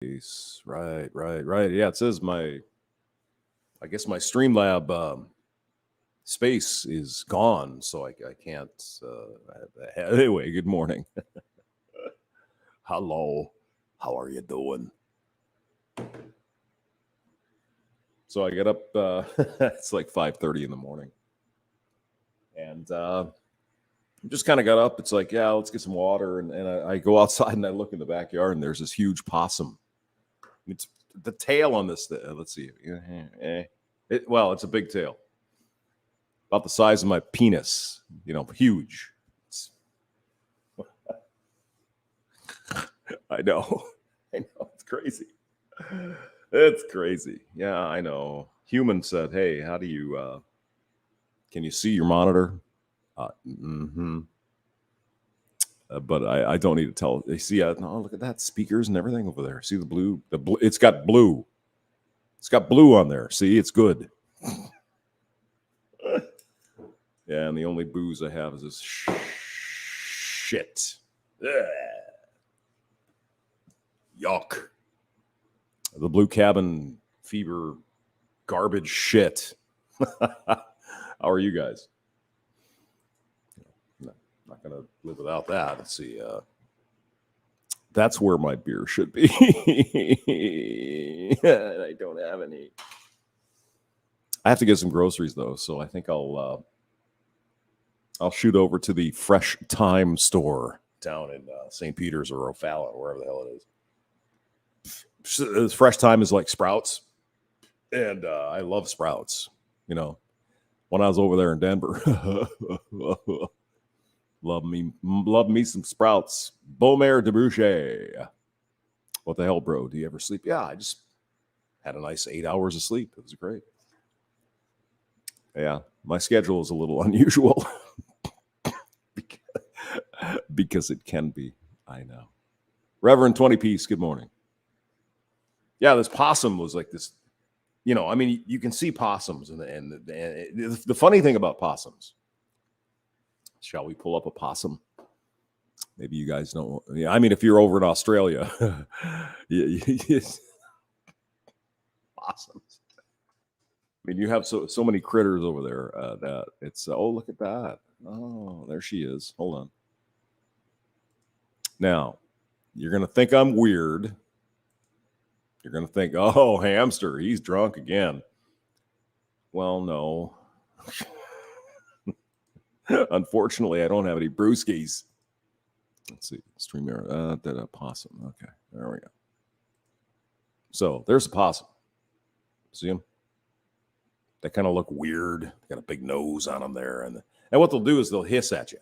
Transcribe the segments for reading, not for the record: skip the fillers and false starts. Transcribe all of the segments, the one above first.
Right. Yeah, it says I guess my Streamlab space is gone, so I can't. Anyway, good morning. Hello. How are you doing? So I get up. It's like 5:30 in the morning, and just kind of got up. It's like, yeah, let's get some water, and I go outside and I look in the backyard, and there's this huge possum. It's the tail on this. Let's see. Well, it's a big tail, about the size of my penis. Huge. It's, I know. I know. It's crazy. It's crazy. Yeah, I know. Human said, "Hey, how do you? Can you see your monitor?" Mm-hmm. But I don't need to tell. They see. No, look at that, speakers and everything over there. See the blue? The blue. It's got blue. It's got blue on there. See, it's good. Yeah, and the only booze I have is this shit. Ugh. Yuck. The Blue Cabin Fever garbage shit. How are you guys? Not going to live without that. Let's see. That's where my beer should be. I don't have any. I have to get some groceries though, so I think I'll shoot over to the Fresh Time store down in St. Peter's or O'Fallon, wherever the hell it is. Fresh Time is like Sprouts, and I love Sprouts. When I was over there in Denver, love me some Sprouts. Beaumer de Boucher. What the hell, bro? Do you ever sleep? Yeah, I just had a nice 8 hours of sleep. It was great. Yeah, my schedule is a little unusual because it can be. I know. Reverend 20 Piece, good morning. Yeah, this possum was like this. You can see possums, and the funny thing about possums. Shall we pull up a possum? Maybe you guys don't. Yeah, if you're over in Australia, possums. You have so many critters over there that it's. Oh, look at that! Oh, there she is. Hold on. Now, you're gonna think I'm weird. You're going to think, oh, hamster, he's drunk again. Well, no. Unfortunately, I don't have any brewskis. Let's see. StreamYard. Possum. Okay. There we go. So there's a possum. See him? They kind of look weird. They got a big nose on them there. And what they'll do is they'll hiss at you.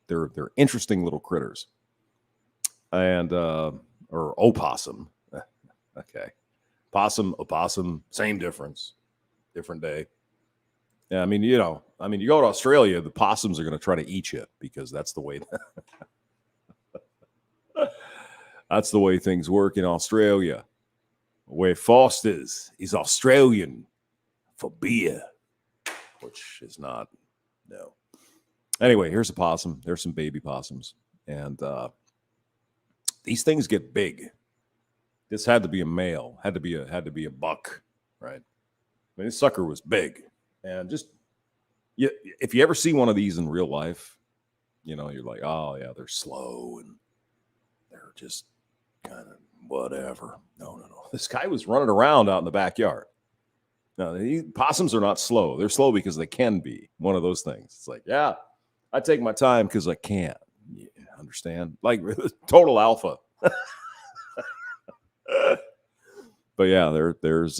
They're interesting little critters. And... or opossum. Okay. Possum, opossum, same difference. Different day. Yeah, you go to Australia, the possums are going to try to eat you because that's the way that's the way things work in Australia. Where Foster's is Australian for beer, which is not. No. Anyway, here's a possum. There's some baby possums. And these things get big. This had to be a male, had to be a buck, right? This sucker was big, and if you ever see one of these in real life, you're like, oh yeah, they're slow and they're just kind of whatever. No. This guy was running around out in the backyard. Now, possums are not slow. They're slow because they can be. One of those things. It's like, yeah, I take my time because I can. Yeah, understand? Like total alpha. But yeah, there's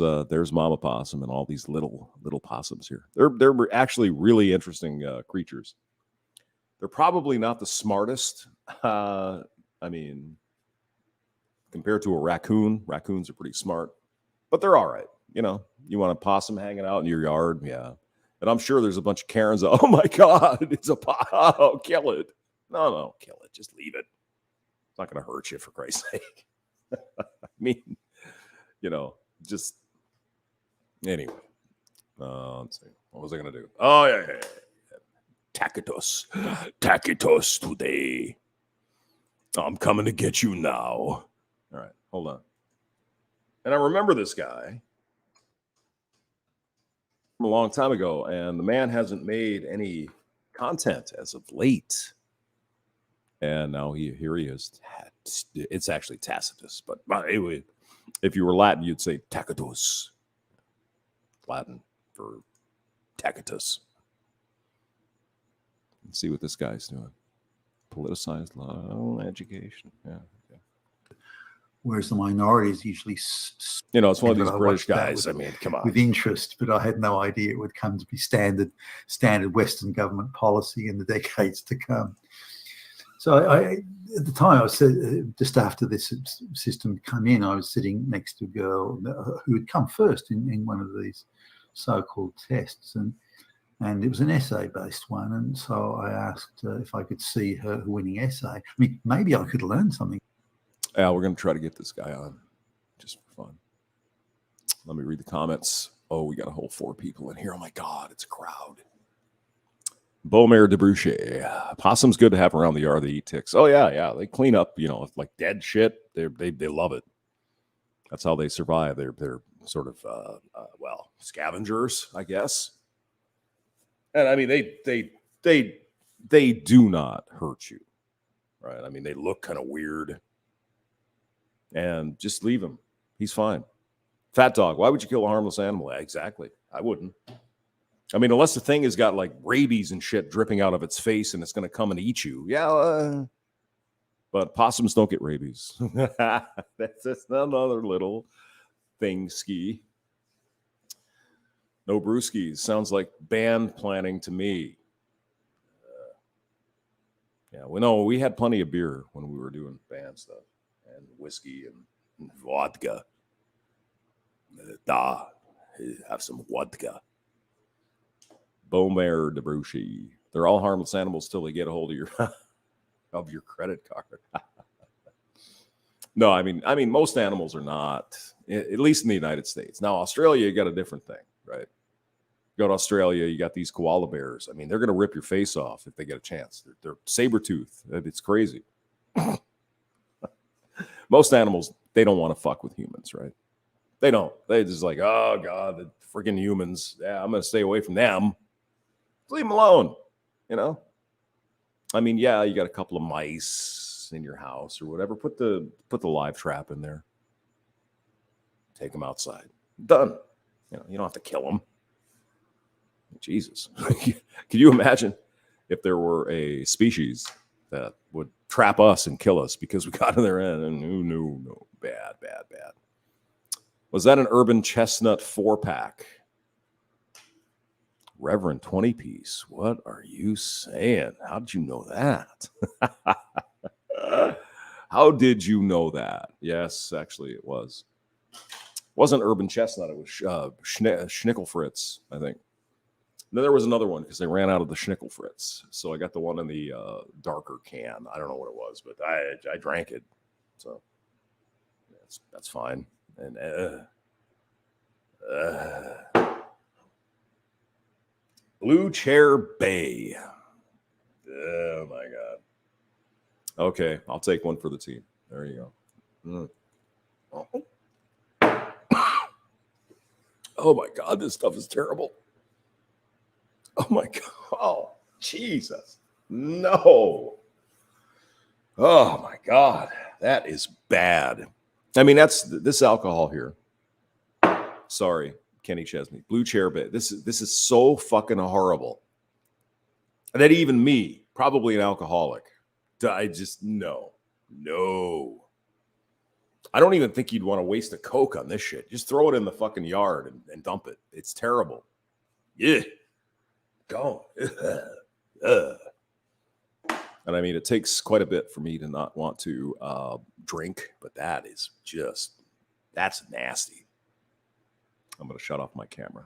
Mama Possum and all these little possums here. They're actually really interesting creatures. They're probably not the smartest. Compared to a raccoon, raccoons are pretty smart, but they're all right. You want a possum hanging out in your yard, yeah. And I'm sure there's a bunch of Karens. Oh my God, it's a possum! Oh, kill it! No, kill it. Just leave it. It's not going to hurt you, for Christ's sake. Just anyway. Let's see. What was I going to do? Oh, yeah. Tacitus today. I'm coming to get you now. All right, hold on. And I remember this guy from a long time ago, and the man hasn't made any content as of late. And now here he is. It's actually Tacitus, but anyway, if you were Latin, you'd say Tacitus. Latin for Tacitus. Let's see what this guy's doing. Politicized law, education. Yeah. Whereas the minorities usually, it's one of these British guys. I mean, come on. With interest, but I had no idea it would come to be standard Western government policy in the decades to come. So I at the time, I was just after this system come in, I was sitting next to a girl who had come first in one of these so-called tests, and it was an essay-based one. And so I asked if I could see her winning essay. I mean, maybe I could learn something. Yeah, we're going to try to get this guy on just for fun. Let me read the comments. Oh, we got a whole 4 people in here. Oh, my God, it's a crowd. Beaumaire de Bruchet. Possum's good to have around the yard. They eat ticks. Oh, yeah. They clean up, like dead shit. They love it. That's how they survive. They're sort of, scavengers, I guess. And, I mean, they do not hurt you, right? I mean, they look kind of weird. And just leave him. He's fine. Fat dog. Why would you kill a harmless animal? Exactly. I wouldn't. I mean, unless the thing has got like rabies and shit dripping out of its face and it's going to come and eat you. Yeah. But possums don't get rabies. That's just another little thing ski. No brewskis. Sounds like band planning to me. We had plenty of beer when we were doing band stuff. And whiskey and vodka. Have some vodka. Beaumaire de Bruchet. They're all harmless animals till they get a hold of your credit card. No, I mean, most animals are not, at least in the United States. Now, Australia, you got a different thing, right? You go to Australia, you got these koala bears. I mean, they're going to rip your face off if they get a chance. They're saber-toothed. It's crazy. Most animals, they don't want to fuck with humans, right? They don't. They just like, oh, God, the freaking humans. Yeah, I'm going to stay away from them. Leave them alone, I mean, yeah, you got a couple of mice in your house or whatever. Put the live trap in there. Take them outside. Done. You don't have to kill them. Jesus. Can you imagine if there were a species that would trap us and kill us because we got in their end? And no. Bad. Was that an urban chestnut 4-pack? Reverend 20-piece. What are you saying? How did you know that? How did you know that? Yes, actually it was. It wasn't urban chestnut. It was Schnickel Fritz, I think. Then there was another one because they ran out of the Schnickel Fritz. So I got the one in the darker can. I don't know what it was, but I drank it. So that's fine. And Blue Chair Bay. Oh, my God. Okay, I'll take one for the team. There you go. Oh, my God, this stuff is terrible. Oh, my God. Oh, Jesus. No. Oh, my God. That is bad. I mean, that's this alcohol here. Sorry, Kenny Chesney. Blue Chair Bay. This is so fucking horrible that even me, probably an alcoholic, I just, no. I don't even think you'd want to waste a Coke on this shit. Just throw it in the fucking yard and dump it. It's terrible. Yeah. Go. And I mean, it takes quite a bit for me to not want to drink, but that is that's nasty. I'm going to shut off my camera.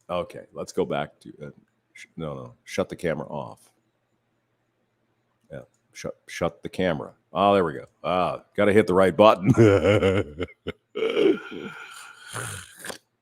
Okay, let's go back to, no, shut the camera off. Yeah, shut the camera. Oh, there we go. Got to hit the right button.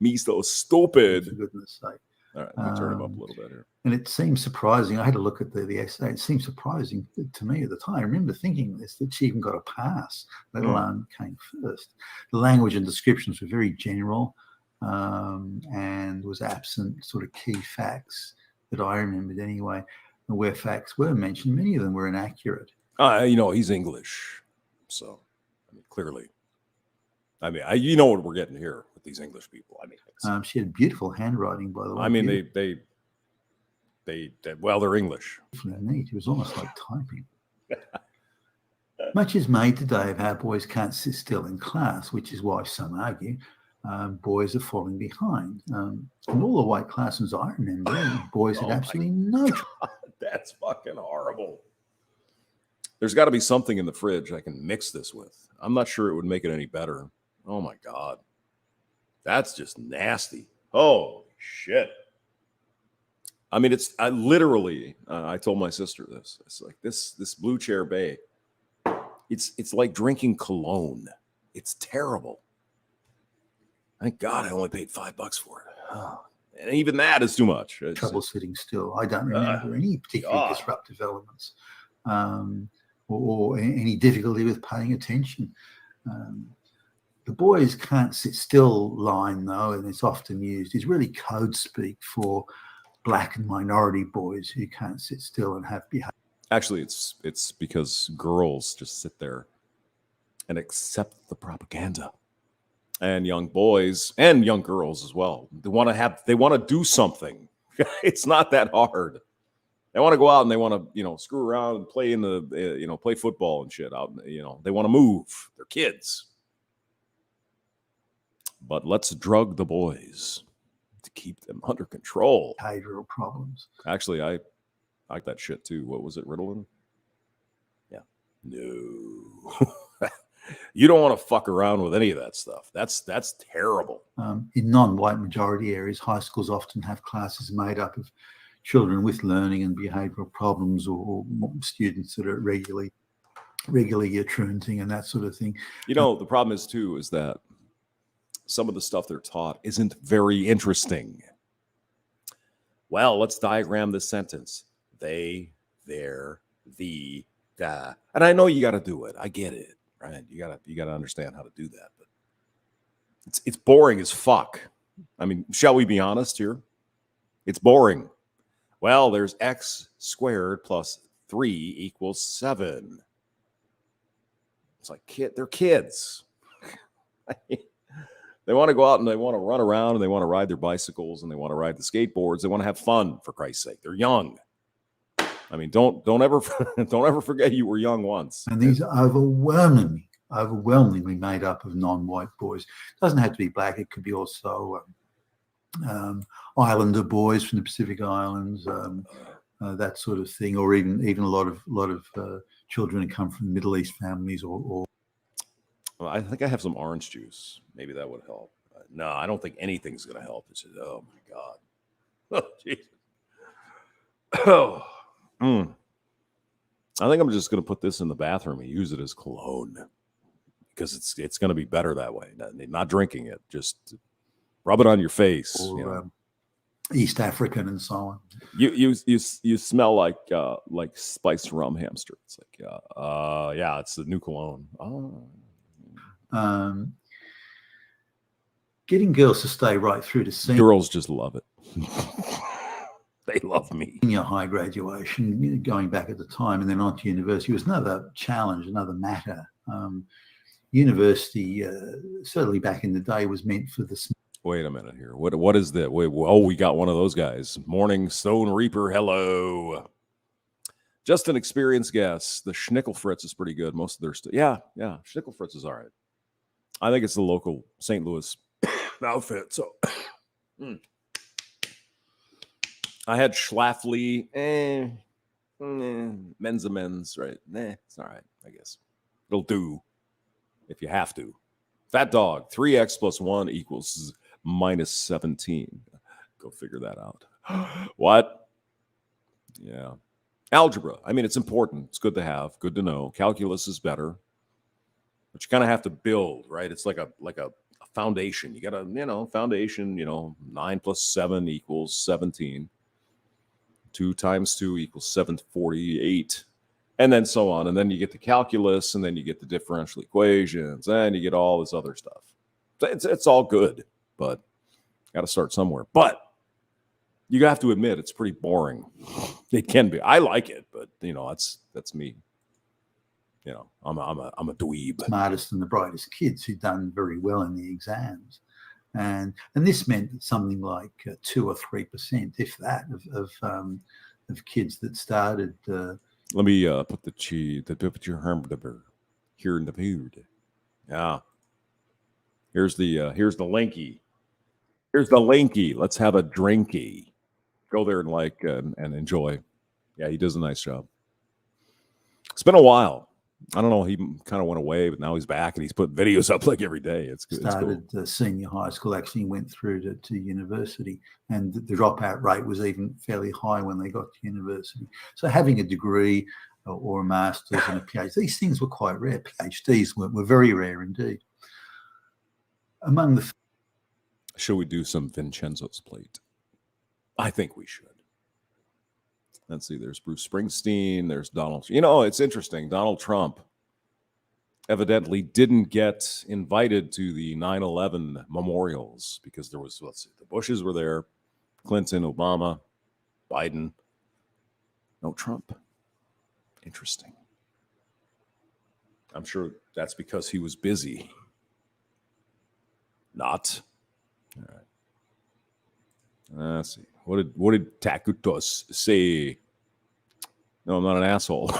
Me so stupid. For goodness sake. All right, let me turn him up a little bit here. And it seems surprising. I had to look at the essay. It seemed surprising to me at the time. I remember thinking this, that she even got a pass, let alone came first. The language and descriptions were very general, and was absent sort of key facts that I remembered anyway. And where facts were mentioned, many of them were inaccurate. He's English, so I mean, clearly. I mean, you know what we're getting here with these English people. I mean, she had beautiful handwriting, by the way. I mean, they're English. Neat. It was almost like typing. Much is made today of how boys can't sit still in class, which is why some argue boys are falling behind. In all the white classes I remember, boys had absolutely no. That's fucking horrible. There's got to be something in the fridge I can mix this with. I'm not sure it would make it any better. Oh my God. That's just nasty. Holy shit. I mean, I literally, I told my sister this. It's like this Blue Chair Bay. It's like drinking cologne. It's terrible. Thank God I only paid $5 for it. Oh, and even that is too much. Trouble sitting still. I don't remember any particularly disruptive elements, or any difficulty with paying attention. The boys can't sit still line, though, and it's often used, is really code speak for black and minority boys who can't sit still and have behavior. Actually, it's because girls just sit there and accept the propaganda. And young boys and young girls as well. They want to do something. It's not that hard. They want to go out and they want to, screw around and play play football and shit out. They want to move. They're kids. But let's drug the boys to keep them under control. Behavioral problems. Actually, I like that shit too. What was it, Ritalin? Yeah. No. You don't want to fuck around with any of that stuff. That's terrible. In non-white majority areas, high schools often have classes made up of children with learning and behavioural problems, or students that are regularly truanting and that sort of thing. The problem is that some of the stuff they're taught isn't very interesting. Well, let's diagram this sentence. They, their, the, da. And I know you got to do it. I get it. Right, you gotta understand how to do that, but it's boring as fuck. I mean, shall we be honest here? It's boring. Well, there's x squared plus 3 equals 7. It's like they're kids. They want to go out and they want to run around and they want to ride their bicycles and they want to ride the skateboards. They want to have fun, for Christ's sake. They're young. I mean, don't ever forget you were young once. And these are overwhelmingly made up of non-white boys. It doesn't have to be black. It could be also Islander boys from the Pacific Islands, that sort of thing, or even a lot of children who come from Middle East families. Or well, I think I have some orange juice. Maybe that would help. No, I don't think anything's going to help. It's just, oh my God. Oh, Jesus. Oh. I think I'm just going to put this in the bathroom and use it as cologne because it's going to be better that way. Not drinking it, just rub it on your face. Or East African and so on. You smell like spiced rum hamster. It's like it's the new cologne. Oh. Getting girls to stay right through to senior. Girls just love it. They love me. Senior high graduation, going back at the time, and then on to university was another challenge, another matter. University, certainly back in the day, was meant for the. Wait a minute here. What is that? We got one of those guys. Morning Stone Reaper. Hello. Just an experienced guess. The Schnickelfritz is pretty good. Most of their stuff. Yeah. Schnickelfritz is all right. I think it's the local St. Louis outfit. So. I had Schlafly, men's a men's, right? It's all right, I guess. It'll do if you have to. Fat Dog, 3x plus 1 equals minus 17. Go figure that out. What? Yeah. Algebra. I mean, it's important. It's good to have, good to know. Calculus is better. But you kind of have to build, right? It's like a foundation. You got a, foundation, 9 plus 7 equals 17. 2 times 2 equals 748. And then so on. And then you get the calculus, and then you get the differential equations, and you get all this other stuff. It's all good, but got to start somewhere. But you have to admit, it's pretty boring. It can be. I like it, but that's me. I'm a dweeb. Smartest and the brightest kids who'd done very well in the exams, and this meant that something like 2 or 3%, if that, of kids that started. Let me put the cheese, put your hamburger here in the food. Yeah. Here's the linky. Here's the linky. Let's have a drinky. Go there and enjoy. Yeah, he does a nice job. It's been a while. I don't know. He kind of went away, but now he's back and he's putting videos up like every day. It's good. Started cool. Senior high school, actually went through to university, and the dropout rate was even fairly high when they got to university. So having a degree or a master's and a PhD, these things were quite rare. PhDs were very rare indeed. Among the... Shall we do some Vincenzo's plate? I think we should. Let's see. There's Bruce Springsteen. There's Donald. It's interesting. Donald Trump evidently didn't get invited to the 9/11 memorials because there was, the Bushes were there, Clinton, Obama, Biden. No Trump. Interesting. I'm sure that's because he was busy. Not. All right. Let's see. What did Tacitus say? No, I'm not an asshole.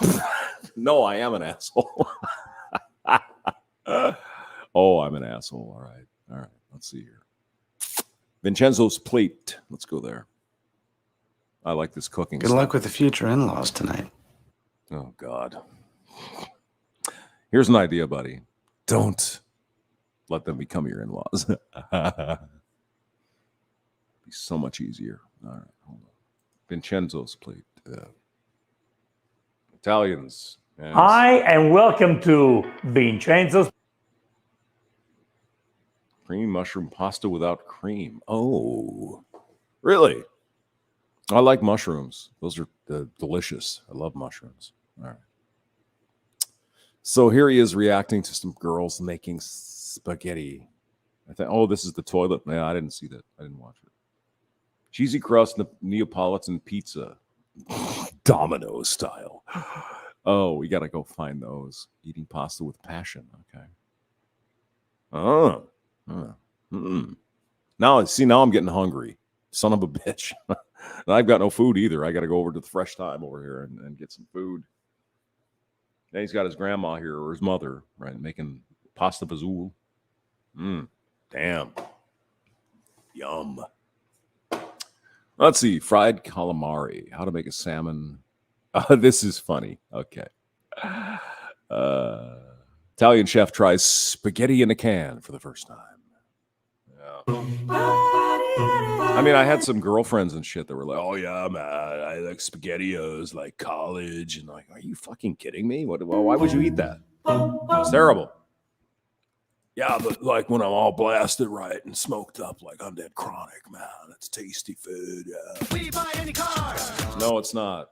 No, I am an asshole. Oh, I'm an asshole. All right. Let's see here. Vincenzo's plate. Let's go there. I like this cooking. Good luck with the future in-laws tonight. Oh, God. Here's an idea, buddy. Don't let them become your in-laws. Be so much easier. All right, hold on. Vincenzo's plate. Italians. Yes. Hi, and welcome to Vincenzo's. Cream mushroom pasta without cream. Oh, really? I like mushrooms. Those are delicious. I love mushrooms. All right. So here he is reacting to some girls making spaghetti. I think, this is the toilet. Yeah, I didn't see that. I didn't watch it. Cheesy crust Neapolitan pizza. Domino's style. Oh, we got to go find those. Eating pasta with passion. Okay. Now I'm getting hungry. Son of a bitch. I've got no food either. I got to go over to the Fresh Time over here and get some food. Then he's got his grandma here, or his mother, right, making pasta fazool. Damn. Yum. Let's see. Fried calamari. How to make a salmon. This is funny. Okay. Italian chef tries spaghetti in a can for the first time. Yeah. I mean, I had some girlfriends and shit that were like, "Oh yeah, man, I like SpaghettiOs like college," and like, "Are you fucking kidding me? Why would you eat that? It's terrible." Yeah, but like when I'm all blasted right and smoked up like undead chronic, man, it's tasty food. Yeah. We buy any car. No, it's not.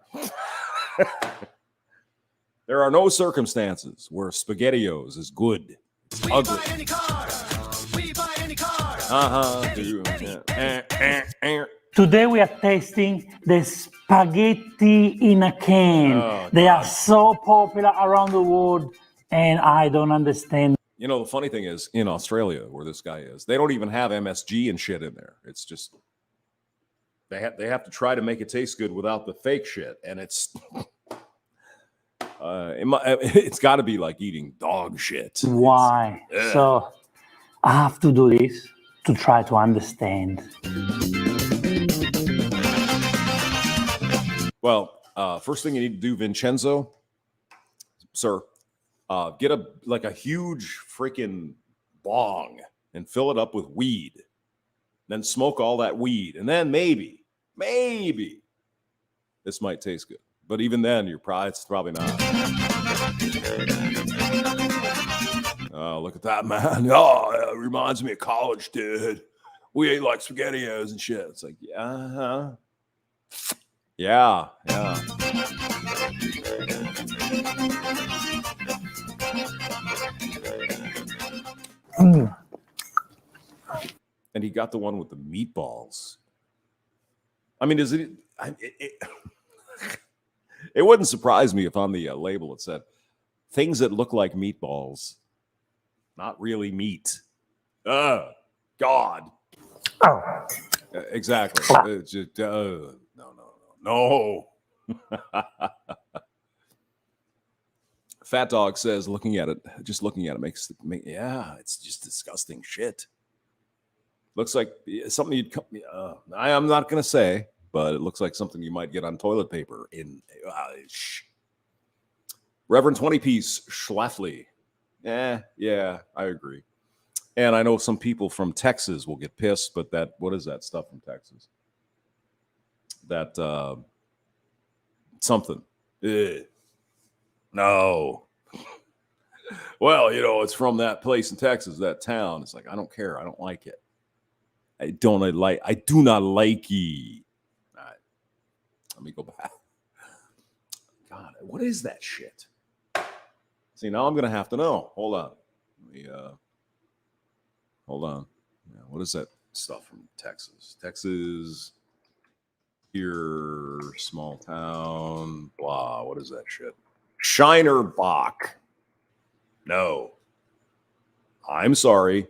There are no circumstances where SpaghettiOs is good. It's ugly. Buy any car. We buy any car. Today we are tasting the spaghetti in a can. They are so popular around the world, and I don't understand. The funny thing is, in Australia, where this guy is, they don't even have MSG and shit in there. It's just they have to try to make it taste good without the fake shit, and it's it's got to be like eating dog shit. Why? So I have to do this to try to understand. Well, first thing you need to do, Vincenzo, sir. Get a huge freaking bong and fill it up with weed. Then smoke all that weed. And then maybe this might taste good. But even then, it's probably not. Oh, look at that, man. Oh, it reminds me of college, dude. We ate like SpaghettiOs and shit. It's like, yeah. Yeah. And he got the one with the meatballs. I mean, it wouldn't surprise me if on the label it said things that look like meatballs, not really meat. God. Oh. Exactly. It's just, no. Fat Dog says, just looking at it makes it's just disgusting shit. Looks like something you'd come. I'm not gonna say, but it looks like something you might get on toilet paper. Reverend 20-piece Schlafly. Yeah, I agree. And I know some people from Texas will get pissed, but what is that stuff from Texas? That something. No. Well, it's from that place in Texas, that town. It's like, I don't care. I don't like it. I do not like it. All right. Let me go back. God, what is that shit? See, now I'm going to have to know. Hold on. Hold on. Yeah, what is that stuff from Texas? Texas, here, small town, blah. What is that shit? Shiner Bach. No. I'm sorry.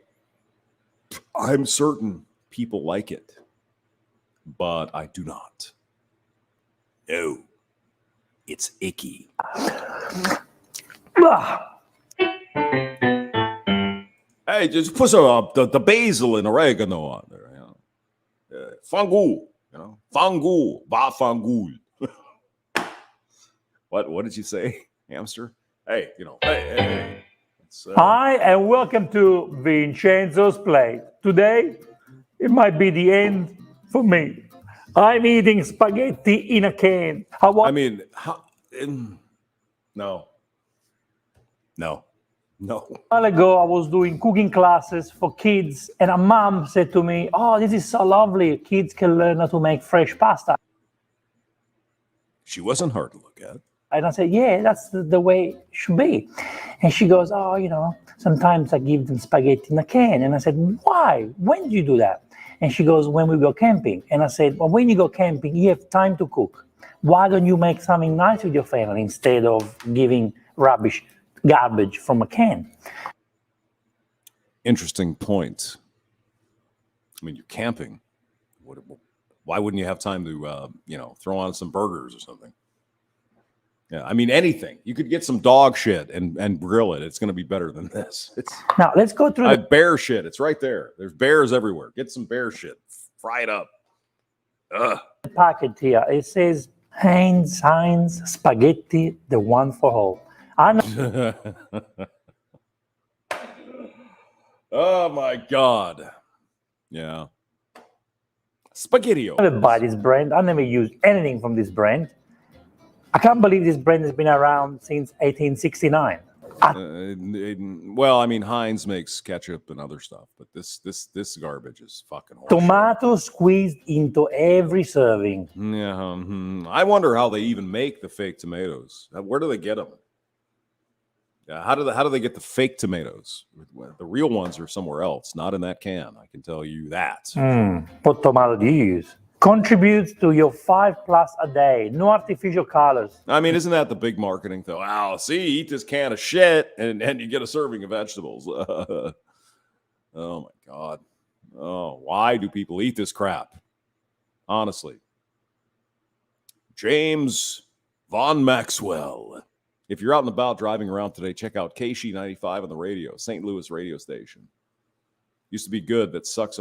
I'm certain people like it, but I do not. No. It's icky. Hey, just put some the basil and oregano on there. Fangul, fangul, ba fangul. What did you say, hamster? Hey, hey. Hi, and welcome to Vincenzo's Plate. Today, it might be the end for me. I'm eating spaghetti in a can. No. A while ago, I was doing cooking classes for kids, and a mom said to me, "Oh, this is so lovely. Kids can learn how to make fresh pasta." She wasn't hard to look at. And I said, "Yeah, that's the way it should be." And she goes, "Oh, sometimes I give them spaghetti in a can." And I said, "Why? When do you do that?" And she goes, "When we go camping." And I said, "Well, when you go camping, you have time to cook. Why don't you make something nice with your family instead of giving garbage from a can?" Interesting point. I mean, you're camping. Why wouldn't you have time to, throw on some burgers or something? Yeah, I mean, anything. You could get some dog shit and grill it. It's going to be better than this. Now, let's go through bear shit. It's right there. There's bears everywhere. Get some bear shit. Fry it up. the packet here. It says Heinz spaghetti, the one for all. I know Oh, my God. Yeah. SpaghettiOs. I never buy this brand. I never use anything from this brand. I can't believe this brand has been around since 1869. Well, I mean, Heinz makes ketchup and other stuff, but this garbage is fucking horrible. Tomato squeezed into every serving. Yeah, I wonder how they even make the fake tomatoes. Where do they get them? How do they get the fake tomatoes? The real ones are somewhere else, not in that can. I can tell you that. What tomato do you use? Contributes to your 5+ a day. No artificial colors. I mean, isn't that the big marketing though? Wow, see, eat this can of shit and you get a serving of vegetables. Oh my God. Oh, why do people eat this crap? Honestly. James Von Maxwell. If you're out and about driving around today, check out KSHE 95 on the radio, St. Louis radio station. Used to be good, that sucks.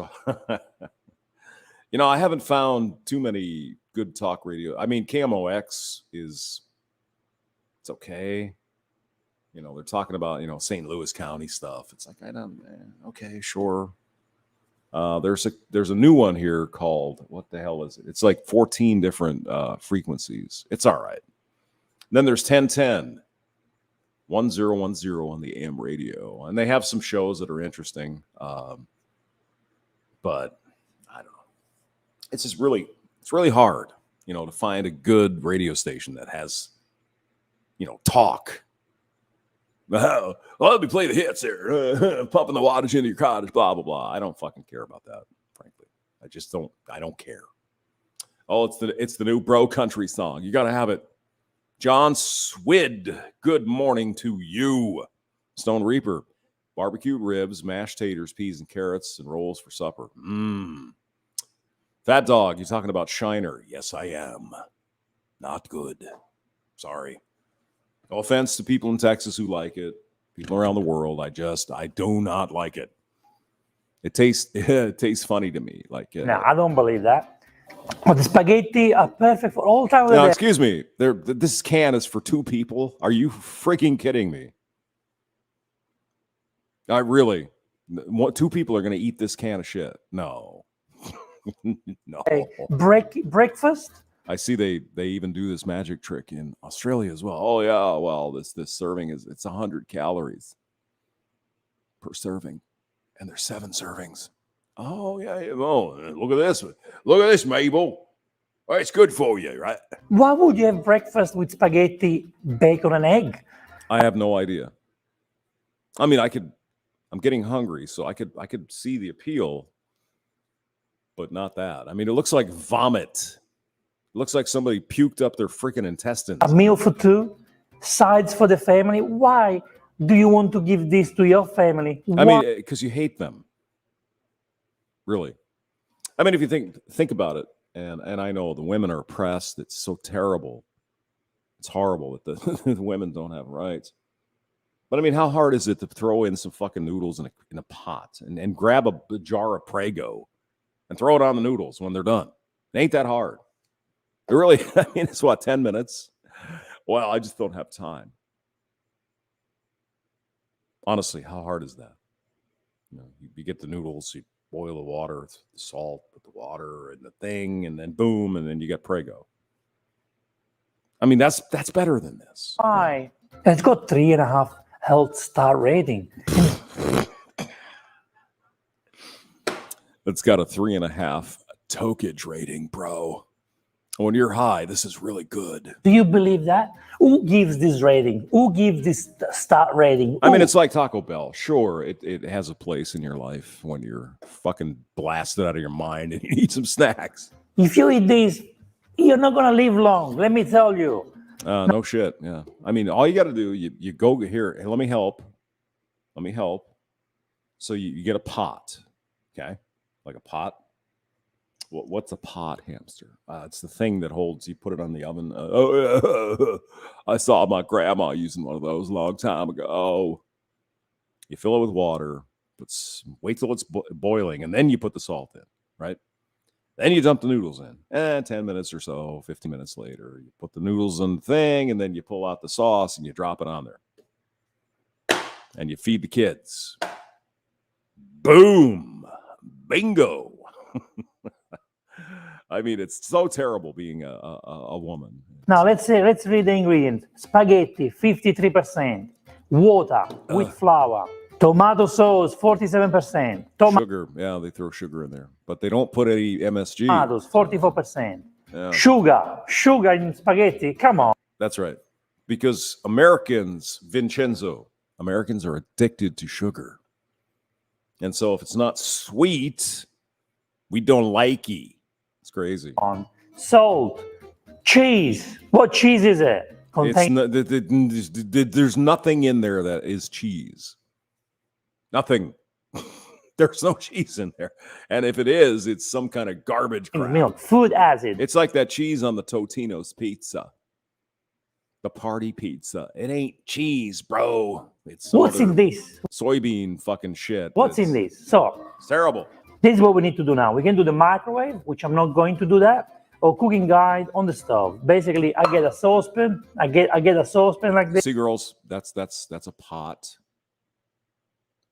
I haven't found too many good talk radio. I mean, KMOX it's okay. They're talking about, St. Louis County stuff. It's like, okay, sure. There's a new one here called, what the hell is it? It's like 14 different frequencies. It's all right. Then there's 1010. 1010 on the AM radio. And they have some shows that are interesting. But I don't know. It's really hard, to find a good radio station that has, talk. Well, let me play the hits here. Pumping the wattage into your cottage, blah, blah, blah. I don't fucking care about that, frankly. I don't care. Oh, it's the new bro country song. You got to have it. John Swid, good morning to you. Stone Reaper, barbecued ribs, mashed taters, peas and carrots, and rolls for supper. Fat Dog, you talking about Shiner? Yes, I am. Not good. Sorry. No offense to people in Texas who like it. People around the world, I do not like it. It tastes funny to me. No, I don't believe that. But the spaghetti are perfect for all time of the day. Excuse me. This can is for 2 people. Are you freaking kidding me? I really. 2 people are going to eat this can of shit. No. No. Hey, breakfast? I see they even do this magic trick in Australia as well. Oh yeah, well this serving it's 100 calories per serving, and there's 7 servings. Oh yeah. Oh, look at this. Look at this, Mabel. Oh, it's good for you, right? Why would you have breakfast with spaghetti, bacon, and egg? I have no idea. I mean, I'm getting hungry, so I could see the appeal, but not that. I mean, it looks like vomit. It looks like somebody puked up their freaking intestines. A meal for 2, sides for the family. Why do you want to give this to your family? I mean, because you hate them. Really. I mean, if you think about it, and I know the women are oppressed. It's so terrible. It's horrible that the women don't have rights. But I mean, how hard is it to throw in some fucking noodles in a pot and grab a jar of Prego and throw it on the noodles when they're done? It ain't that hard. It really, I mean, it's 10 minutes? Well, I just don't have time. Honestly, how hard is that? You get the noodles, you boil the water, the salt, put the water and the thing, and then boom, and then you get Prego. I mean, that's better than this. Why? It's got 3.5 health star rating. It's got a 3.5 tokage rating, bro. When you're high, this is really good. Do you believe that? Who gives this rating? Who gives this star rating? I mean, it's like Taco Bell. Sure, it has a place in your life when you're fucking blasted out of your mind and you need some snacks. If you eat this, you're not going to live long. Let me tell you. No shit. Yeah. I mean, all you got to do, you go here. Hey, let me help. So you get a pot. Okay. Like a pot. What's a pot, hamster? It's the thing that holds, you put it on the oven. I saw my grandma using one of those a long time ago. You fill it with water, wait till it's boiling, and then you put the salt in, right? Then you dump the noodles in. 10 minutes or so, 15 minutes later, you put the noodles in the thing, and then you pull out the sauce and you drop it on there. And you feed the kids. Boom! Bingo! I mean, it's so terrible being a woman. Now, let's read the ingredients. Spaghetti, 53%. Water with flour. Tomato sauce, 47%. Sugar, yeah, they throw sugar in there. But they don't put any MSG. Tomatoes, 44%. Yeah. Sugar in spaghetti, come on. That's right. Because Americans are addicted to sugar. And so if it's not sweet, we don't like it. It's crazy. Salt, cheese. What cheese is it? There's nothing in there that is cheese. Nothing. There's no cheese in there. And if it is, it's some kind of garbage crap. Milk, food acid. It's like that cheese on the Totino's pizza. The party pizza. It ain't cheese, bro. It's what's in this? Soybean fucking shit. What's in this? So it's terrible. This is what we need to do now. We can do the microwave, which I'm not going to do that, or cooking guide on the stove. Basically, I get a saucepan. I get a saucepan like this. See, girls, that's a pot.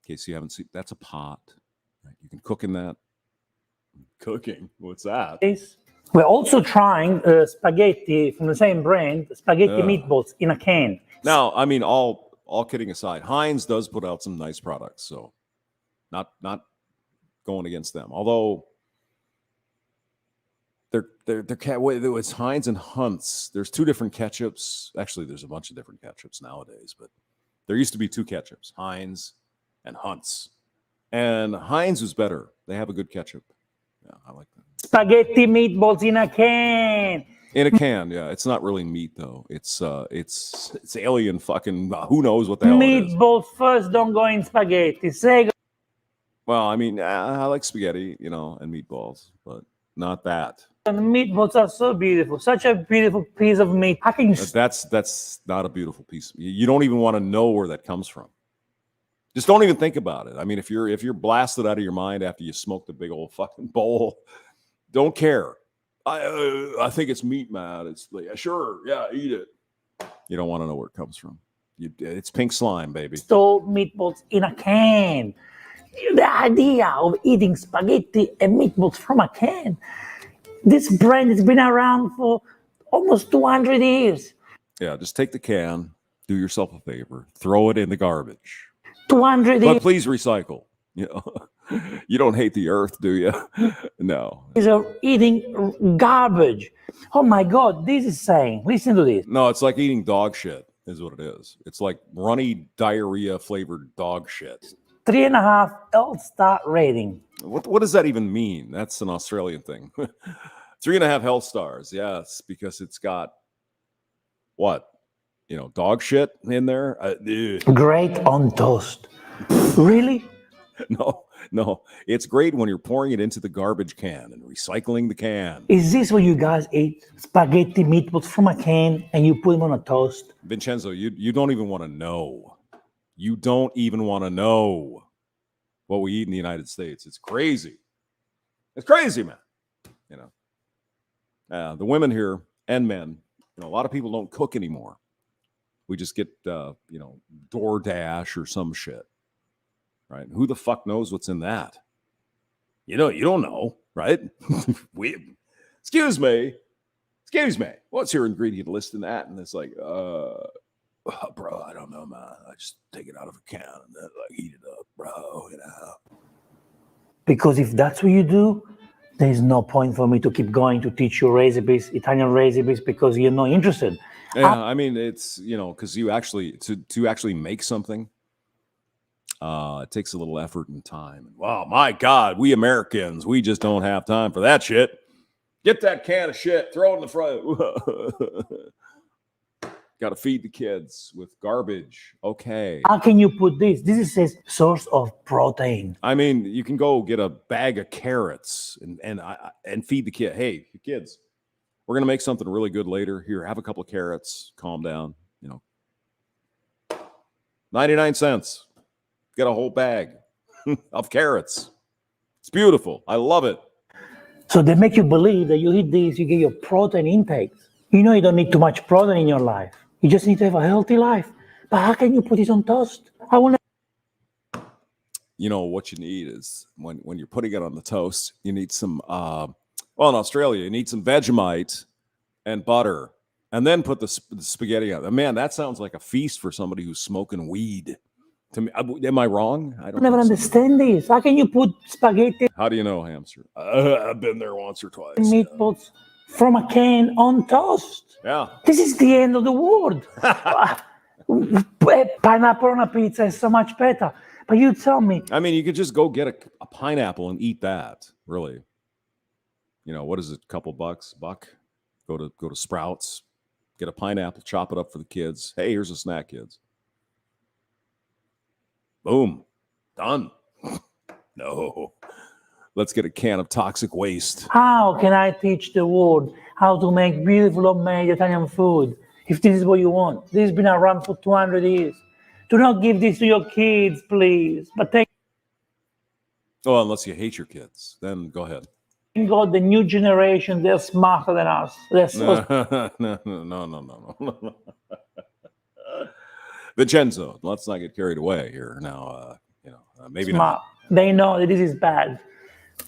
In case you haven't seen, that's a pot. Right? You can cook in that. Cooking? What's that? We're also trying spaghetti from the same brand, spaghetti meatballs in a can. Now, I mean, all all kidding aside, Heinz does put out some nice products, so not going against them. Although it's Heinz and Hunt's. There's two different ketchups. Actually, there's a bunch of different ketchups nowadays, but there used to be two ketchups, Heinz and Hunt's. And Heinz was better. They have a good ketchup. Yeah, I like that. Spaghetti meatballs in a can. In a can, yeah. It's not really meat though. It's alien fucking who knows what the hell it is. Meatballs first, don't go in spaghetti. Second. Well, I mean, I like spaghetti, you know, and meatballs, but not that. And meatballs are so beautiful. Such a beautiful piece of meat. How can you That's not a beautiful piece. You don't even want to know where that comes from. Just don't even think about it. I mean, if you're blasted out of your mind after you smoked a big old fucking bowl, don't care. I think it's meat, man. It's like, sure, yeah, eat it. You don't want to know where it comes from. It's pink slime, baby. stole meatballs in a can? The idea of eating spaghetti and meatballs from a can. This brand has been around for almost 200 years. Yeah, just take the can, do yourself a favor, throw it in the garbage. 200 But years please recycle. You know, you don't hate the earth, do you? No. of eating garbage. Oh my God, this is saying, listen to this. No, it's like eating dog shit, is what it is. It's like runny diarrhea flavored dog shit. 3.5 L-star rating. What does that even mean? That's an Australian thing. 3.5 health stars. Yes, because it's got what? You know, dog shit in there. Great on toast. Really? No. It's great when you're pouring it into the garbage can and recycling the can. Is this what you guys eat? Spaghetti meatballs from a can and you put them on a toast? Vincenzo, you don't even want to know. You don't even want to know what we eat in the United States. It's crazy. It's crazy, man. You know, the women here and men, you know, a lot of people don't cook anymore. We just get, you know, DoorDash or some shit, right? Who the fuck knows what's in that? You know, you don't know, right? Excuse me. What's your ingredient list in that? And it's like, bro, I don't know, man. I just take it out of a can and then like heat it up, bro. You know. Because if that's what you do, there's no point for me to keep going to teach you recipes, Italian recipes, because you're not interested. Yeah, I mean, it's, you know, because you actually to actually make something, it takes a little effort and time. And wow, my God, we Americans, we just don't have time for that shit. Get that can of shit, throw it in the front. Got to feed the kids with garbage. Okay. How can you put this? This says source of protein. I mean, you can go get a bag of carrots and feed the kid. Hey, kids, we're gonna make something really good later. Here, have a couple of carrots. Calm down. You know, 99 cents. Get a whole bag of carrots. It's beautiful. I love it. So they make you believe that you eat this, you get your protein intake. You know you don't need too much protein in your life. You just need to have a healthy life. But how can you put this on toast? I want to. You know, what you need is when you're putting it on the toast, you need some, well, in Australia, you need some Vegemite and butter, and then put the spaghetti on. Man, that sounds like a feast for somebody who's smoking weed. To me, am I wrong? I don't never understand this. How can you put spaghetti How do you know, hamster? I've been there once or twice. and meatballs from a can on toast? Yeah. This is the end of the world. Pineapple on a pizza is so much better. But you tell me. I mean, you could just go get a pineapple and eat that. Really. You know, what is it? A couple bucks, buck? Go to Sprouts, get a pineapple, chop it up for the kids. Hey, here's a snack, kids. Boom. Done. No. Let's get a can of toxic waste. How can I teach the world how to make beautiful homemade Italian food if this is what you want? This has been around for 200 years. Do not give this to your kids, please. But thank Oh, unless you hate your kids. Then go ahead. God, the new generation, they're smarter than us. They're so No. Vincenzo, let's not get carried away here. Now, you know, maybe smart. not. They know that this is bad.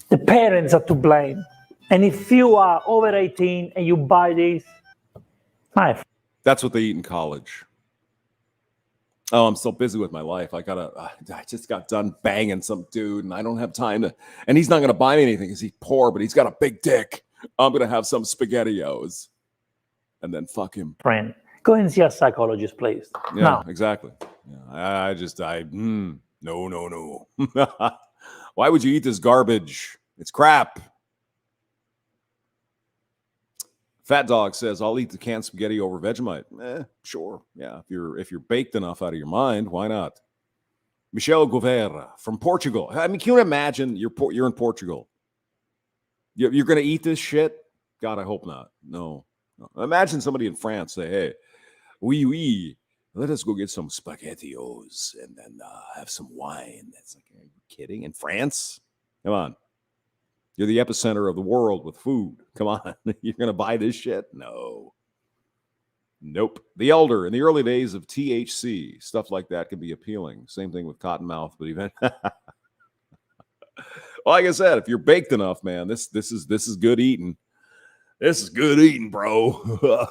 The parents are to blame. And if you are over 18 and you buy this, That's what they eat in college. Oh, I'm so busy with my life. I just got done banging some dude and I don't have time to, and he's not going to buy me anything because he's poor, but he's got a big dick. I'm going to have some SpaghettiOs and then fuck him. Friend, go and see a psychologist, please. Yeah, Now, exactly. Yeah, no. Why would you eat this garbage? It's crap. Fat Dog says, I'll eat the canned spaghetti over Vegemite. Sure. Yeah, if you're baked enough out of your mind, why not? Michelle Guevara from Portugal. I mean, can you imagine you're in Portugal? You're going to eat this shit? God, I hope not. No. Imagine somebody in France say, hey, oui, let us go get some SpaghettiOs and then have some wine. It's like, are you kidding? In France? Come on. You're the epicenter of the world with food. Come on. You're going to buy this shit? No. Nope. The Elder, in the early days of THC, stuff like that can be appealing. Same thing with Cottonmouth, but even well, like I said, if you're baked enough, man, this is good eating. This is good eating, bro.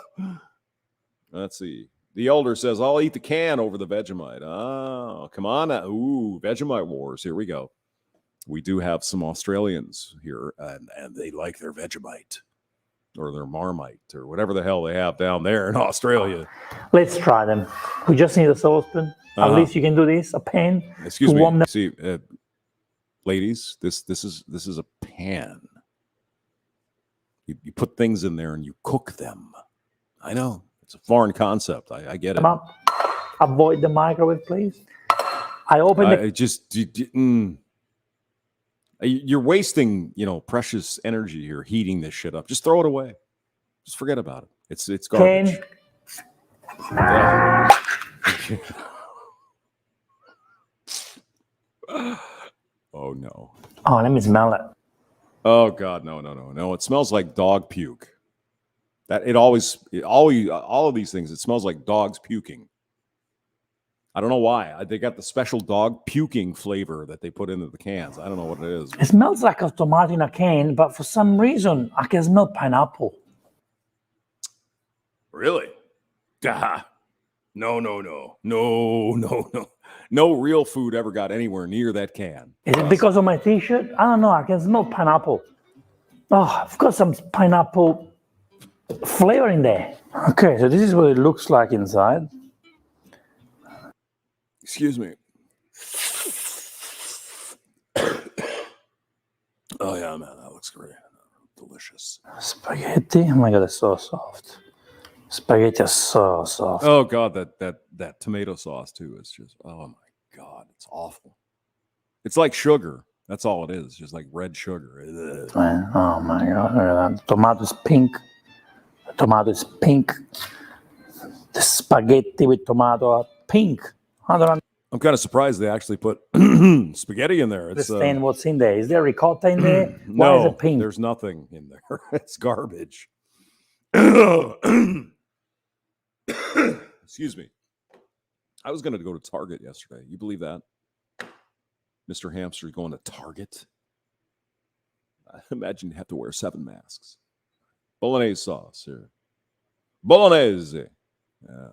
Let's see. The Elder says, I'll eat the can over the Vegemite. Oh, come on. Ooh, Vegemite wars. Here we go. We do have some Australians here, and they like their Vegemite or their Marmite or whatever the hell they have down there in Australia. let's try them. We just need a saucepan. At least you can do this, a pan. Excuse me. warm them. See, ladies, this is a pan. You put things in there and you cook them. I know. It's a foreign concept. I get it. Come up. Avoid the microwave, please. I open the... You're wasting, precious energy here heating this shit up. Just throw it away. Just forget about it. It's garbage. Yeah. Oh no. Oh, let me smell it. Oh God, no. It smells like dog puke. All of these things, it smells like dogs puking. I don't know why. They got the special dog puking flavor that they put into the cans. I don't know what it is. It smells like a tomato in a can, but for some reason, I can smell pineapple. Really? No. No real food ever got anywhere near that can. Is it because of my t-shirt? I don't know. I can smell pineapple. Oh, I've got some pineapple flavor in there. Okay, so this is what it looks like inside. Excuse me. Oh yeah, man, that looks great. Delicious. Spaghetti. Oh my God, it's so soft. Spaghetti is so soft. Oh God, that tomato sauce too is just, oh my God, it's awful. It's like sugar. That's all it is. Just like red sugar. Ugh. Oh my God, look at that. Tomato is pink. The tomato is pink. The spaghetti with tomato are pink. I don't I'm kind of surprised they actually put spaghetti in there. It's understand what's in there. Is there ricotta in there? Why no, is it pink? there's nothing in there. It's garbage. Excuse me. I was going to go to Target yesterday. You believe that? Mr. Hamster's going to Target. I imagine you have to wear 7 masks. Bolognese sauce here. Bolognese. Yeah.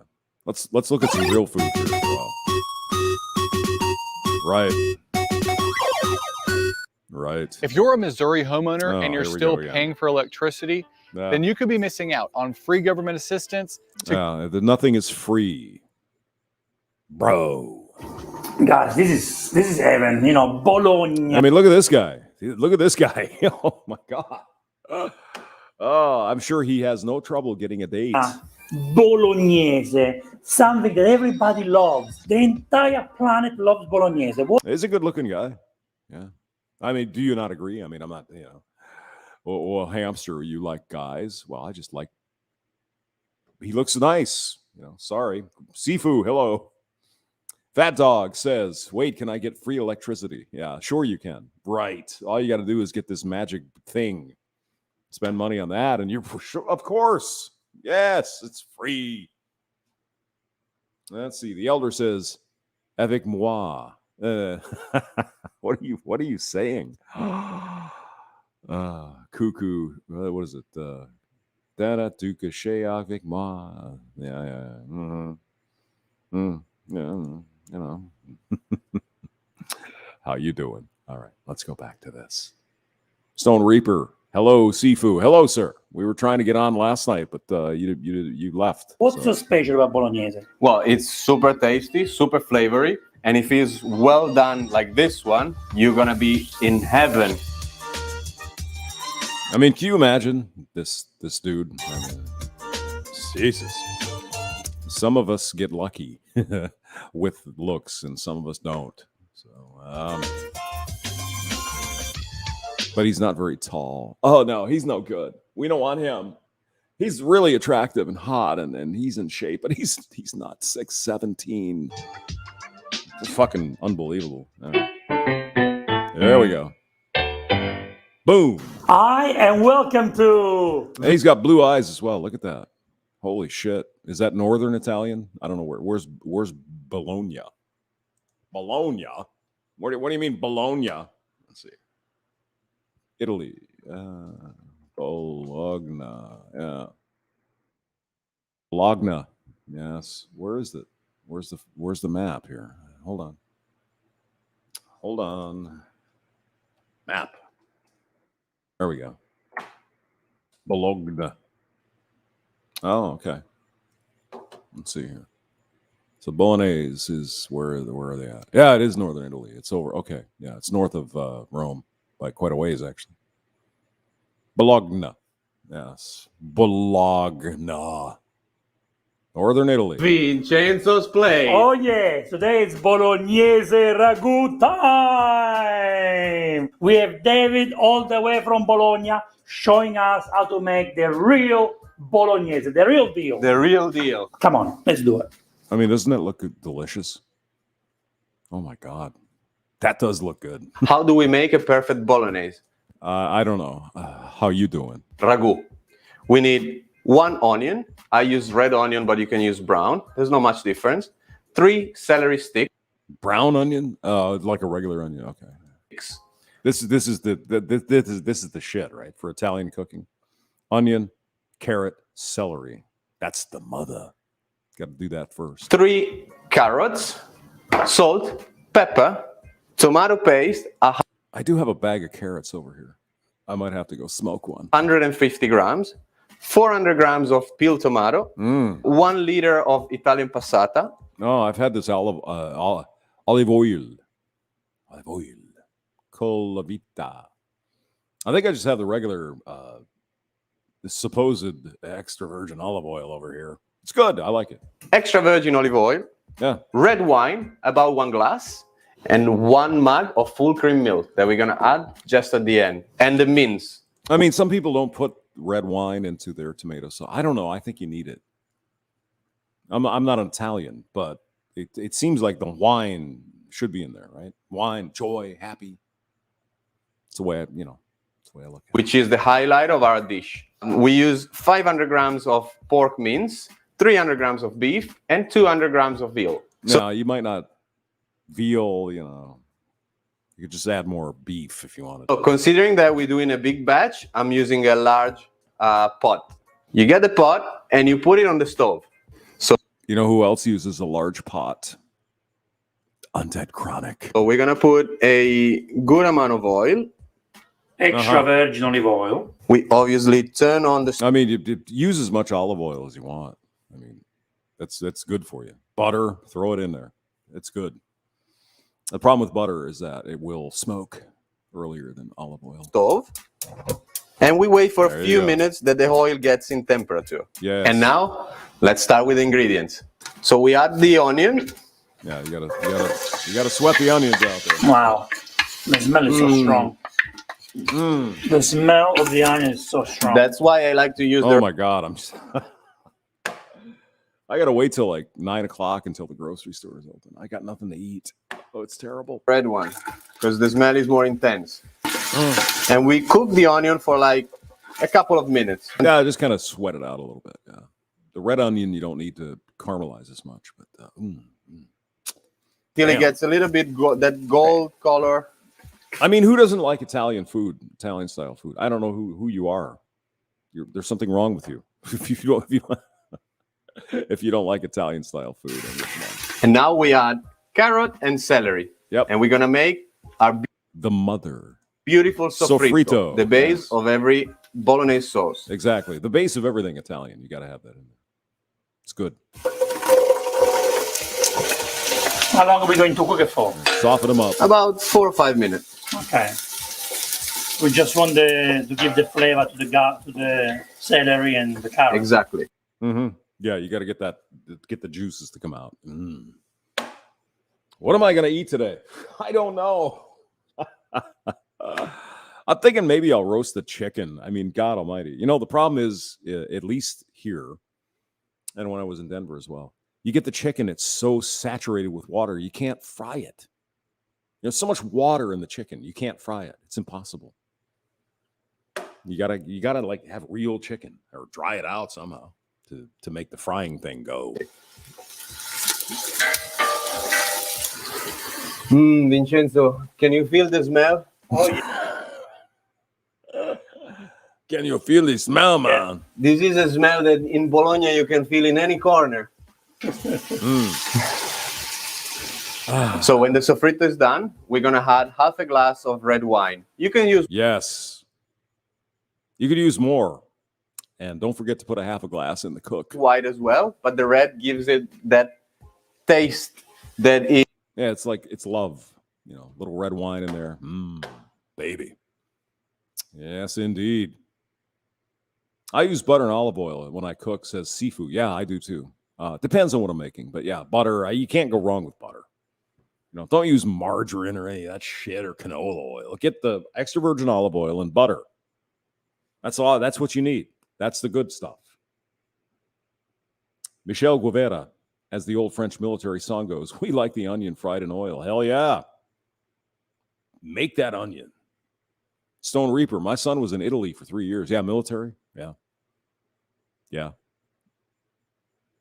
Let's look at some real food here as well. Right. If you're a Missouri homeowner and you're here we still go again. paying for electricity, then you could be missing out on free government assistance. Nothing is free, bro. Guys, this is heaven. Bologna. I mean, look at this guy. Look at this guy. Oh my God. Oh, I'm sure he has no trouble getting a date. Bolognese, something that everybody loves. The entire planet loves bolognese. He's a good-looking guy. Yeah. I mean, do you not agree? I mean, I'm not, well, Hamster, you like guys? Well, I just like, he looks nice. Sorry. Sifu, hello. Fat Dog says, wait, can I get free electricity? Yeah, sure you can. Right. All you got to do is get this magic thing. Spend money on that, and you're sure, of course. Yes, it's free. Let's see. The Elder says, avec moi. What are you saying? Cuckoo. What is it? Dada tu caché avec moi. Yeah. Yeah, you know. How you doing? All right, let's go back to this. Stone Reaper. Hello, Sifu. Hello, sir. We were trying to get on last night, but you left. What's so. so special about bolognese? Well, it's super tasty, super flavory, and if it's well done like this one, you're gonna be in heaven. I mean, can you imagine this dude? I mean, Jesus. Some of us get lucky with looks, and some of us don't. So, but he's not very tall. Oh no, he's no good. We don't want him. He's really attractive and hot, and he's in shape, but he's not 6'17". It's fucking unbelievable. All right. There we go. Boom. Hi, and welcome to... And he's got blue eyes as well. Look at that. Holy shit. Is that Northern Italian? I don't know where. Where's Bologna? Bologna? What do you mean Bologna? Let's see. Italy. Bologna. Yeah. Bologna. Yes. Where is it? Where's the map here? Hold on. Map. There we go. Bologna. Oh, okay. Let's see here. So Bolognese is where are they at? Yeah, it is northern Italy. It's over. Okay, yeah, it's north of Rome by quite a ways actually. Bologna. Yes, Bologna. Northern Italy. Vincenzo's play. Oh yeah, today it's Bolognese ragu time! We have David all the way from Bologna showing us how to make the real Bolognese, the real deal. The real deal. Come on, let's do it. I mean, doesn't that look delicious? Oh my God. That does look good. How do we make a perfect bolognese? I don't know. How you doing? Ragu. We need 1 onion. I use red onion, but you can use brown. There's not much difference. 3 celery sticks. Brown onion? Like a regular onion. Okay. This is the shit, right? For Italian cooking. Onion, carrot, celery. That's the mother. Got to do that first. 3 carrots, salt, pepper, tomato paste, I do have a bag of carrots over here. I might have to go smoke one. 150 grams, 400 grams of peeled tomato, 1 liter of Italian passata. No, I've had this olive oil. Olive oil. Colavita. I think I just have the regular, the supposed extra virgin olive oil over here. It's good. I like it. Extra virgin olive oil. Yeah. Red wine, about 1 glass. And 1 mug of full cream milk that we're going to add just at the end. And the mince. I mean, some people don't put red wine into their tomato sauce. I don't know. I think you need it. I'm not an Italian, but it seems like the wine should be in there, right? Wine, joy, happy. It's the way it's the way I look at it. Which is the highlight of our dish. We use 500 grams of pork mince, 300 grams of beef, and 200 grams of veal. No, you might not. Veal, you could just add more beef if you wanted. So considering that we're doing a big batch, I'm using a large pot. You get the pot and you put it on the stove. So you know who else uses a large pot? Undead Chronic. So we're gonna put a good amount of oil. Extra virgin olive oil. We obviously turn on the. I mean, you use as much olive oil as you want. I mean, that's good for you. Butter, throw it in there. It's good. The problem with butter is that it will smoke earlier than olive oil. Stove, and we wait for There a you few go. minutes that the oil gets in temperature. Yes. And now let's start with the ingredients. So we add the onion. Yeah, you gotta sweat the onions out there. Wow, the smell is so strong. The smell of the onion is so strong. That's why I like to use Oh the my God, I'm just. I gotta wait till like 9 o'clock until the grocery store is open. I got nothing to eat. Oh, it's terrible. red one because the smell is more intense. And we cook the onion for like a couple of minutes Yeah, just kind of sweat it out a little bit. Yeah, the red onion you don't need to caramelize as much, but till it Damn. gets a little bit that gold color. I mean, who doesn't like Italian food, Italian style food? I don't know who you are. There's something wrong with you if you don't like Italian style food. I mean, come on. And now we add carrot and celery. Yep. And we're gonna make our The mother. beautiful sofrito, Sofrito, the base yes. of every bolognese sauce. Exactly. The base of everything Italian. You got to have that in there. It's good. How long are we going to cook it for? Soften them up. About 4 or 5 minutes. Okay. We just want to give the flavor to the celery and the carrot. Exactly. Mm-hmm. Yeah, you got to get the juices to come out. What am I going to eat today? I don't know. I'm thinking maybe I'll roast the chicken. I mean, God almighty. You know, the problem is, at least here, and when I was in Denver as well, you get the chicken, it's so saturated with water, you can't fry it. There's so much water in the chicken, you can't fry it. It's impossible. You gotta like have real chicken or dry it out somehow to make the frying thing go. Vincenzo, can you feel the smell? Oh, yeah. Can you feel the smell, man? This is a smell that in Bologna you can feel in any corner. So when the sofrito is done, we're going to add half a glass of red wine. You can use Yes. You could use more. And don't forget to put a half a glass in the cook. white as well, but the red gives it that taste that is. Yeah, it's like, it's love. You know, little red wine in there. Baby. Yes, indeed. I use butter and olive oil when I cook, says Sifu. Yeah, I do too. Depends on what I'm making. But yeah, butter, you can't go wrong with butter. You know, don't use margarine or any of that shit or canola oil. Get the extra virgin olive oil and butter. That's all. That's what you need. That's the good stuff. Michel Guevara, as the old French military song goes, we like the onion fried in oil. Hell yeah. Make that onion. Stone Reaper. My son was in Italy for 3 years. Yeah, military. Yeah. Yeah.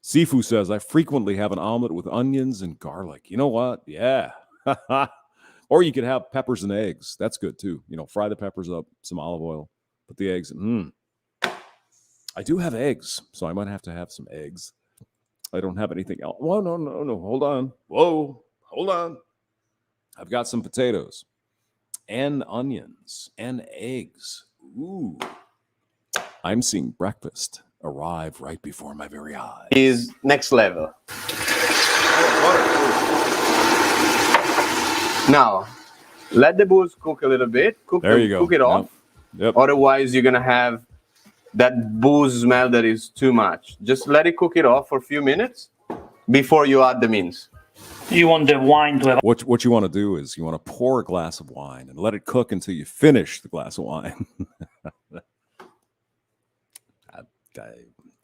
Sifu says, I frequently have an omelet with onions and garlic. You know what? Yeah. Or you could have peppers and eggs. That's good too. You know, fry the peppers up, some olive oil, put the eggs. I do have eggs, so I might have to have some eggs. I don't have anything else. Whoa, no. Hold on. Whoa, hold on. I've got some potatoes and onions and eggs. Ooh. I'm seeing breakfast arrive right before my very eyes. Is next level. Now, let the booze cook a little bit. Cook it off. Yep. Otherwise, you're going to have that booze smell that is too much. Just let it cook it off for a few minutes before you add the mince. You want the wine to have... What you want to do is you want to pour a glass of wine and let it cook until you finish the glass of wine.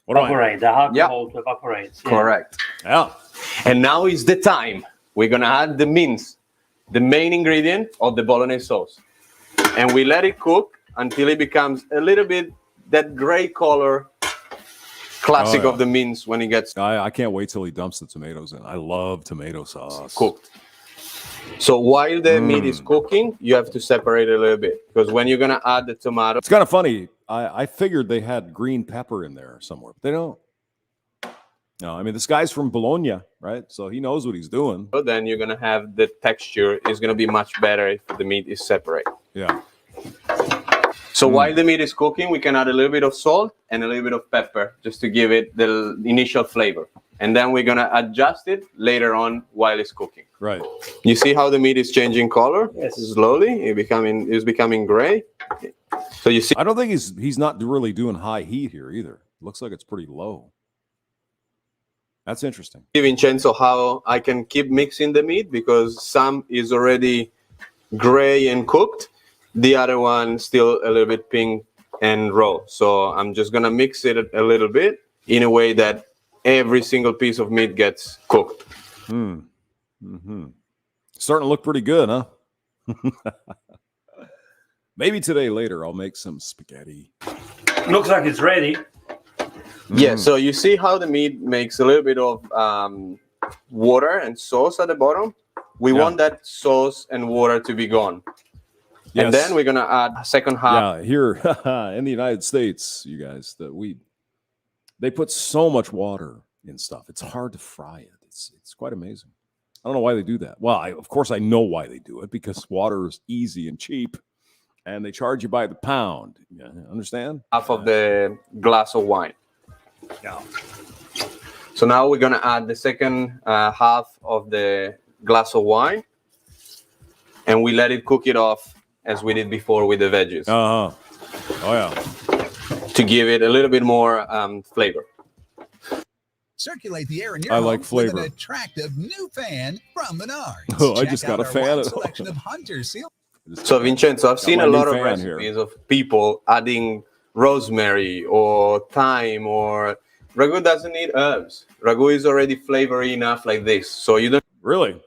Evaporate, the alcohol to evaporate. Yeah. Correct. Yeah. And now is the time. We're going to add the mince, the main ingredient of the bolognese sauce. And we let it cook until it becomes a little bit that gray color, classic of the mince when it gets I can't wait till he dumps the tomatoes in. I love tomato sauce. Cooked. So while the meat is cooking, you have to separate it a little bit. Because when you're going to add the tomato... It's kind of funny. I figured they had green pepper in there somewhere, but they don't. No, I mean, this guy's from Bologna, right? So he knows what he's doing. Then you're going to have the texture is going to be much better if the meat is separate. Yeah. So while the meat is cooking, we can add a little bit of salt and a little bit of pepper just to give it the initial flavor. And then we're going to adjust it later on while it's cooking. Right. You see how the meat is changing color? Yes. Slowly. It's becoming gray. So you see. I don't think he's not really doing high heat here either. Looks like it's pretty low. That's interesting. Vincenzo, how I can keep mixing the meat because some is already gray and cooked. The other one still a little bit pink and raw. So I'm just going to mix it a little bit in a way that every single piece of meat gets cooked. Starting to look pretty good, huh? Maybe today later I'll make some spaghetti. Looks like it's ready. Yeah, so you see how the meat makes a little bit of water and sauce at the bottom? We want that sauce and water to be gone. Yes. And then we're going to add a second half. Yeah, here in the United States, you guys, they put so much water in stuff. It's hard to fry it. It's quite amazing. I don't know why they do that. Well, of course I know why they do it, because water is easy and cheap, and they charge you by the pound. Yeah, understand? Half of the glass of wine. Yeah. So now we're gonna add the second half of the glass of wine, and we let it cook it off as we did before with the veggies. Oh yeah. To give it a little bit more flavor. Circulate the air in your I home like flavor. with an attractive new fan from Menards. Oh, I Check just got out a our fan. wide selection of Hunter seal. So Vincenzo, I've seen my a new lot of fan recipes here. of people adding rosemary or thyme, or ragu doesn't need herbs. Ragu is already flavory enough like this, so you don't. Really?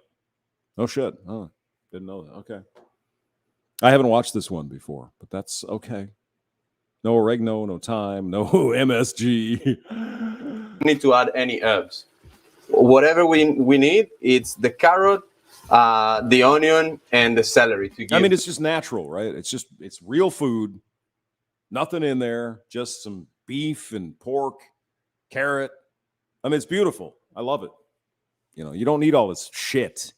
No shit. Oh, didn't know that. Okay. I haven't watched this one before, but that's okay. No oregano, no thyme, no MSG. need to add any herbs. Whatever we need, it's the carrot, the onion, and the celery. To give. I mean, it's just natural, right? It's real food. Nothing in there, just some beef and pork, carrot. I mean, it's beautiful. I love it. You know, you don't need all this shit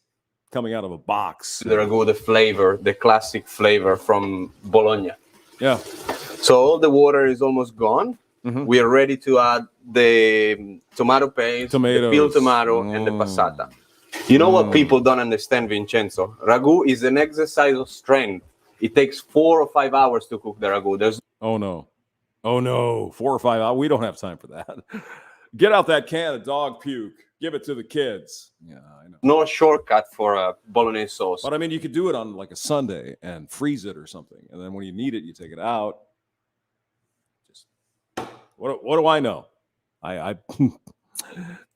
coming out of a box. the ragu, the flavor, the classic flavor from Bologna. Yeah. So all the water is almost gone. Mhm. We are ready to add the tomato paste, Tomatoes. the peeled tomato, and the passata. You know what people don't understand, Vincenzo? Ragu is an exercise of strength. It takes 4 or 5 hours to cook the ragu. There's Oh no. 4 or 5 hours. We don't have time for that. Get out that can of dog puke. Give it to the kids. Yeah, I know. no shortcut for a bolognese sauce. But I mean, you could do it on like a Sunday and freeze it or something, and then when you need it, you take it out. Just what do I know? I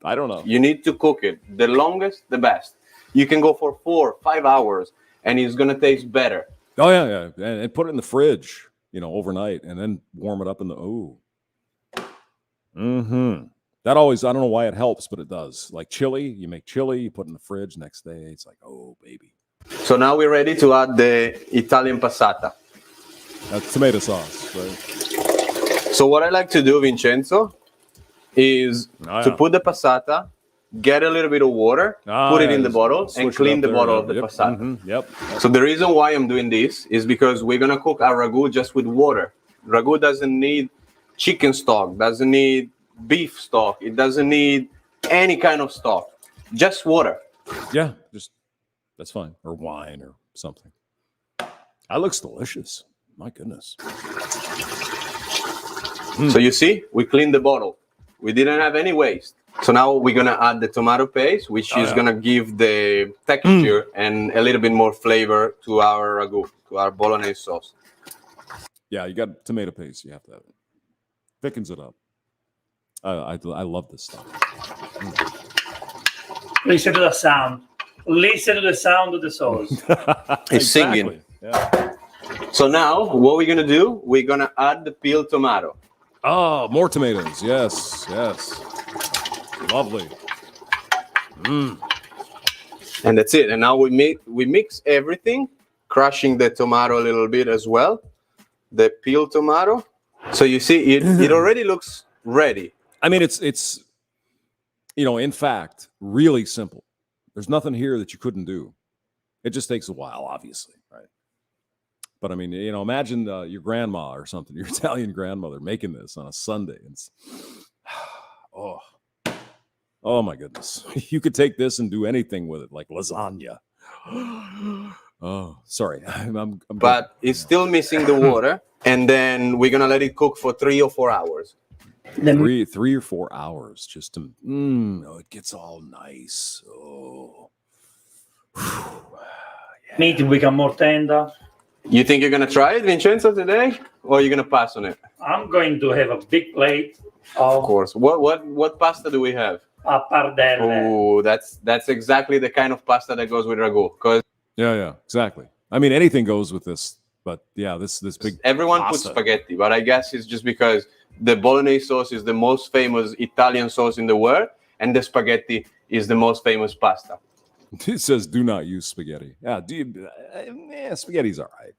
I don't know. You need to cook it. The longest, the best. You can go for 4 or 5 hours, and it's gonna taste better. Oh yeah, and put it in the fridge, overnight, and then warm it up in the That always, I don't know why it helps, but it does. Like chili, you make chili, you put it in the fridge. Next day, it's like, oh baby, So now we're ready to add the Italian passata. that's tomato sauce, right? So what I like to do, Vincenzo, is to put the passata, get a little bit of water, put it in the bottle, and clean the bottle of the passata. Yep. So the reason why I'm doing this is because we're gonna cook our ragu just with water. Ragu doesn't need chicken stock, doesn't need beef stock, it doesn't need any kind of stock, just water. Yeah, just that's fine, or wine or something. That looks delicious. My goodness. So you see, we cleaned the bottle. We didn't have any waste. So now we're gonna add the tomato paste, which is gonna give the texture and a little bit more flavor to our ragu, to our bolognese sauce. Yeah, you got tomato paste. You have to have it. Thickens it up. I love this stuff. Listen to the sound. Listen to the sound of the sauce. It's singing. Yeah. So now what we're gonna do, we're gonna add the peeled tomato. Oh, more tomatoes. Yes. Lovely. And that's it. And now we mix everything, crushing the tomato a little bit as well. The peeled tomato. So you see, it already looks ready. I mean, it's in fact, really simple. There's nothing here that you couldn't do. It just takes a while, obviously, right? But I mean, imagine your grandma or something, your Italian grandmother making this on a Sunday. It's, oh my goodness. You could take this and do anything with it, like lasagna. Oh, sorry. But it's still missing the water. And then we're going to let it cook for 3 or 4 hours. Three or 4 hours just to, it gets all nice. Oh. Meat will become more tender. You think you're going to try it, Vincenzo, today? Or you're going to pass on it? I'm going to have a big plate Of of course. What pasta do we have? pappardelle. Oh, that's exactly the kind of pasta that goes with ragu. Because Yeah, exactly. I mean, anything goes with this, but yeah, this big. everyone pasta. puts spaghetti, but I guess it's just because the bolognese sauce is the most famous Italian sauce in the world, and the spaghetti is the most famous pasta. It says, "Do not use spaghetti." Yeah, spaghetti's all right,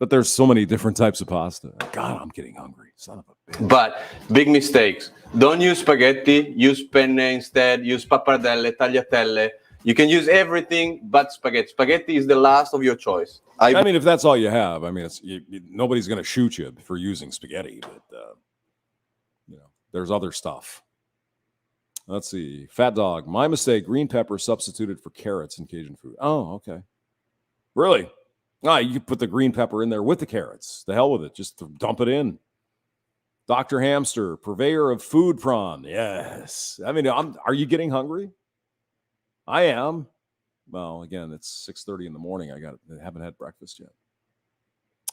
But there's so many different types of pasta. God, I'm getting hungry. Son of a bitch. But big mistakes. Don't use spaghetti. Use penne instead. Use pappardelle, tagliatelle. You can use everything but spaghetti. Spaghetti is the last of your choice. I mean, if that's all you have, I mean, nobody's going to shoot you for using spaghetti, but there's other stuff. Let's see. Fat Dog. My mistake. Green pepper substituted for carrots in Cajun food. Oh, okay. Really? You put the green pepper in there with the carrots. The hell with it. Just dump it in. Dr. Hamster, purveyor of food prawn. Yes. I mean, are you getting hungry? I am. Well, again, it's 6:30 in the morning. I haven't had breakfast yet.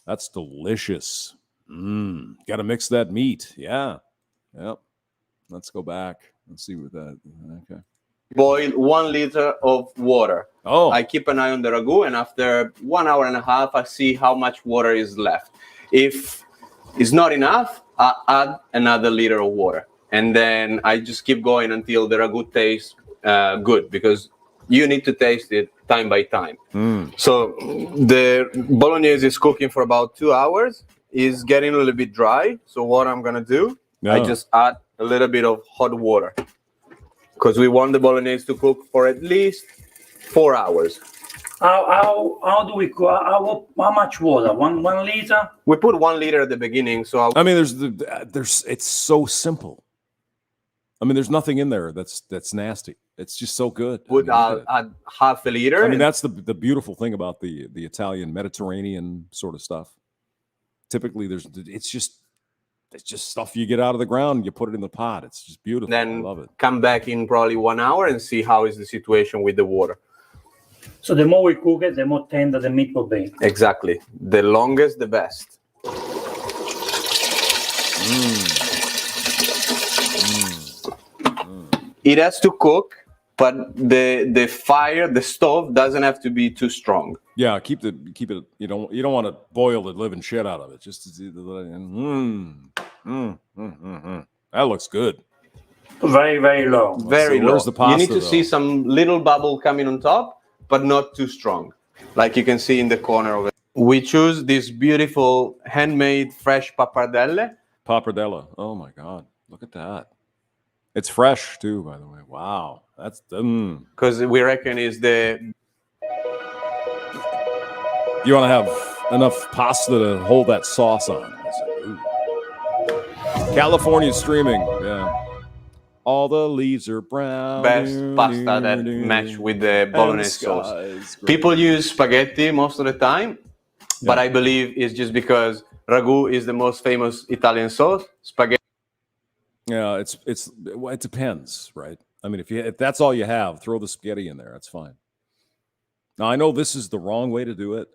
That's delicious. Got to mix that meat. Yeah. Yep. Let's go back and see what that. Okay. Boil 1 liter of water. Oh. I keep an eye on the ragu, and after 1 hour and a half, I see how much water is left. If it's not enough, I add another liter of water. And then I just keep going until the ragu tastes good, because you need to taste it time by time. So the bolognese is cooking for about 2 hours. It's getting a little bit dry. So what I'm going to do, I just add a little bit of hot water, because we want the bolognese to cook for at least 4 hours. How do we cook? How much water? One liter? We put 1 liter at the beginning. So I mean, it's so simple. I mean, there's nothing in there that's nasty. It's just so good. Add half a liter. I mean, that's the beautiful thing about the Italian Mediterranean sort of stuff. Typically, it's just stuff you get out of the ground. You put it in the pot. It's just beautiful. Then I love it. Come back in probably 1 hour and see how is the situation with the water. So the more we cook it, the more tender the meat will be. Exactly. The longest, the best. It has to cook, but the fire, the stove doesn't have to be too strong. Yeah, keep it. You don't want to boil the living shit out of it. Just that looks good. Very, very low. Very low. Where's the pasta, you need to see some little bubble coming on top, but not too strong, like you can see in the corner of it. We choose this beautiful handmade fresh pappardelle. Pappardelle. Oh my God, look at that. It's fresh too, by the way. Wow, that's because we reckon is the. You want to have enough pasta to hold that sauce on. California streaming, yeah. All the leaves are brown. Best pasta that match with the bolognese sauce. People use spaghetti most of the time, but I believe it's just because ragu is the most famous Italian sauce. Spaghetti. Yeah, it depends, right? I mean, if that's all you have, throw the spaghetti in there. That's fine. Now I know this is the wrong way to do it.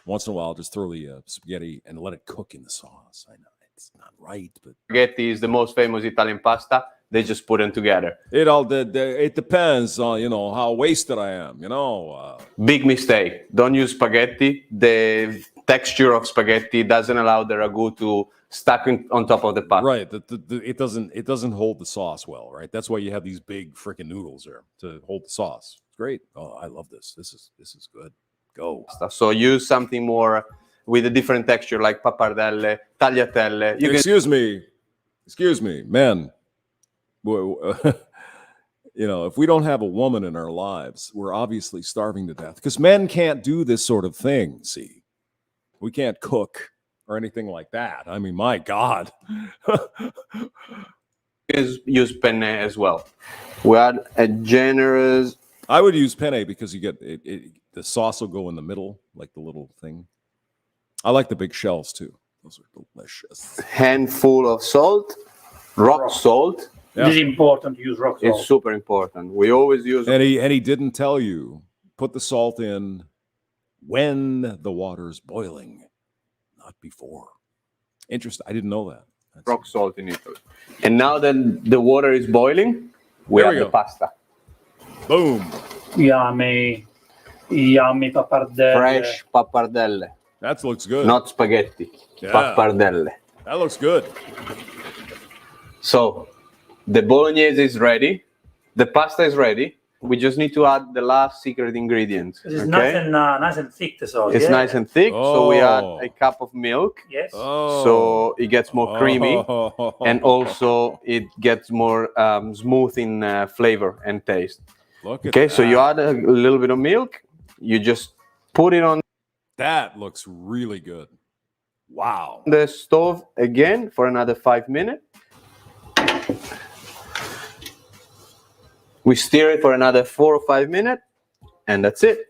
Once in a while, just throw the spaghetti and let it cook in the sauce. I know it's not right, but spaghetti is the most famous Italian pasta. They just put them together. It depends on how wasted I am. Big mistake. Don't use spaghetti. The texture of spaghetti doesn't allow the ragu to stuck on top of the pot. Right. It doesn't hold the sauce well, right? That's why you have these big freaking noodles there to hold the sauce. It's great. Oh, I love this. This is good. Go. So use something more with a different texture, like pappardelle, tagliatelle. Excuse me, men. If we don't have a woman in our lives, we're obviously starving to death, because men can't do this sort of thing. See, we can't cook or anything like that. I mean, my God. Use penne as well. We add a generous. I would use penne because you get the sauce will go in the middle, like the little thing. I like the big shells too. Those are delicious. Handful of salt, rock salt. Yeah. It is important to use rock salt. It's super important. We always use. And he didn't tell you, put the salt in when the water's boiling, not before. Interesting. I didn't know that. Rock salt in Italy. And now that the water is boiling, we have the pasta. Boom. Yummy pappardelle. Fresh pappardelle. That looks good. Not spaghetti. Yeah. Pappardelle. That looks good. So the bolognese is ready. The pasta is ready. we just need to add the last secret ingredient. It's Okay, nice and thick, the sauce. it's yeah? nice and thick, so we add Oh. a cup of milk, Yes. Oh. so it gets more creamy, Oh. and also it gets more smooth in flavor and taste. Look at Okay, so you that. add a little bit of milk, you just put it on That looks really good. Wow. the stove again for another 5 minutes. We stir it for another 4 or 5 minutes, and that's it.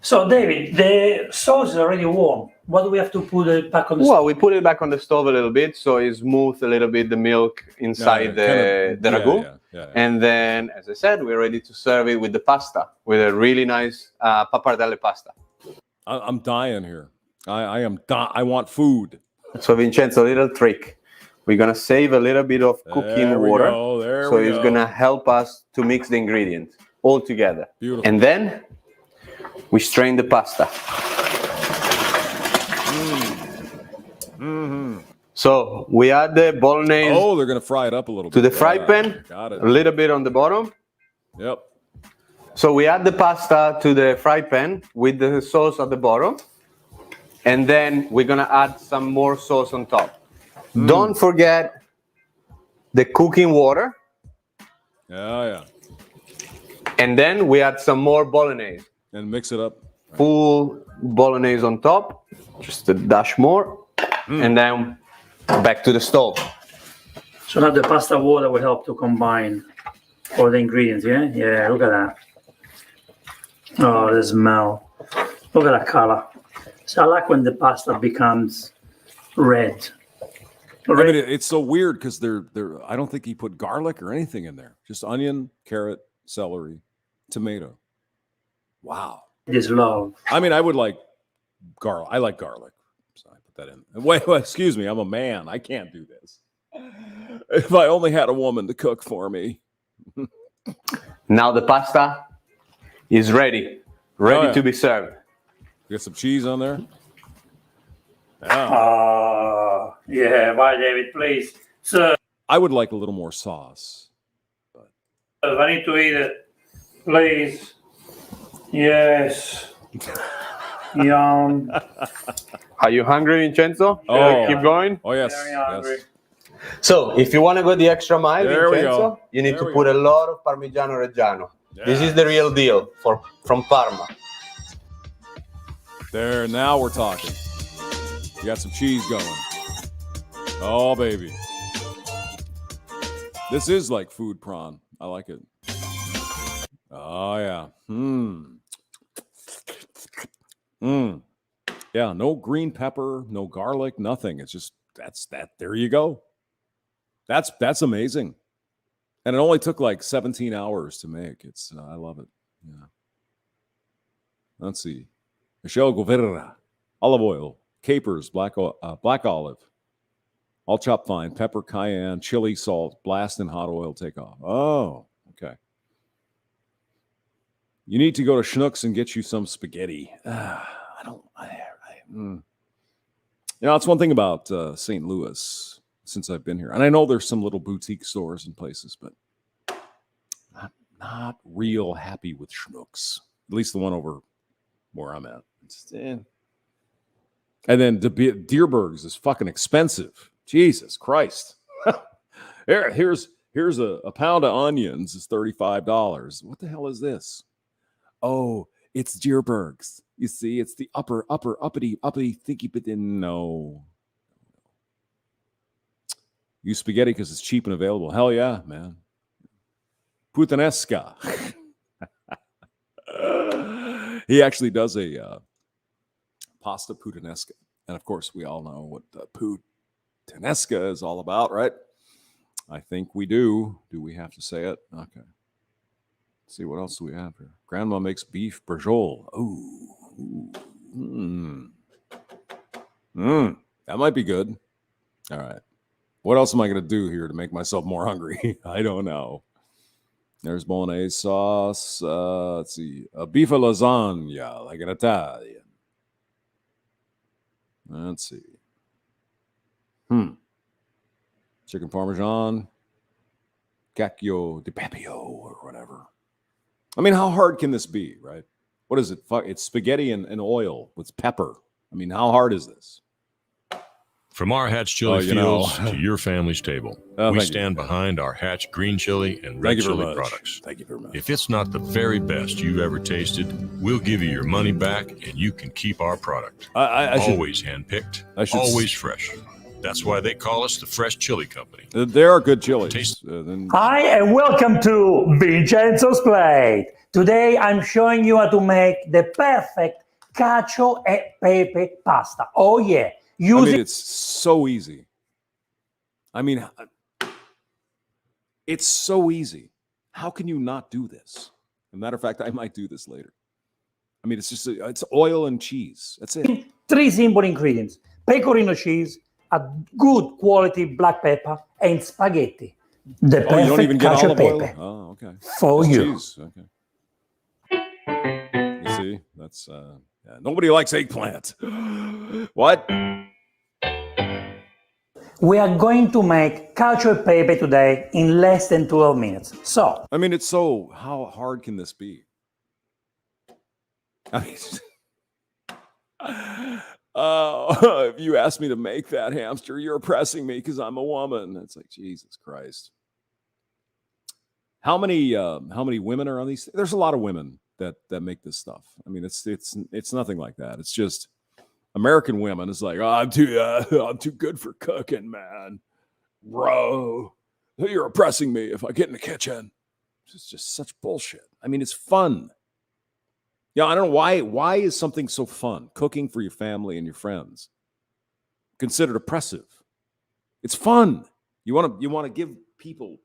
So, David, the sauce is already warm. What do we have to put it back on the Well, we put it back on the stove a little bit so it smooth a little bit the milk inside the ragu. Yeah. And then, as I said, we're ready to serve it with the pasta, with a really nice pappardelle pasta. I'm dying here. I want food. So, Vincenzo, a little trick. We're going to save a little bit of cooking There we water. go, there So we it's go. going to help us to mix the ingredients all together. Beautiful. And then we strain the pasta. Mm-hmm. So we add the bolognese Oh, they're going to fry it up a little bit. to the fry Yeah, pan, Got it. a little bit on the bottom. Yep. So we add the pasta to the fry pan with the sauce at the bottom. And then we're going to add some more sauce on top. Don't forget the cooking water. Yeah. And then we add some more bolognese. And mix it up. Full bolognese on top, just a dash more. And then back to the stove. So now the pasta water will help to combine all the ingredients, yeah? Yeah, look at that. Oh, the smell. Look at that color. So I like when the pasta becomes red. I mean, it's so weird because they're. I don't think he put garlic or anything in there. Just onion, carrot, celery, tomato. Wow. This love. I mean, I would like garlic. I like garlic. So I put that in. Wait, excuse me. I'm a man. I can't do this. If I only had a woman to cook for me. Now the pasta is ready to be served. Get some cheese on there. Yeah. Yeah, bye, David, please. Sir, I would like a little more sauce. I need to eat it. Please. Yes. Yum. Are you hungry, Vincenzo? Oh. Keep going. Oh yes. Very hungry. Yes. So, if you want to go the extra mile, There we Vincenzo, go. you need There to we put go. a lot of Parmigiano Reggiano. This is Yes. the real deal from Parma. There. Now we're talking. You got some cheese going. Oh baby. This is like food prawn. I like it. Oh yeah. Yeah, no green pepper, no garlic, nothing. It's just that's that. There you go. That's amazing. And it only took like 17 hours to make. It's I love it. Yeah. Let's see. Michelle Guevara, olive oil, capers, black olive, all chopped fine, pepper, cayenne, chili, salt, blast in hot oil, take off. Oh, okay. You need to go to Schnucks and get you some spaghetti. You know, it's one thing about St. Louis since I've been here. And I know there's some little boutique stores and places, but not real happy with Schnucks. At least the one over where I'm at. And then Deerberg's is fucking expensive. Jesus Christ. Here's a pound of onions is $35. What the hell is this? Oh, it's Deerberg's. You see, it's the uppity thinky, but then no. Use spaghetti because it's cheap and available. Hell yeah, man. Puttanesca. He actually does a pasta puttanesca. And of course, we all know what puttanesca is all about, right? I think we do. Do we have to say it? Okay. Let's see, what else do we have here? Grandma makes beef brajol. That might be good. All right. What else am I going to do here to make myself more hungry? I don't know. There's bolognese sauce. Let's see. A beef lasagna, like an Italian. Let's see. Chicken parmesan. Cacchio di Papio or whatever. I mean, how hard can this be, right? What is it? It's spaghetti and oil with pepper. I mean, how hard is this? From our Hatch chili fields to your family's table, we stand behind our Hatch green chili and red chili products. Thank you very much. If it's not the very best you've ever tasted, we'll give you your money back and you can keep our product. Always hand-picked, always fresh. That's why they call us the Fresh Chili Company. There are good chilies. Hi, and welcome to Vincenzo's Plate. Today, I'm showing you how to make the perfect cacio e pepe pasta. Oh, yeah. I mean, it's so easy. I mean, it's so easy. How can you not do this? As a matter of fact, I might do this later. I mean, it's oil and cheese. That's it. 3 simple ingredients: pecorino cheese, a good quality black pepper, and spaghetti. The perfect you don't even get cacio olive pepe. oil? Oh, okay. For Just you. cheese. Okay. You see, that's yeah, nobody likes eggplant. What? We are going to make cacio e pepe today in less than 12 minutes. So, I mean, how hard can this be? I mean, if you ask me to make that hamster, you're oppressing me because I'm a woman. It's like, Jesus Christ. How many women are on these? There's a lot of women that make this stuff. I mean, it's nothing like that. It's just American women is like, oh, I'm too good for cooking, man. Bro, you're oppressing me if I get in the kitchen. It's just such bullshit. I mean, it's fun. Yeah, I don't know why is something so fun? Cooking for your family and your friends considered oppressive. It's fun. You want to give people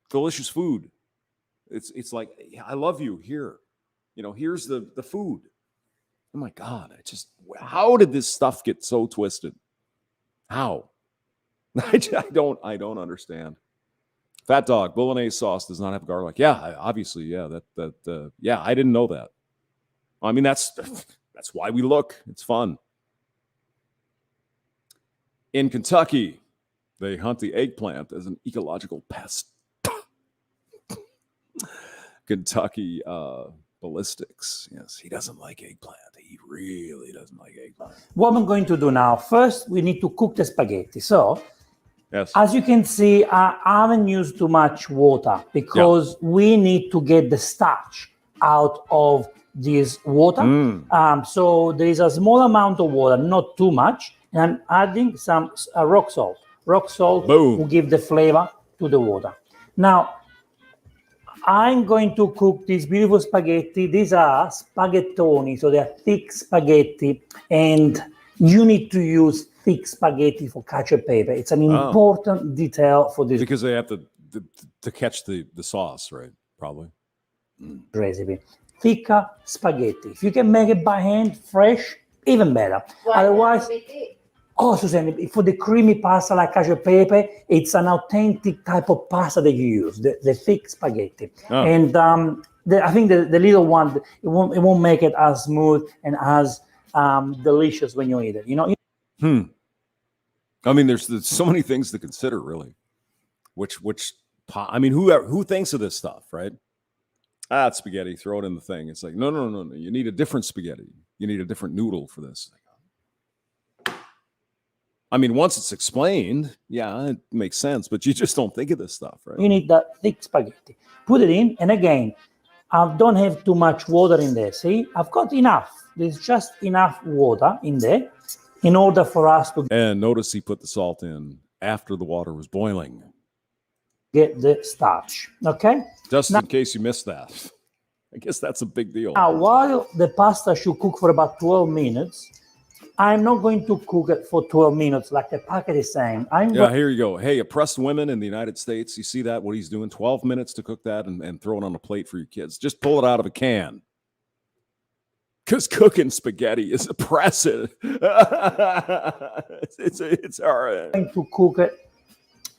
delicious food. It's like, I love you. Here, here's the food. Oh my God! How did this stuff get so twisted? How? I don't understand. Fat dog bolognese sauce does not have garlic. Yeah, obviously, yeah. Yeah, I didn't know that. I mean, that's why we look. It's fun. In Kentucky, they hunt the eggplant as an ecological pest. Kentucky ballistics. Yes, he doesn't like eggplant. He really doesn't like eggplant. what I'm going to do now, first, we need to cook the spaghetti. So, Yes. as you can see, I haven't used too much water because we need to get the starch out of this water. So there is a small amount of water, not too much. And I'm adding some rock salt. Rock salt will give the flavor to the water. Now, I'm going to cook these beautiful spaghetti. These are spaghettoni, so they're thick spaghetti. And you need to use thick spaghetti for cacio e pepe. It's an important detail for this because they have to catch the sauce, right? Probably. recipe. Thicker spaghetti. If you can make it by hand, fresh, even better. Otherwise, Susanne, for the creamy pasta like cacio e pepe, it's an authentic type of pasta that you use, the thick spaghetti. And I think the little one, it won't make it as smooth and as delicious when you eat it. I mean, there's so many things to consider, really. I mean, who thinks of this stuff, right? It's spaghetti. Throw it in the thing. It's like, no. You need a different spaghetti. You need a different noodle for this. I mean, once it's explained, yeah, it makes sense. But you just don't think of this stuff, right? You need that thick spaghetti. Put it in, and again, I don't have too much water in there. See, I've got enough. There's just enough water in there in order for us to And notice he put the salt in after the water was boiling. get the starch. Okay? Just in case you missed that. I guess that's a big deal. Now, while the pasta should cook for about 12 minutes, I'm not going to cook it for 12 minutes like the packet is saying. Here you go. Hey, oppressed women in the United States, you see that? What he's doing? 12 minutes to cook that and throw it on a plate for your kids. Just pull it out of a can. Because cooking spaghetti is oppressive. It's all right. I'm going to cook it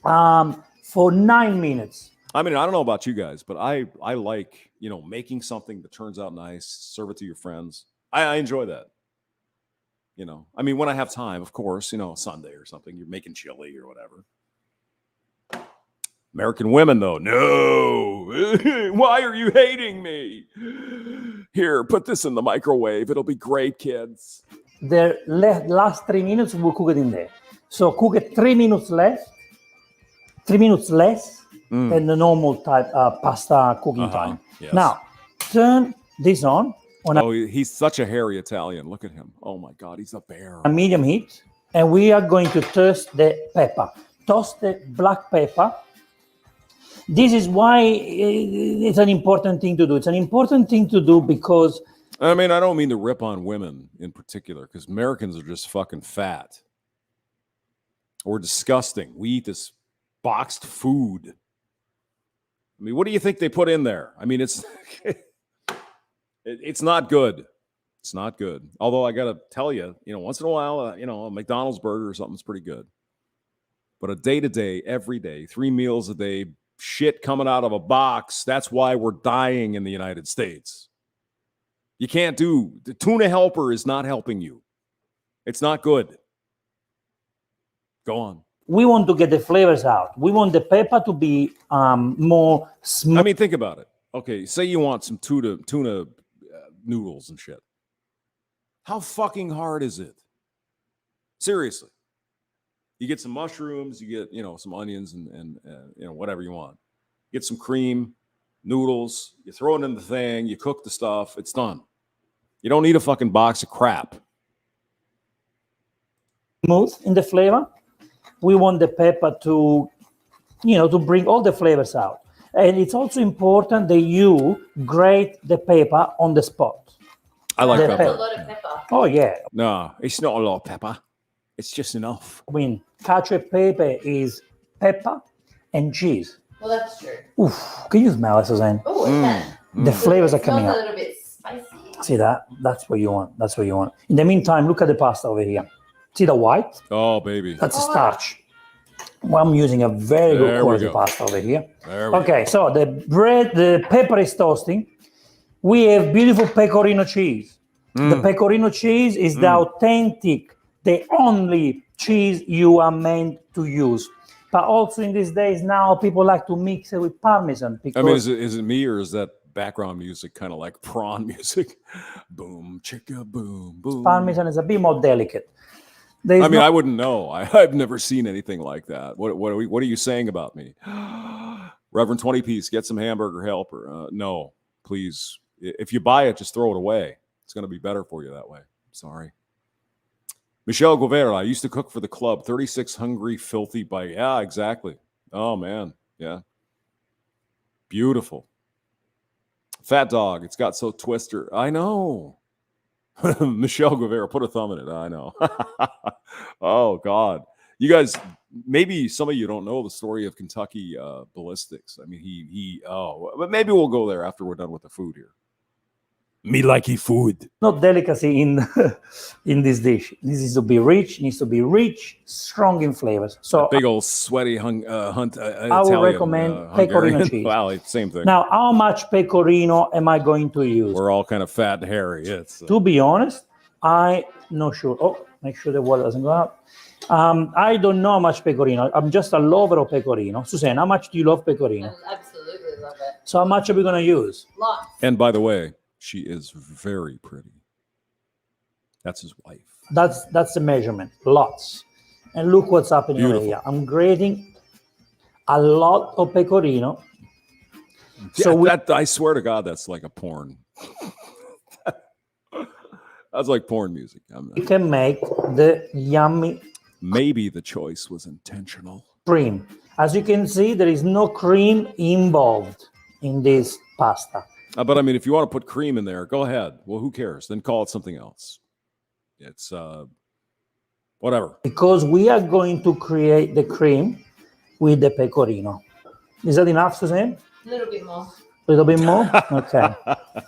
for 9 minutes. I mean, I don't know about you guys, but I like, making something that turns out nice, serve it to your friends. I enjoy that. I mean, when I have time, of course, Sunday or something, you're making chili or whatever. American women, though, no. Why are you hating me? Here, put this in the microwave. It'll be great, kids. The last 3 minutes we'll cook it in there. So cook it 3 minutes less than the normal type pasta cooking time. Yes. Now, turn this on he's such a hairy Italian. Look at him. Oh my God, he's a bear. a medium heat, and we are going to toast the pepper. Toast the black pepper. This is why it's an important thing to do. It's an important thing to do because... I mean, I don't mean to rip on women in particular, because Americans are just fucking fat. We're disgusting. We eat this boxed food. I mean, what do you think they put in there? I mean, it's it's not good. It's not good. Although I got to tell you, once in a while, a McDonald's burger or something's pretty good. But a day-to-day, every day, 3 meals a day, shit coming out of a box, that's why we're dying in the United States. You can't the tuna helper is not helping you. It's not good. Go on. We want to get the flavors out. We want the pepper to be more smooth. I mean, think about it. Okay, say you want some tuna noodles and shit. How fucking hard is it? Seriously. You get some mushrooms, you get, some onions and whatever you want. Get some cream, noodles, you throw it in the thing, you cook the stuff, it's done. You don't need a fucking box of crap. Smooth in the flavor. We want the pepper to bring all the flavors out. And it's also important that you grate the pepper on the spot. I like pepper. That's a lot of pepper. Oh, yeah. No, it's not a lot of pepper. It's just enough. I mean, cacio e pepe is pepper and cheese. Well, that's true. Oof. Can you smell it, Suzanne? Oh, it can. The flavors are It coming smells out. a little bit spicy. See that? That's what you want. That's what you want. In the meantime, look at the pasta over here. See the white? Oh, baby. That's a starch. Well, I'm using a very good quality pasta over here. Okay, so the pepper is toasting. We have beautiful pecorino cheese. The pecorino cheese is the authentic, the only cheese you are meant to use. But also in these days now, people like to mix it with Parmesan. Because I mean, is it me or is that background music kind of like prawn music? Boom, chicka, boom, boom. Parmesan is a bit more delicate. I wouldn't know. I've never seen anything like that. What are you saying about me? Reverend 20 piece, get some hamburger helper. No, please. If you buy it, just throw it away. It's going to be better for you that way. Sorry. Michelle Guevara, I used to cook for the club. 36 hungry, filthy bite. Yeah, exactly. Oh, man. Yeah. Beautiful. Fat dog. It's got so twister. I know. Michelle Guevara, put a thumb in it. I know. Oh, God. You guys, maybe some of you don't know the story of Kentucky ballistics. I mean, but maybe we'll go there after we're done with the food here. Me likey food. Not delicacy in this dish. This needs to be rich. It needs to be rich, strong in flavors. So big old sweaty I would recommend pecorino cheese. Wow, same thing. Now, how much pecorino am I going to use? We're all kind of fat and hairy. To be honest, I'm not sure. Oh, make sure the water doesn't go out. I don't know how much pecorino. I'm just a lover of pecorino. Suzanne, how much do you love pecorino? I absolutely love it. So how much are we going to use? Lots. And by the way, she is very pretty. That's his wife. That's the measurement. Lots. And look what's happening over here. I'm grating a lot of pecorino. So I swear to God, that's like a porn. That's like porn music. We can make the yummy. Maybe the choice was intentional. Cream. As you can see, there is no cream involved in this pasta. But I mean, if you want to put cream in there, go ahead. Well, who cares? Then call it something else. It's whatever. Because we are going to create the cream with the pecorino. Is that enough, Suzanne? A little bit more. A little bit more? Okay.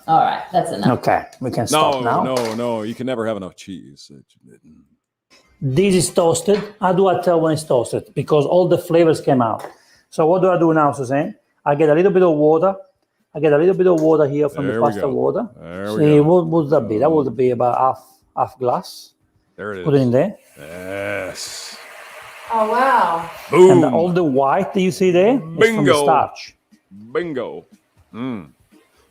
All right, that's enough. Okay, we can stop now. No. You can never have enough cheese. This is toasted. How do I tell when it's toasted? Because all the flavors came out. So what do I do now, Suzanne? I get a little bit of water. I get a little bit of water here from the pasta water. See, what would that be? That would be about half glass. There it is. Put it in there. Yes. Oh, wow. Boom. And all the white that you see there is from the Bingo. starch. Bingo. Mm,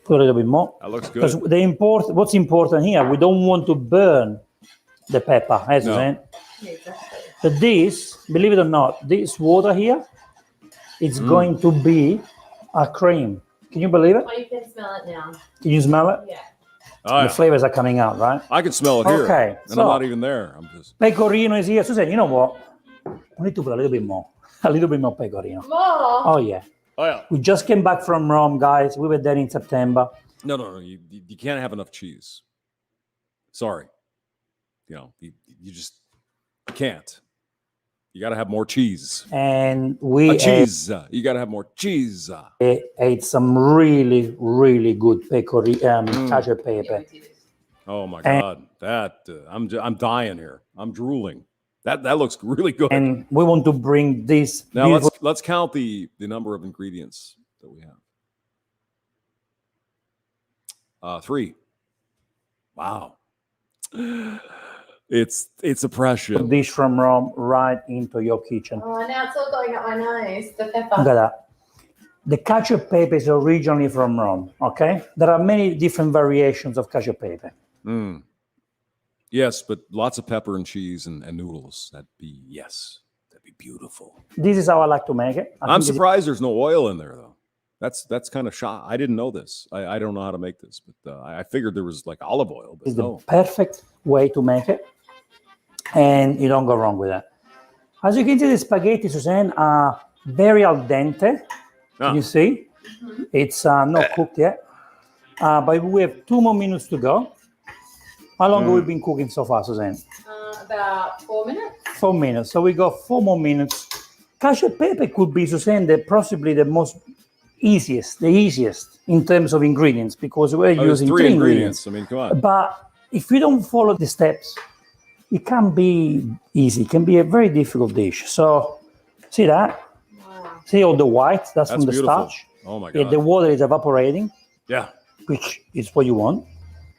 Put a little bit more. that looks Because good. what's important here, we don't want to burn the pepper, as No. you said. Yeah, exactly. But this, believe it or not, this water here, it's going to be a cream. Can you believe it? Oh, you can smell it now. Can you smell it? Yeah. Oh, The yeah. flavors are coming out, right? I can smell it here. Okay, And so- I'm not even there. I'm just. Pecorino is here. Susan, you know what? We need to put a little bit more. A little bit more pecorino. More. Oh, yeah. Oh, yeah. We just came back from Rome, guys. We were there in September. No. You can't have enough cheese. Sorry. You just can't. You got to have more cheese. And we Cheese. You got to have more cheese. ate some really, really good cacio e pepe. Yeah, we did. Oh my God. That I'm dying here. I'm drooling. That looks really good. And we want to bring this Now beautiful let's count the number of ingredients that we have. 3. Wow. It's oppression. dish from Rome right into your kitchen. Oh, now it's all going up my nose. The Look pepper. at that. The cacio e pepe is originally from Rome, okay? There are many different variations of cacio e pepe. Mm. Yes, but lots of pepper and cheese and noodles. That'd be beautiful. This is how I like to make it. I'm surprised there's no oil in there though. That's kind of shock. I didn't know this. I don't know how to make this, but I figured there was like olive oil, but It's the no. perfect way to make it, and you don't go wrong with that. As you can see, the spaghetti, Suzanne, are very al dente. Ah. You see, it's not cooked yet, but we have 2 more minutes to go. How long have we been cooking so far, Suzanne? About 4 minutes. 4 minutes. So we got 4 more minutes. Cacio e pepe could be, Suzanne, possibly the easiest in terms of ingredients because we're There's using 3 3 ingredients. I mean, come on. But if you don't follow the steps, it can be easy. It can be a very difficult dish. So see that? Wow. See all the white? That's from the beautiful. starch. Oh my Yeah, God. the water is evaporating, Yeah. which is what you want.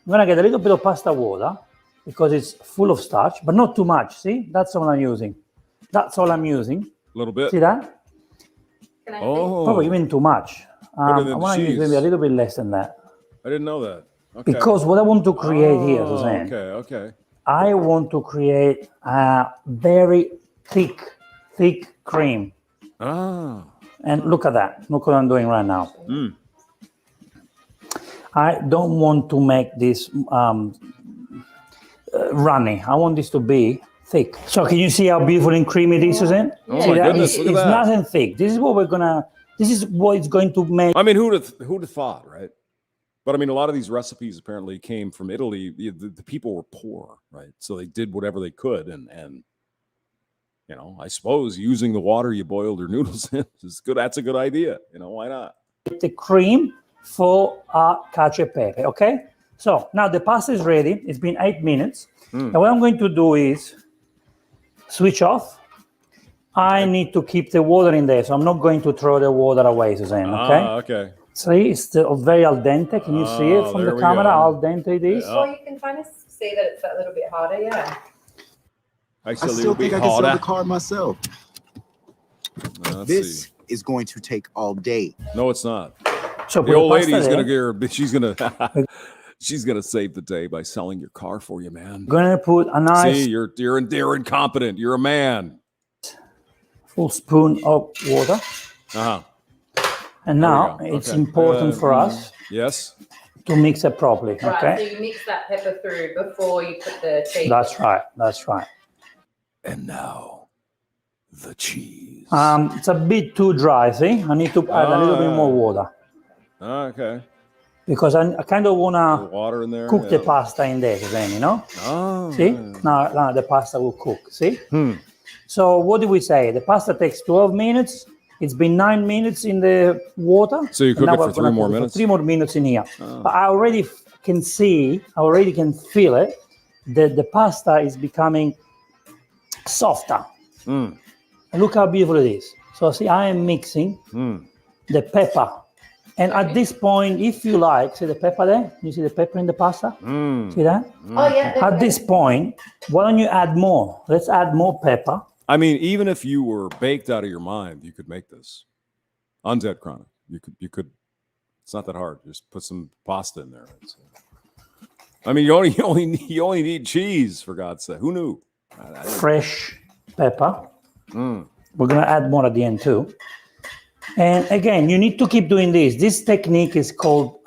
I'm gonna get a little bit of pasta water because it's full of starch, but not too much. See, that's all I'm using. That's all I'm using. A little bit. See that? Can I Oh. Probably even too much. Put it in I the want to use cheese. maybe a little bit less than that I didn't know that. Okay. because what I want to create here, Oh, Suzanne, Okay. I want to create a very thick cream. Ah. And look at that. Look what I'm doing right now. Mm. I don't want to make this runny. I want this to be thick. So can you see how beautiful and creamy it is, Suzanne? Oh See my that? goodness, It's, look at it's that. nothing thick. This is what it's going to make. I mean, who'd have thought, right? But I mean, a lot of these recipes apparently came from Italy. The people were poor, right? So they did whatever they could, and I suppose using the water you boiled your noodles in is good. That's a good idea. Why not? The cream for our cacio e pepe, okay? So now the pasta is ready. It's been 8 minutes. Now what I'm going to do is switch off. I need to keep the water in there, so I'm not going to throw the water away, Suzanne, okay? Okay. See, it's still very al dente. Can you see it from there the we camera? go. How al dente it is. Yeah. Well, you can kind of see that it's a little bit harder, yeah. I I still think I can sell the car myself. Let's This see. is going to take all day. No, it's not. So The old lady pasta is there. gonna get her. She's gonna save the day by selling your car for you, man. Gonna put a nice See, you're incompetent. You're a man. full spoon of water. Uh-huh. And There we now go. it's Okay. important for us Yes. to mix it properly. Right, Okay. so you mix that pepper through before you put the cheese. That's right. That's right. And now, the cheese. It's a bit too dry. See, I need to add a little bit more water Okay. because I kind of A wanna little water in there. cook the yeah. pasta in there, then Oh. See, yeah. now the pasta will cook. See. Hmm. So what do we say? The pasta takes 12 minutes. It's been 9 minutes in the water. So you and cook now it we're for 3 gonna more cook it for minutes? 3 more minutes in here. Oh. But I already can see, I already can feel it, that the pasta is becoming softer. Mm. And look how beautiful it is. So see, I am mixing Mm. the pepper. And at this point, if you like, see the pepper there? You see the pepper in the pasta? Mm. See that? Oh, yeah. At this point, why don't you add more? Let's add more pepper. I mean, even if you were baked out of your mind, you could make this. Undead Chronic. You could. It's not that hard. Just put some pasta in there. I mean, you only need cheese, for God's sake. Who knew? Fresh pepper. We're gonna add more at the end too. And again, you need to keep doing this. This technique is called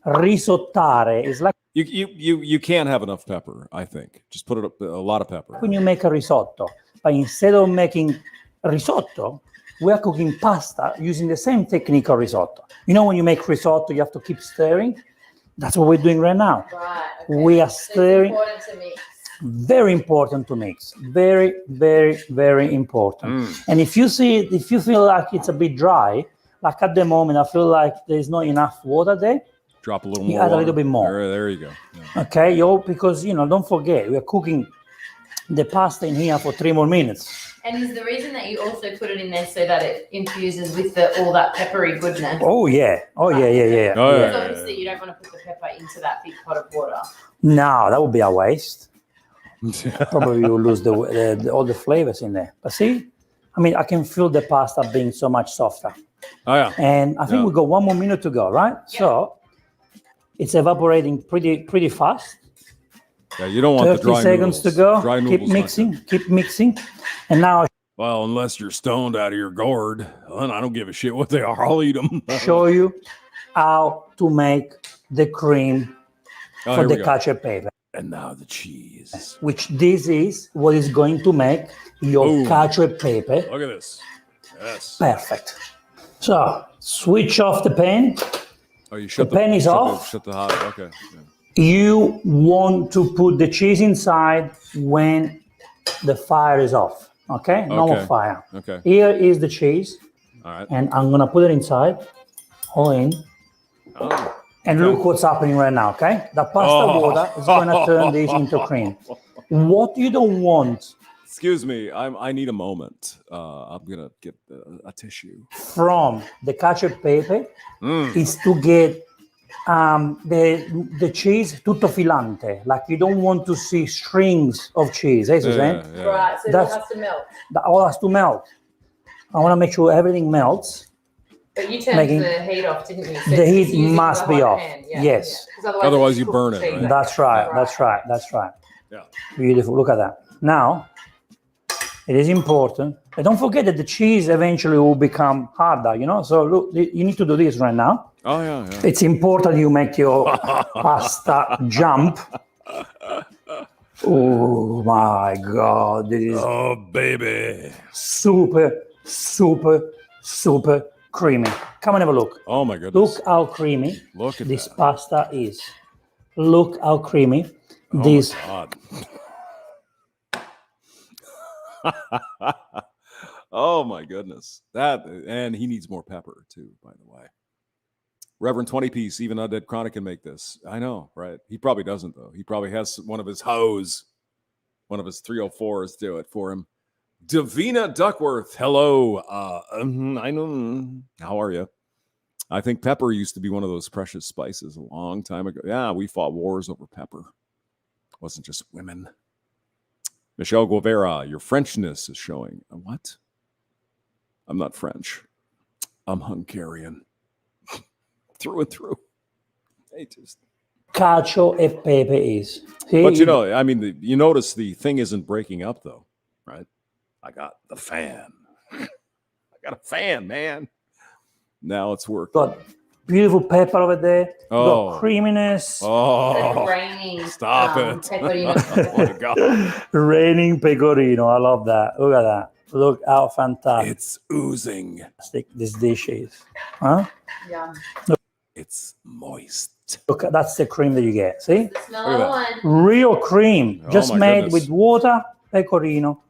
risottare. It's like you can't have enough pepper. I think just put a lot of pepper. When you make a risotto, but instead of making risotto, we are cooking pasta using the same technique of risotto. You know, when you make risotto, you have to keep stirring. That's what we're doing right now. Right. Okay. We are So stirring. it's important to mix. Very important to mix. Very, very, very important. And if you feel like it's a bit dry, like at the moment, I feel like there's not enough water there. Drop a little You more. add a little bit more. There you go. Yeah. Okay, because don't forget, we are cooking the pasta in here for 3 more minutes. And is the reason that you also put it in there so that it infuses with all that peppery goodness? Oh yeah. yeah. Because obviously you don't want to put the pepper into that big pot of water. No, that would be a waste. Probably you'll lose all the flavors in there. But see, I mean, I can feel the pasta being so much softer. Oh yeah. And I think we got 1 more minute to go, right? Yeah. So it's evaporating pretty fast. Yeah, you don't want 30 the dry seconds noodles. to go. Dry Keep mixing. And now well, unless you're stoned out of your gourd, then I don't give a shit what they are. I'll eat them. show you how to make the cream for the cacio e pepe. And now the cheese. Which this is what is going to make your cacio e pepe. Look at this. Yes. Perfect. So switch off the pan. Oh, you shut the pan is off. Shut the hot. Okay. Yeah. You want to put the cheese inside when the fire is off. Okay? Normal fire. Okay. Here is the cheese. All right. And I'm going to put it inside. All in. Oh. And look what's happening right now, okay? The pasta water is going to turn this into cream. What you don't want... Excuse me, I need a moment. I'm going to get a tissue. From the cacio e pepe is to get the cheese tutto filante. Like you don't want to see strings of cheese. Right, so that has to melt. That all has to melt. I want to make sure everything melts. But you turned the heat off, didn't you? So the heat must be off. Yeah, yes. Yeah. Otherwise you burn it. Right? That's right. Yeah. Beautiful. Look at that. Now, it is important. And don't forget that the cheese eventually will become harder, So look, you need to do this right now. Oh, yeah. It's important you make your pasta jump. Oh, my God. This is baby. super, super, super creamy. Come and have a look. Oh, my goodness. Look how creamy this pasta is. Look how creamy this. My God. Oh, my goodness. And he needs more pepper, too, by the way. Reverend 20-piece, even Undead Chronic can make this. I know, right? He probably doesn't, though. He probably has one of his hoes, one of his 304s do it for him. Davina Duckworth, hello. I know. How are you? I think pepper used to be one of those precious spices a long time ago. Yeah, we fought wars over pepper. It wasn't just women. Michelle Guevara, your Frenchness is showing. What? I'm not French. I'm Hungarian. Through and through. They just... Cacio e pepe is. See, but you notice the thing isn't breaking up though, right? I got the fan. I got a fan, man. Now it's working. Got beautiful pepper over there. Got creaminess. Oh, raining. Stop it. Pecorino. God. Raining pecorino. I love that. Look at that. Look how fantastic. It's oozing. This dish is. Huh? Yeah. It's moist. Look, that's the cream that you get. See? Smell one. Real cream. Just made goodness. with water, pecorino,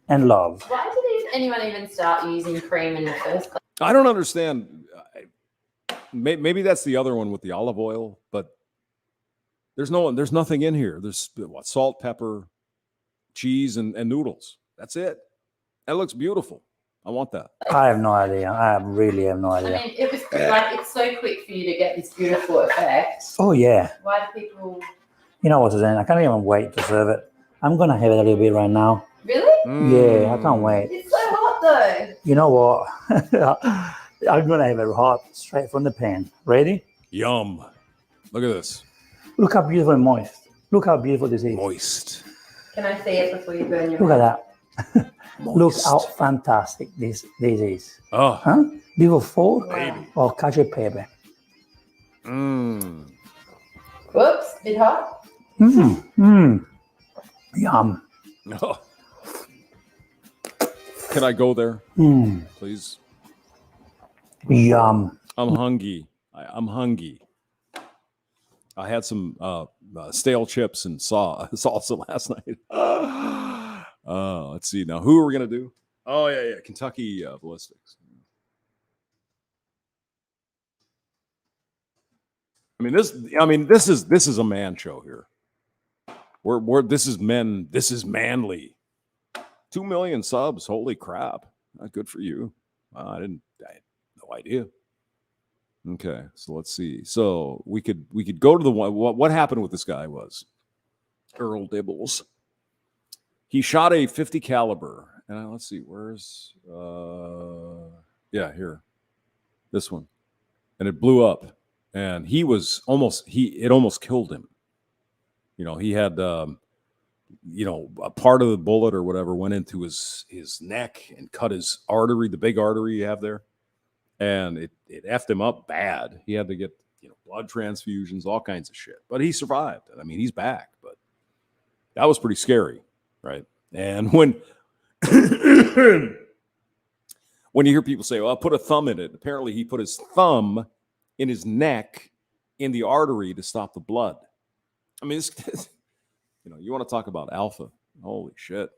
and love. Why did anyone even start using cream in the first place? I don't understand. Maybe that's the other one with the olive oil, but there's nothing in here. There's salt, pepper, cheese, and noodles. That's it. That looks beautiful. I want that. I have no idea. I really have no idea. I mean, it was it's so quick for you to get this beautiful effect. Oh, yeah. Why do people... You know what, Suzanne? I can't even wait to serve it. I'm going to have it a little bit right now. Really? Yeah, I can't wait. It's so hot though. You know what? I'm gonna have it hot straight from the pan. Ready? Yum. Look at this. Look how beautiful and moist. Look how beautiful this is. Moist. Can I see it before you burn your Look at that. Moist. Look how fantastic this is. Oh. Huh? Little fork Baby. or cacio e pepe. Mmm. Whoops, bit hot. Yum. Oh. Can I go there, please? Yum. I'm hungry. I'm hungry. I had some stale chips and salsa last night. Let's see now. Who are we gonna do? Oh yeah, Kentucky Ballistics. This is a man show here. This is men. This is manly. 2 million subs. Holy crap! Good for you. I had no idea. Okay, so let's see. So we could go to the one. What happened with this guy was Earl Dibbles. He shot a 50 caliber, and let's see, where's here, this one, and it blew up, and it almost killed him. You know, he had a part of the bullet or whatever went into his neck and cut his artery, the big artery you have there. And it effed him up bad. He had to get blood transfusions, all kinds of shit. But he survived. I mean, he's back. But that was pretty scary, right? And when you hear people say, "Well, I'll put a thumb in it," apparently he put his thumb in his neck in the artery to stop the blood. I mean, you want to talk about alpha? Holy shit!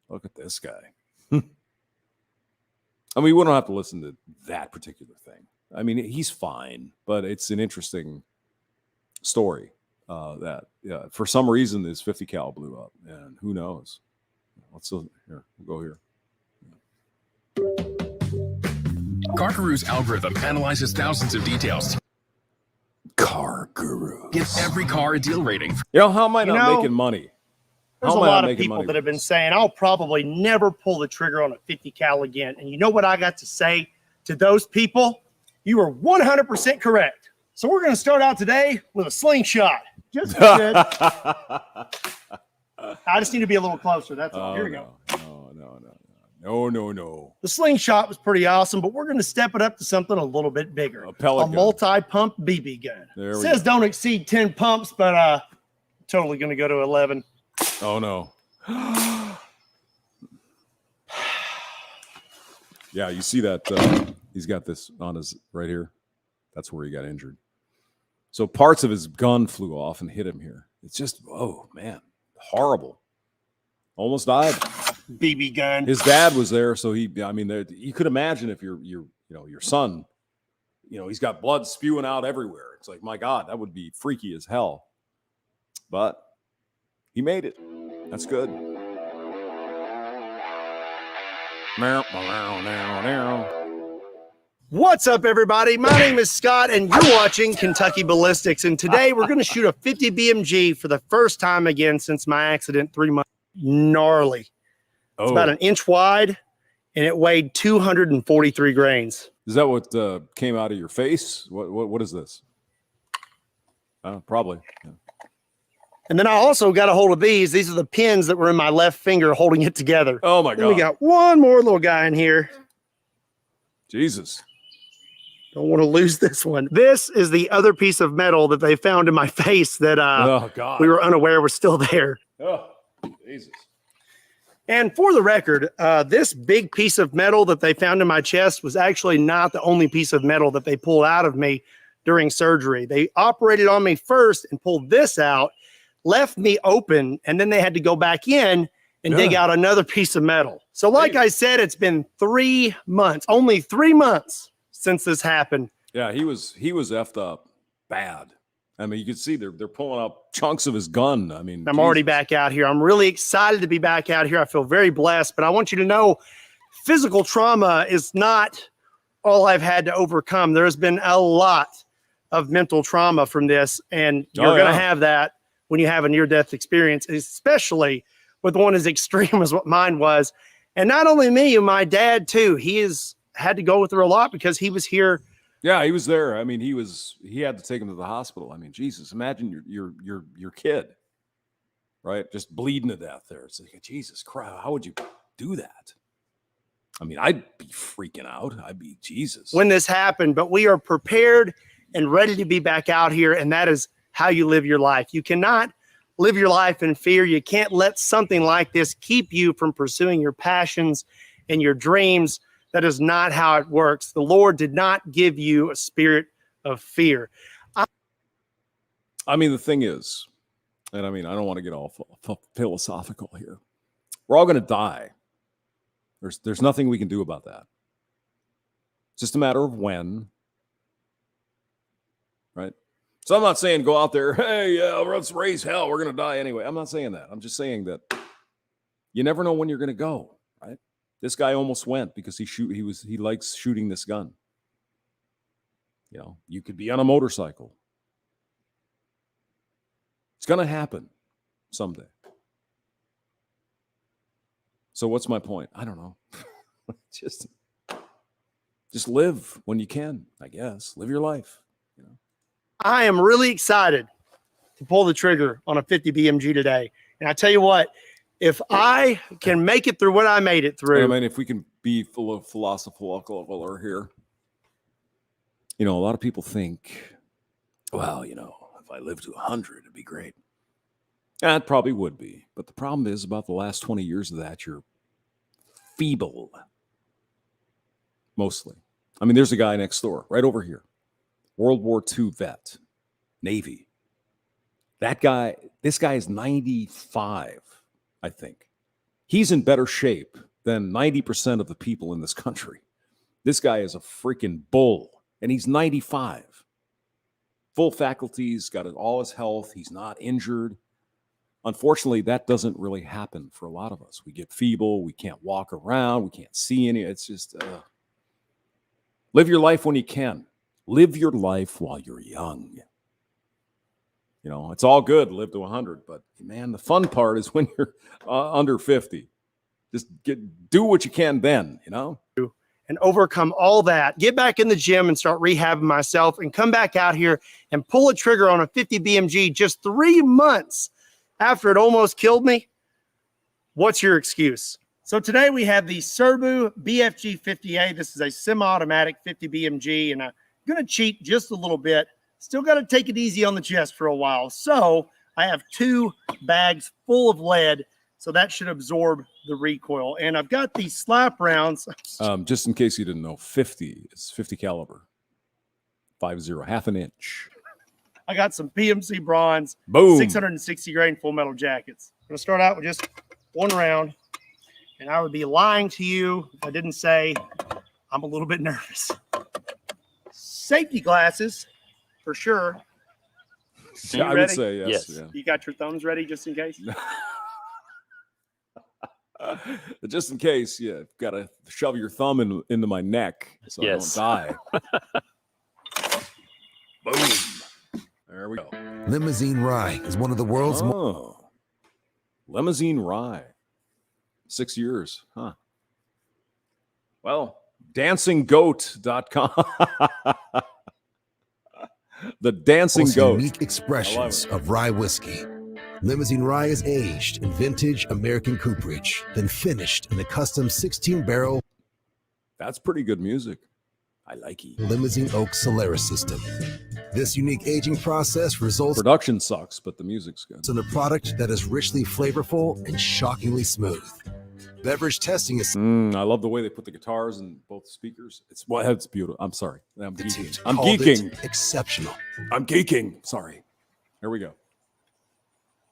Look at this guy. I mean, we don't have to listen to that particular thing. I mean, he's fine, but it's an interesting story that for some reason this 50 cal blew up, and who knows? We'll go here. Car Guru's algorithm analyzes thousands of details. Car Guru. Give every car a deal rating. How am I not making money? There's a lot of people that have been saying, I'll probably never pull the trigger on a 50 cal again. And you know what I got to say to those people? You are 100% correct. So we're going to start out today with a slingshot. Just good. I just need to be a little closer. That's all. Here we go. No. The slingshot was pretty awesome, but we're going to step it up to something a little bit bigger. A multi-pump BB gun. It says don't exceed 10 pumps, but totally going to go to 11. Oh no. Yeah, you see that he's got this on his right here. That's where he got injured. So parts of his gun flew off and hit him here. It's just, oh man, horrible. Almost died. BB gun. His dad was there, so you could imagine if your son, he's got blood spewing out everywhere. It's like, my God, that would be freaky as hell. But he made it. That's good. What's up, everybody? My name is Scott, and you're watching Kentucky Ballistics. And today we're going to shoot a 50 BMG for the first time again since my accident 3 months. Gnarly. It's about an inch wide, and it weighed 243 grains. Is that what came out of your face? What is this? Probably. Yeah. And then I also got a hold of these. These are the pins that were in my left finger holding it together. Oh, my God. And we got one more little guy in here. Jesus. Don't want to lose this one. This is the other piece of metal that they found in my face that we were unaware was still there. Oh, Jesus. And for the record, this big piece of metal that they found in my chest was actually not the only piece of metal that they pulled out of me during surgery. They operated on me first and pulled this out, left me open, and then they had to go back in and dig out another piece of metal. So like I said, it's been 3 months, only 3 months since this happened. Yeah, he was effed up bad. I mean, you can see they're pulling up chunks of his gun. I mean, I'm already back out here. I'm really excited to be back out here. I feel very blessed, but I want you to know physical trauma is not all I've had to overcome. There has been a lot of mental trauma from this, and you're going to have that when you have a near-death experience, especially with one as extreme as what mine was. And not only me, my dad too. He has had to go through a lot because he was here. Yeah, he was there. I mean, he had to take him to the hospital. I mean, Jesus, imagine your kid, right? Just bleeding to death there. It's like, Jesus Christ, how would you do that? I mean, I'd be freaking out. I'd be Jesus. When this happened, but we are prepared and ready to be back out here. And that is how you live your life. You cannot live your life in fear. You can't let something like this keep you from pursuing your passions and your dreams. That is not how it works. The Lord did not give you a spirit of fear. I mean, the thing is, and I mean, I don't want to get all philosophical here. We're all going to die. There's nothing we can do about that. It's just a matter of when, right? So I'm not saying go out there, hey, let's raise hell. We're going to die anyway. I'm not saying that. I'm just saying that you never know when you're going to go, right? This guy almost went because he likes shooting this gun. You know, you could be on a motorcycle. It's going to happen someday. So what's my point? I don't know. just live when you can, I guess. Live your life. You know. I am really excited to pull the trigger on a 50 BMG today. And I tell you what, if I can make it through what I made it through. I mean, if we can be full of philosophical here, you know, a lot of people think, well, you know, if I live to 100, it'd be great. Yeah, it probably would be. But the problem is about the last 20 years of that, you're feeble. Mostly. I mean, there's a guy next door, right over here. World War II vet, Navy. This guy is 95, I think. He's in better shape than 90% of the people in this country. This guy is a freaking bull, and he's 95. Full faculties, got all his health. He's not injured. Unfortunately, that doesn't really happen for a lot of us. We get feeble. We can't walk around. We can't see any. It's just live your life when you can. Live your life while you're young. You know, it's all good to live to 100, but man, the fun part is when you're under 50. Just do what you can then, you know? And overcome all that, get back in the gym and start rehabbing myself and come back out here and pull a trigger on a 50 BMG just 3 months after it almost killed me. What's your excuse? So today we have the Serbu BFG 50A. This is a semi-automatic 50 BMG, and I'm going to cheat just a little bit. Still got to take it easy on the chest for a while. So I have 2 bags full of lead, so that should absorb the recoil. And I've got these slap rounds. Just in case you didn't know, 50 is 50 caliber. 50, half an inch. I got some PMC bronze, Boom. 660 grain full metal jackets. I'm going to start out with just 1 round. And I would be lying to you if I didn't say I'm a little bit nervous. Safety glasses, for sure. Yeah, I would say yes. Yeah. You got your thumbs ready just in case? Just in case, yeah. Got to shove your thumb into my neck so I don't die. Boom. There we go. Limousine rye is one of the world's limousine rye. 6 years, huh? Well, dancinggoat.com. The Dancing Goat. Unique expressions of rye whiskey. Limousine rye is aged in vintage American cooperage, then finished in a custom 16-barrel. That's pretty good music. I like it. Limousine Oak Solaris system. This unique aging process results. Production sucks, but the music's good. In a product that is richly flavorful and shockingly smooth. Beverage testing is. I love the way they put the guitars in both speakers. It's beautiful. I'm sorry. I'm geeking. I'm geeking. Exceptional. I'm geeking. Sorry. Here we go.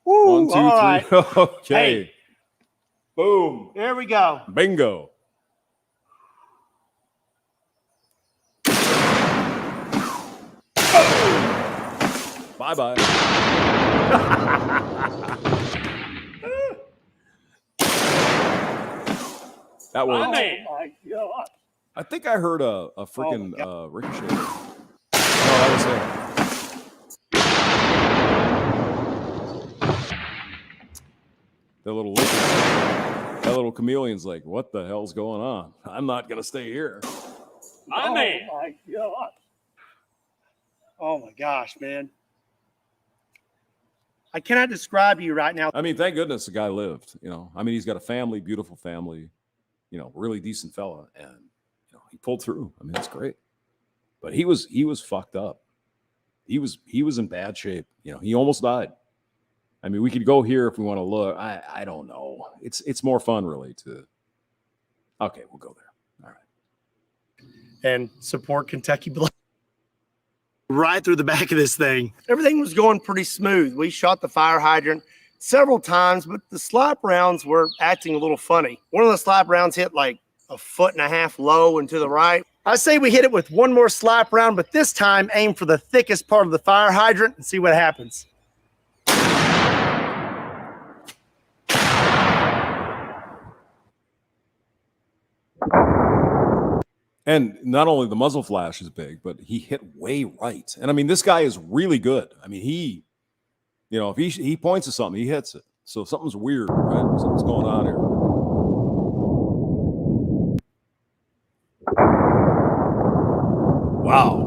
Woo, 1, 2, 3. right. Okay. Hey. Boom. There we go. Bingo. Bye-bye. That was. Oh my God. I think I heard a freaking ricochet. No, that was it. That little chameleon's like, what the hell's going on? I'm not gonna stay here. Oh my god! Oh my gosh, man! I cannot describe you right now. I mean, thank goodness the guy lived. I mean, he's got a family, beautiful family. Really decent fella, and he pulled through. I mean, that's great. But he was fucked up. He was in bad shape. He almost died. I mean, we could go here if we want to look. I don't know. It's more fun really to. Okay, we'll go there. All right. And support Kentucky Blood. Right through the back of this thing. Everything was going pretty smooth. We shot the fire hydrant several times, but the slap rounds were acting a little funny. One of the slap rounds hit like 1.5 feet low and to the right. I say we hit it with one more slap round, but this time aim for the thickest part of the fire hydrant and see what happens. And not only the muzzle flash is big, but he hit way right. And I mean, this guy is really good. I mean, if he points to something, he hits it. So something's weird, right? Something's going on here. Wow.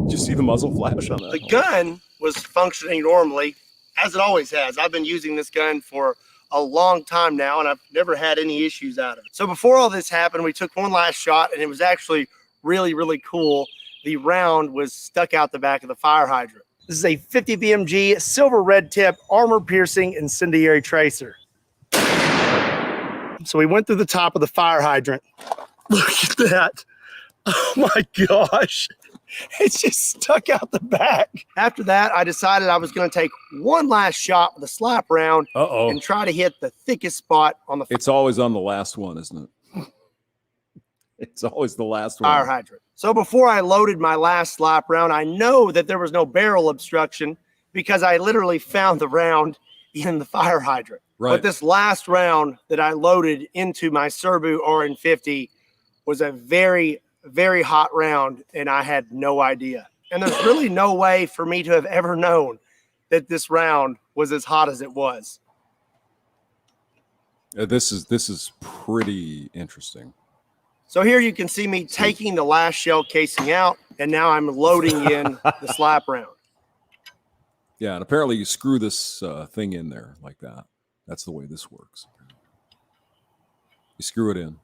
Did you see the muzzle flash on that? The gun was functioning normally, as it always has. I've been using this gun for a long time now, and I've never had any issues out of it. So before all this happened, we took one last shot, and it was actually really, really cool. The round was stuck out the back of the fire hydrant. This is a 50 BMG silver red tip armor piercing incendiary tracer. So we went through the top of the fire hydrant. Look at that. Oh my gosh. It's just stuck out the back. After that, I decided I was going to take one last shot with a slap round and try to hit the thickest spot on the It's always on the last one, isn't it? It's always the last one. Fire hydrant. So before I loaded my last slap round, I know that there was no barrel obstruction because I literally found the round in the fire hydrant. Right. But this last round that I loaded into my Serbu RN50 was a very, very hot round, and I had no idea. And there's really no way for me to have ever known that this round was as hot as it was. This is pretty interesting. So here you can see me taking the last shell casing out, and now I'm loading in the slap round. Yeah, and apparently you screw this thing in there like that. That's the way this works. You screw it in.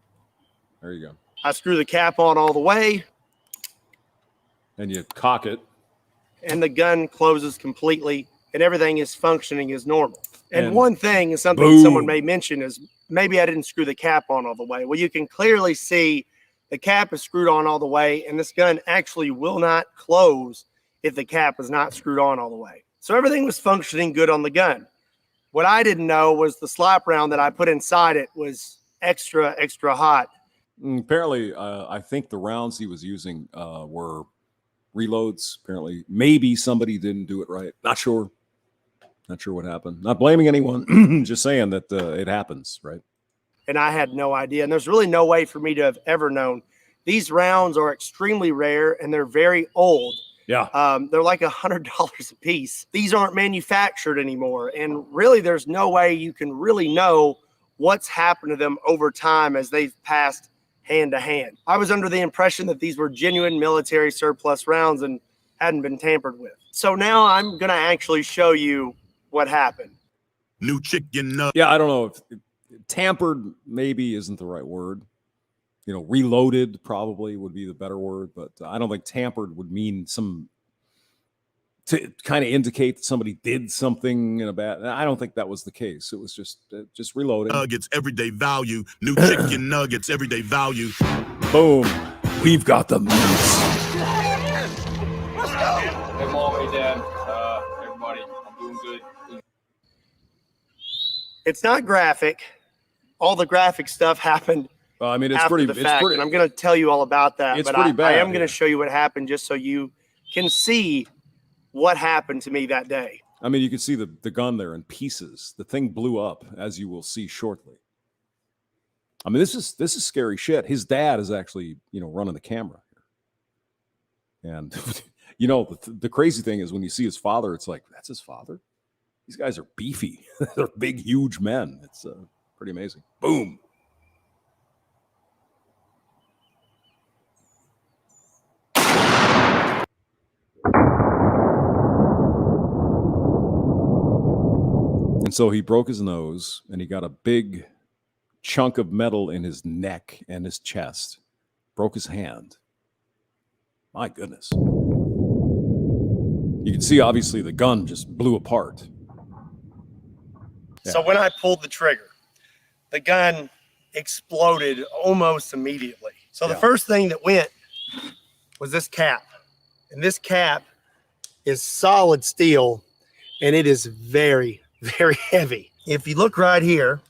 There you go. I screw the cap on all the way. And you cock it. And the gun closes completely, and everything is functioning as normal. And one thing is something someone may mention is maybe I didn't screw the cap on all the way. Well, you can clearly see the cap is screwed on all the way, and this gun actually will not close if the cap is not screwed on all the way. So everything was functioning good on the gun. What I didn't know was the slap round that I put inside it was extra, extra hot. Apparently, I think the rounds he was using were reloads. Apparently, maybe somebody didn't do it right. Not sure. Not sure what happened. Not blaming anyone. Just saying that it happens, right? And I had no idea. And there's really no way for me to have ever known. These rounds are extremely rare, and they're very old. Yeah. They're like $100 a piece. These aren't manufactured anymore. And really, there's no way you can really know what's happened to them over time as they've passed hand to hand. I was under the impression that these were genuine military surplus rounds and hadn't been tampered with. So now I'm going to actually show you what happened. New chicken nugget. Yeah, I don't know if tampered maybe isn't the right word. You know, reloaded probably would be the better word, but I don't think tampered would mean to kind of indicate that somebody did something in a bad. I don't think that was the case. It was just reloading. Nuggets, everyday value. New chicken nuggets, everyday value. Boom. We've got the meat. Let's go. Hey, Mom, hey, Dad. Everybody, I'm doing good. It's not graphic. All the graphic stuff happened. Well, I mean, it's after pretty. the It's fact, pretty. and I'm going to tell you all about that. It's but pretty bad. I am going to show you what happened, just so you can see what happened to me that day. I mean, you can see the gun there in pieces. The thing blew up, as you will see shortly. I mean, this is scary shit. His dad is actually, running the camera here. And, the crazy thing is when you see his father, it's like, that's his father? These guys are beefy. They're big, huge men. It's pretty amazing. Boom. And so he broke his nose, and he got a big chunk of metal in his neck and his chest. Broke his hand. My goodness. You can see, obviously, the gun just blew apart. Yeah. So when I pulled the trigger, the gun exploded almost immediately. So the first thing that went was this cap. And this cap is solid steel, and it is very, very heavy. If you look right here,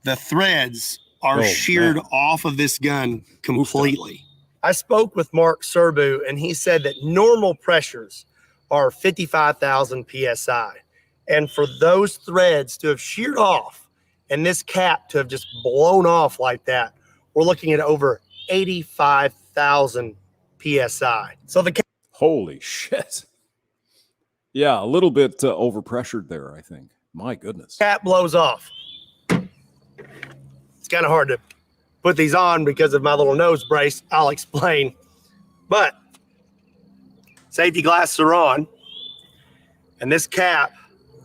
the threads are sheared off of this gun completely. I spoke with Mark Serbu, and he said that normal pressures are 55,000 PSI. And for those threads to have sheared off and this cap to have just blown off like that, we're looking at over 85,000 PSI. So the cap— Holy shit. Yeah, a little bit overpressured there, I think. My goodness. Cap blows off. It's kind of hard to put these on because of my little nose brace. I'll explain. But safety glasses are on. And this cap,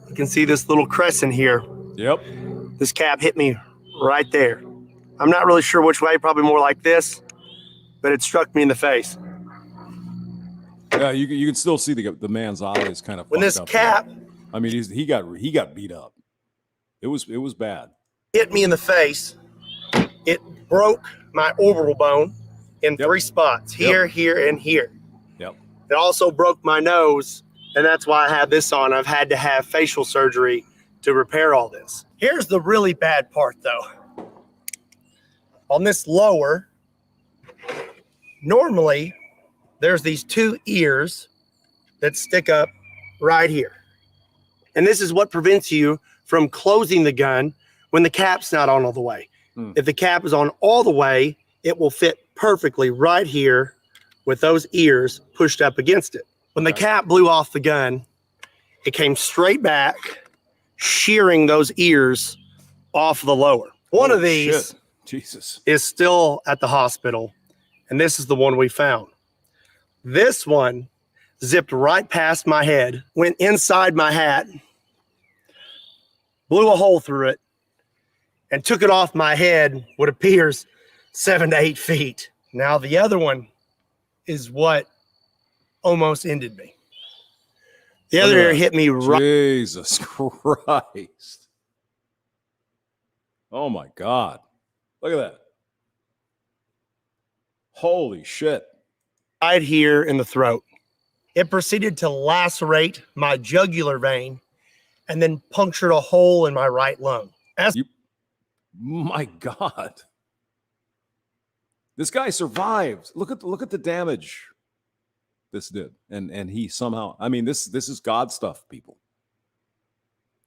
you can see this little crescent here. Yep. This cap hit me right there. I'm not really sure which way, probably more like this, but it struck me in the face. Yeah, you can still see the man's eyes kind of. When this cap, I mean, he got beat up. It was bad. Hit me in the face. It broke my orbital bone in 3 spots: here, here, and here. Yep. It also broke my nose, and that's why I have this on. I've had to have facial surgery to repair all this. Here's the really bad part, though. On this lower, normally there's these 2 ears that stick up right here. And this is what prevents you from closing the gun when the cap's not on all the way. If the cap is on all the way, it will fit perfectly right here with those ears pushed up against it. When the cap blew off the gun, it came straight back, shearing those ears off the lower. One of these is still at the hospital, and this is the one we found. This one zipped right past my head, went inside my hat, blew a hole through it, and took it off my head, what appears 7 to 8 feet. Now, the other one is what almost ended me. The other ear hit me right. Jesus Christ. Oh my God. Look at that. Holy shit. Right here in the throat. It proceeded to lacerate my jugular vein and then punctured a hole in my right lung. My God. This guy survived. Look at the damage this did. And he somehow, I mean, this is God stuff, people.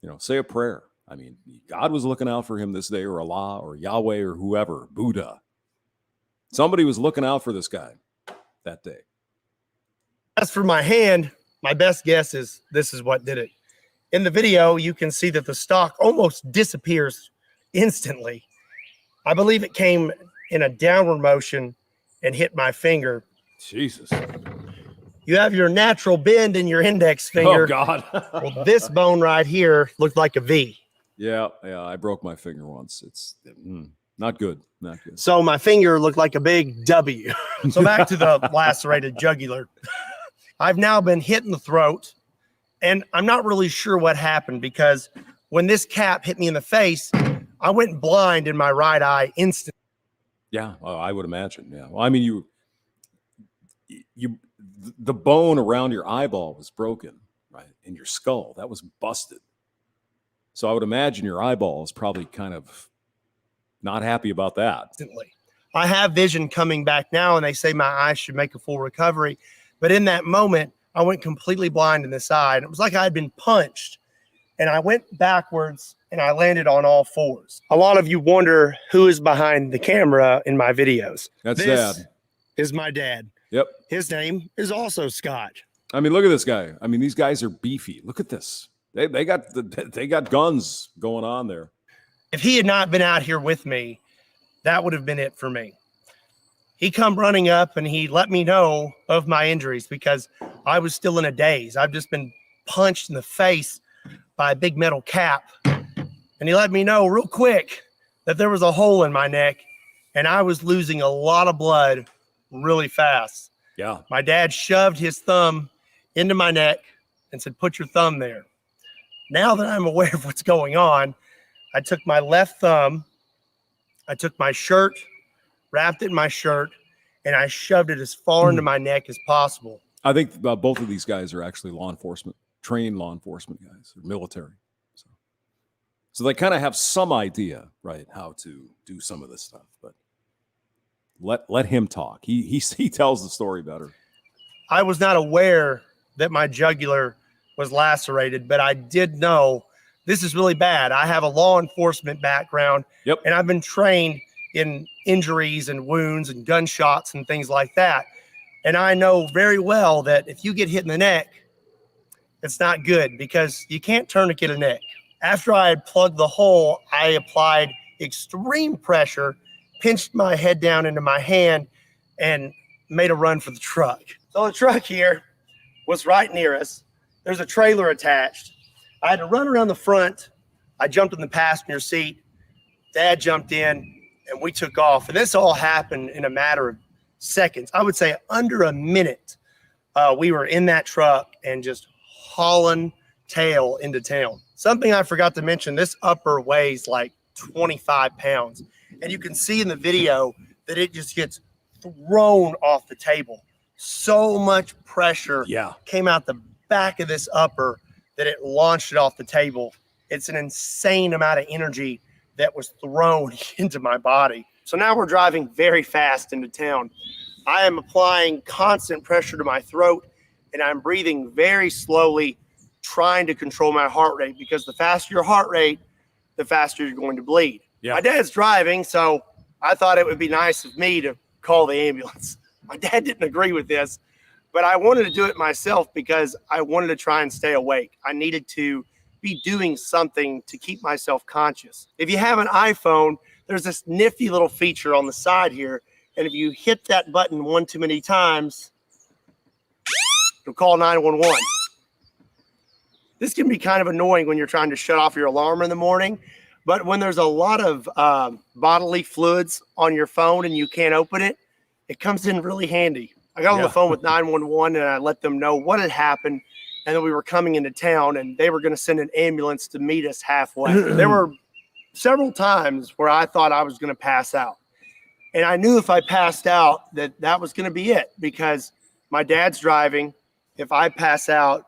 You know, say a prayer. I mean, God was looking out for him this day, or Allah or Yahweh or whoever, Buddha. Somebody was looking out for this guy that day. As for my hand, my best guess is this is what did it. In the video, you can see that the stock almost disappears instantly. I believe it came in a downward motion and hit my finger. Jesus. You have your natural bend in your index finger. Oh, God. Well, this bone right here looked like a V. Yeah, I broke my finger once. It's not good. Not good. So my finger looked like a big W. So back to the lacerated jugular. I've now been hit in the throat, and I'm not really sure what happened, because when this cap hit me in the face, I went blind in my right eye instantly. Yeah, I would imagine. Yeah. Well, I mean, the bone around your eyeball was broken, right? In your skull, that was busted. So I would imagine your eyeball is probably kind of not happy about that. Instantly. I have vision coming back now, and they say my eyes should make a full recovery. But in that moment, I went completely blind in this eye, and it was like I had been punched. And I went backwards, and I landed on all fours. A lot of you wonder who is behind the camera in my videos. That's this sad. Is my dad. Yep. His name is also Scott. I mean, look at this guy. I mean, these guys are beefy. Look at this. They got guns going on there. If he had not been out here with me, that would have been it for me. He come running up and he let me know of my injuries because I was still in a daze. I've just been punched in the face by a big metal cap. And he let me know real quick that there was a hole in my neck and I was losing a lot of blood really fast. Yeah. My dad shoved his thumb into my neck and said, "Put your thumb there." Now that I'm aware of what's going on, I took my left thumb, I took my shirt, wrapped it in my shirt, and I shoved it as far into my neck as possible. I think both of these guys are actually law enforcement, trained law enforcement guys, or military. So they kind of have some idea, right, how to do some of this stuff. But let him talk. He tells the story better. I was not aware that my jugular was lacerated, but I did know this is really bad. I have a law enforcement background, and I've been trained in injuries and wounds and gunshots and things like that. And I know very well that if you get hit in the neck, it's not good because you can't tourniquet a neck. After I had plugged the hole, I applied extreme pressure, pinched my head down into my hand, and made a run for the truck. So the truck here was right near us. There's a trailer attached. I had to run around the front. I jumped in the passenger seat. Dad jumped in, and we took off. And this all happened in a matter of seconds. I would say under a minute. We were in that truck and just hauling tail into town. Something I forgot to mention, this upper weighs like 25 pounds. And you can see in the video that it just gets thrown off the table. So much pressure came out the back of this upper that it launched it off the table. It's an insane amount of energy that was thrown into my body. So now we're driving very fast into town. I am applying constant pressure to my throat and I'm breathing very slowly, trying to control my heart rate because the faster your heart rate, the faster you're going to bleed. My dad's driving, so I thought it would be nice of me to call the ambulance. My dad didn't agree with this, but I wanted to do it myself because I wanted to try and stay awake. I needed to be doing something to keep myself conscious. If you have an iPhone, there's this nifty little feature on the side here, and if you hit that button one too many times, it'll call 911. This can be kind of annoying when you're trying to shut off your alarm in the morning, but when there's a lot of bodily fluids on your phone and you can't open it, it comes in really handy. I got on the phone with 911 and I let them know what had happened and that we were coming into town and they were going to send an ambulance to meet us halfway. There were several times where I thought I was going to pass out. And I knew if I passed out that was going to be it because my dad's driving. If I pass out,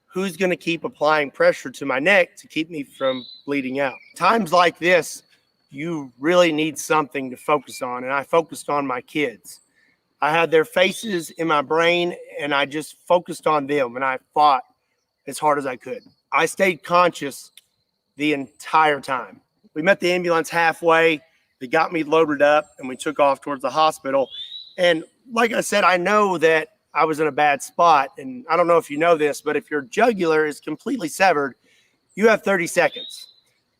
who's going to keep applying pressure to my neck to keep me from bleeding out? Times like this, you really need something to focus on. And I focused on my kids. I had their faces in my brain and I just focused on them and I fought as hard as I could. I stayed conscious the entire time. We met the ambulance halfway. They got me loaded up and we took off towards the hospital. And like I said, I know that I was in a bad spot. And I don't know if you know this, but if your jugular is completely severed, you have 30 seconds.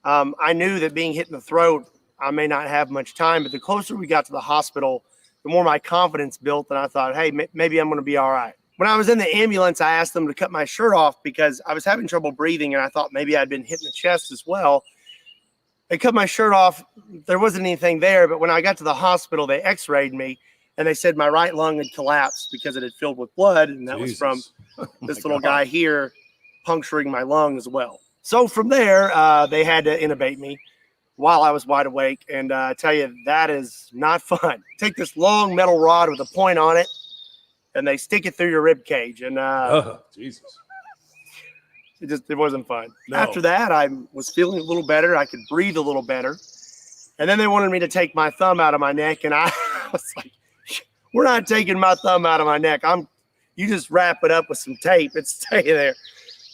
I knew that being hit in the throat, I may not have much time, but the closer we got to the hospital, the more my confidence built. And I thought, hey, maybe I'm going to be all right. When I was in the ambulance, I asked them to cut my shirt off because I was having trouble breathing. And I thought maybe I'd been hit in the chest as well. They cut my shirt off. There wasn't anything there. But when I got to the hospital, they x-rayed me. And they said my right lung had collapsed because it had filled with blood. And that was from this little guy here puncturing my lung as well. So from there, they had to intubate me while I was wide awake. And I tell you, that is not fun. Take this long metal rod with a point on it, and they stick it through your rib cage. And Jesus. It wasn't fun. No. After that, I was feeling a little better. I could breathe a little better. And then they wanted me to take my thumb out of my neck. And I was like, we're not taking my thumb out of my neck. You just wrap it up with some tape and stay there.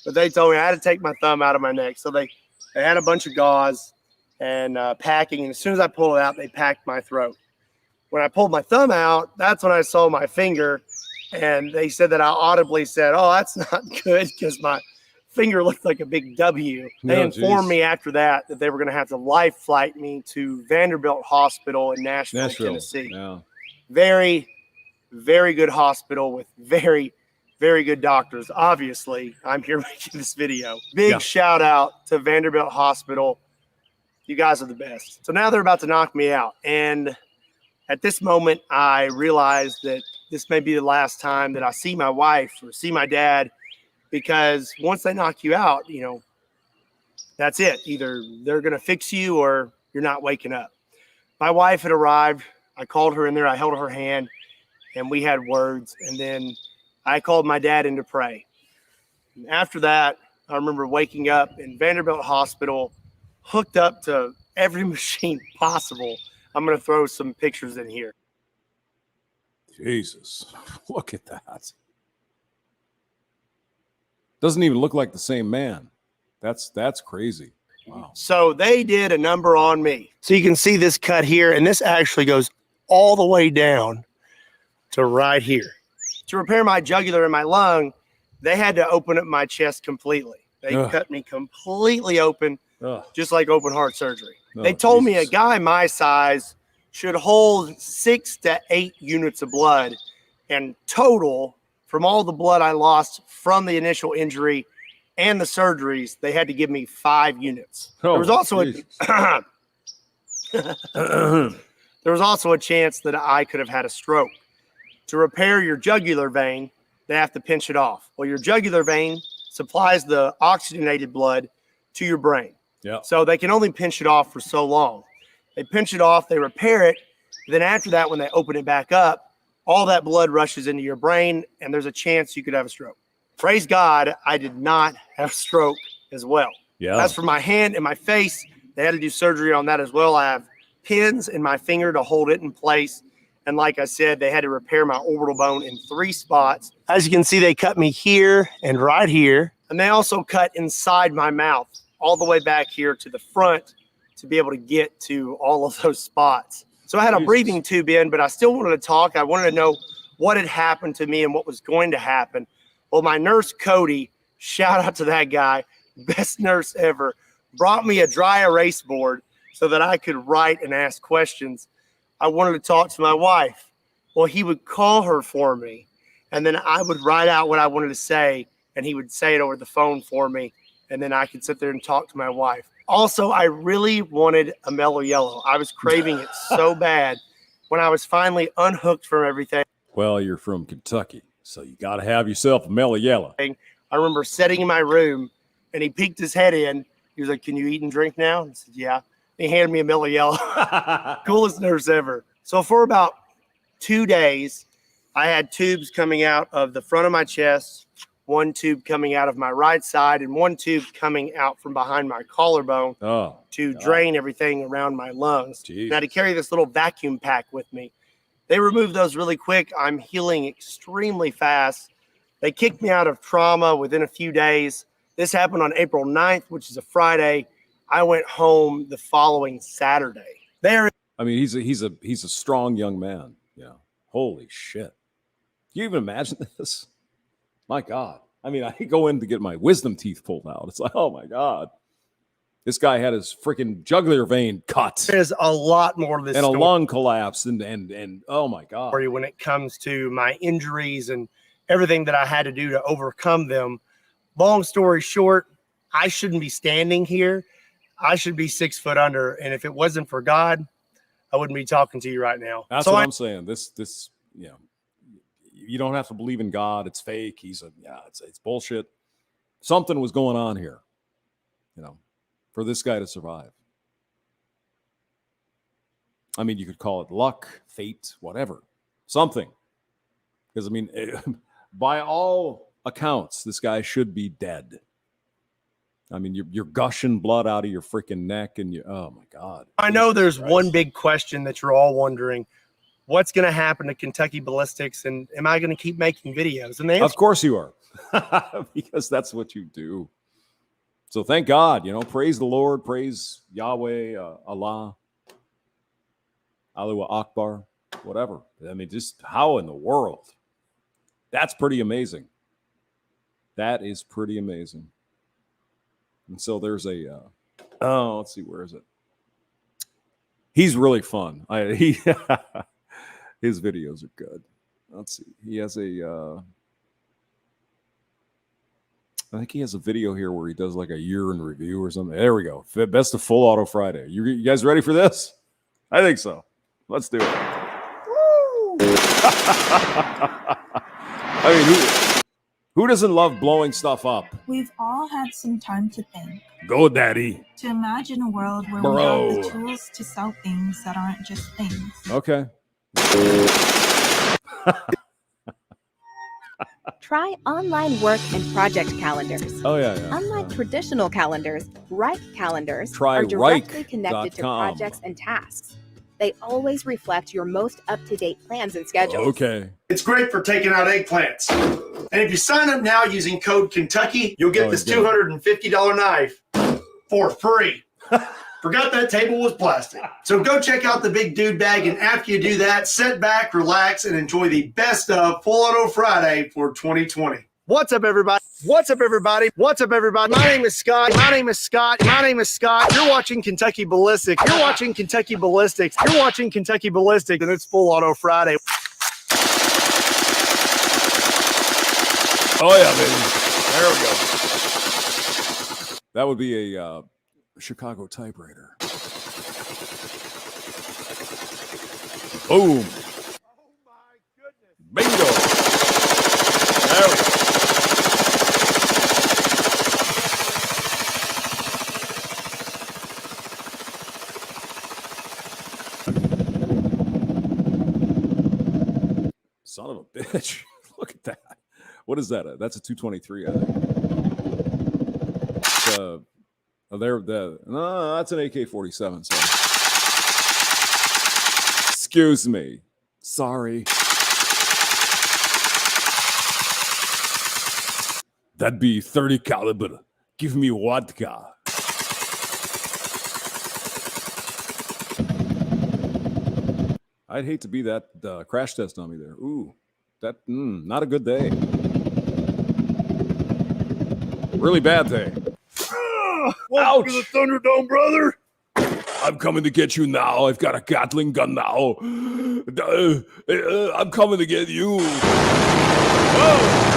But they told me I had to take my thumb out of my neck. So they had a bunch of gauze and packing. And as soon as I pulled it out, they packed my throat. When I pulled my thumb out, that's when I saw my finger. And they said that I audibly said, "Oh, that's not good," because my finger looked like a big W. They informed me after that they were going to have to life flight me to Vanderbilt Hospital in Nashville, Tennessee. Yeah. Very, very good hospital with very, very good doctors. Obviously, I'm here making this video. Big shout out to Vanderbilt Hospital. You guys are the best. So now they're about to knock me out. And at this moment, I realized that this may be the last time that I see my wife or see my dad, because once they knock you out, you know, that's it. Either they're going to fix you or you're not waking up. My wife had arrived. I called her in there. I held her hand and we had words. And then I called my dad in to pray. And after that, I remember waking up in Vanderbilt Hospital, hooked up to every machine possible. I'm going to throw some pictures in here. Jesus, look at that. Doesn't even look like the same man. That's crazy. Wow. So they did a number on me. So you can see this cut here, and this actually goes all the way down to right here. To repair my jugular and my lung, they had to open up my chest completely. They cut me completely open, just like open heart surgery. They told me a guy my size should hold 6 to 8 units of blood, and total from all the blood I lost from the initial injury and the surgeries, they had to give me 5 units. There was also there was also a chance that I could have had a stroke. To repair your jugular vein, they have to pinch it off. Well, your jugular vein supplies the oxygenated blood to your brain. Yeah. So they can only pinch it off for so long. They pinch it off, they repair it. Then after that, when they open it back up, all that blood rushes into your brain, and there's a chance you could have a stroke. Praise God, I did not have a stroke as well. Yeah. As for my hand and my face, they had to do surgery on that as well. I have pins in my finger to hold it in place. And like I said, they had to repair my orbital bone in 3 spots. As you can see, they cut me here and right here. And they also cut inside my mouth all the way back here to the front to be able to get to all of those spots. So I had a breathing tube in, but I still wanted to talk. I wanted to know what had happened to me and what was going to happen. Well, my nurse, Cody, shout out to that guy, best nurse ever, brought me a dry erase board so that I could write and ask questions. I wanted to talk to my wife. Well, he would call her for me, and then I would write out what I wanted to say, and he would say it over the phone for me, and then I could sit there and talk to my wife. Also, I really wanted a Mellow Yellow. I was craving it so bad. When I was finally unhooked from everything. Well, you're from Kentucky, so you got to have yourself a Mellow Yellow. I remember sitting in my room, and he peeked his head in. He was like, "Can you eat and drink now?" I said, "Yeah." He handed me a Mellow Yellow. Coolest nurse ever. So for about 2 days, I had tubes coming out of the front of my chest, 1 tube coming out of my right side, and 1 tube coming out from behind my collarbone to drain everything around my lungs. Jeez. Now, to carry this little vacuum pack with me. They removed those really quick. I'm healing extremely fast. They kicked me out of trauma within a few days. This happened on April 9th, which is a Friday. I went home the following Saturday. I mean, he's a strong young man. Yeah. Holy shit. Can you even imagine this? My God. I mean, I go in to get my wisdom teeth pulled out. It's like, oh my God. This guy had his freaking jugular vein cut. There's a lot more to this and story. A lung collapse and oh my God. When it comes to my injuries and everything that I had to do to overcome them. Long story short, I shouldn't be standing here. I should be 6 foot under. And if it wasn't for God, I wouldn't be talking to you right now. That's what I'm saying. This, you know, you don't have to believe in God. It's fake. It's bullshit. Something was going on here, you know, for this guy to survive. I mean, you could call it luck, fate, whatever, something. Because I mean, by all accounts, this guy should be dead. I mean, you're gushing blood out of your freaking neck, and oh my God. I know there's one big question that you're all wondering: what's going to happen to Kentucky Ballistics, and am I going to keep making videos? And of course you are, because that's what you do. So thank God, you know, praise the Lord, praise Yahweh, Allah, Allahu Akbar, whatever. I mean, just how in the world That's pretty amazing. That is pretty amazing. And so there's a, let's see, where is it? He's really fun. His videos are good. Let's see. He has a, I think he has a video here where he does like a year in review or something. There we go. Best of Full Auto Friday. You guys ready for this? I think so. Let's do it. I mean, who doesn't love blowing stuff up? We've all had some time to think. Go, Daddy. To imagine a world where we have the tools to sell things that aren't just things. Okay. Try online work and project calendars. Oh, yeah. Unlike traditional calendars, Wrike calendars Try are directly Wrike.com. connected to projects and tasks. They always reflect your most up-to-date plans and schedules. Okay. It's great for taking out eggplants. And if you sign up now using code Kentucky, you'll get this $250 knife for free. Forgot that table was plastic. So go check out the Big Dude Bag, and after you do that, sit back, relax, and enjoy the best of Full Auto Friday for 2020. What's up, everybody? What's up, everybody? What's up, everybody? My name is Scott. My name is Scott. My name is Scott. You're watching Kentucky Ballistics. You're watching Kentucky Ballistics. You're watching Kentucky Ballistics, and it's Full Auto Friday. Oh, yeah, baby. There we go. That would be a Chicago typewriter. Boom. Oh, my goodness. Bingo. There we go. Son of a bitch. Look at that. What is that? That's a 223, I think. No, that's an AK-47. So. Excuse me. Sorry. That'd be 30 caliber. Give me vodka. I'd hate to be that crash test dummy there. Ooh, not a good day. Really bad day. Welcome to the Thunderdome, brother. I'm coming to get you now. I've got a Gatling gun now. I'm coming to get you. Whoa.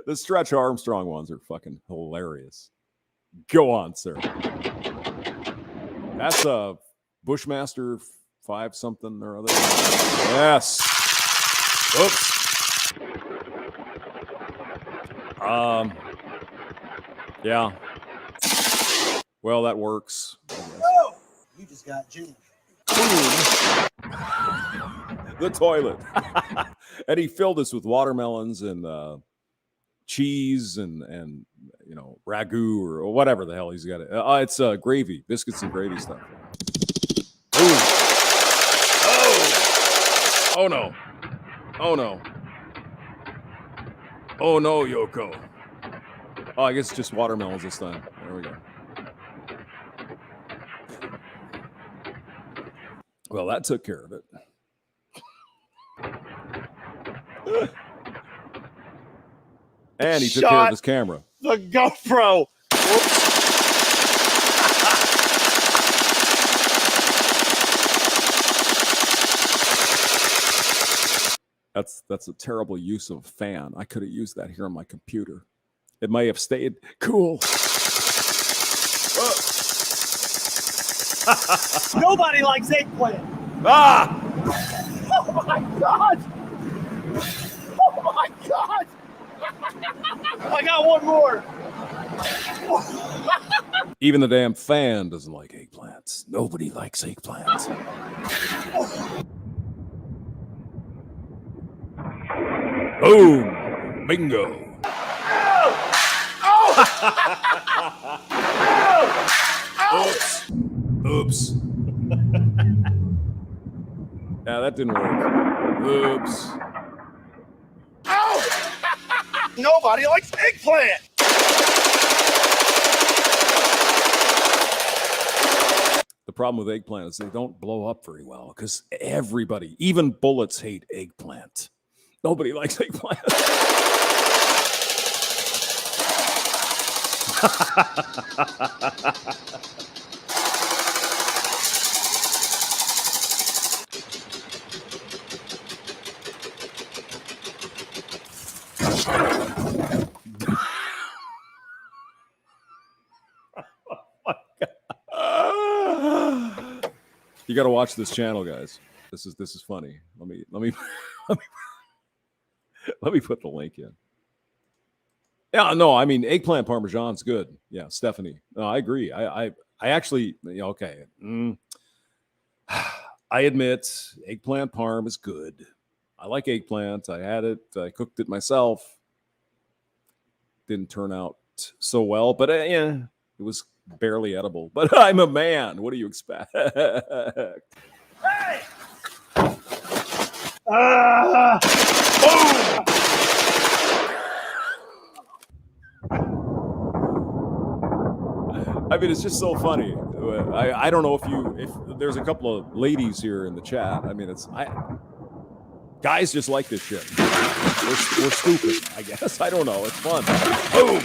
The Stretch Armstrong ones are fucking hilarious. Go on, sir. That's a Bushmaster 5 something or other. Yes. Oops. Yeah. Well, that works. Oh, you just got jammed. The toilet. And he filled us with watermelons and cheese and you know, ragu or whatever the hell he's got. It's gravy, biscuits and gravy stuff. Ooh. Oh no. Oh no. Oh no, Yoko. Oh, I guess it's just watermelons this time. There we go. Well, that took care of it. And he took care of his camera. The GoPro. That's a terrible use of a fan. I could have used that here on my computer. It may have stayed cool. Nobody likes eggplant. Ah! Oh my God. Oh my God. I got one more. Even the damn fan doesn't like eggplants. Nobody likes eggplants. Boom! Bingo! Oops! Oops! Yeah, that didn't work. Oops! Nobody likes eggplant. problem with eggplant is they don't blow up very well because everybody, even bullets, hate eggplant. Nobody likes eggplant. You got to watch this channel, guys. This is funny. Let me let me put the link in. Yeah, no, I mean eggplant parmesan's good. Yeah, Stephanie. No, I agree. I actually, okay. I admit eggplant parm is good. I like eggplant. I had it. I cooked it myself. Didn't turn out so well, but yeah, it was barely edible. But I'm a man. What do you expect? Hey! Boom! I mean, it's just so funny. I don't know if there's a couple of ladies here in the chat. I mean, guys just like this shit. We're stupid, I guess. I don't know. It's fun. Boom!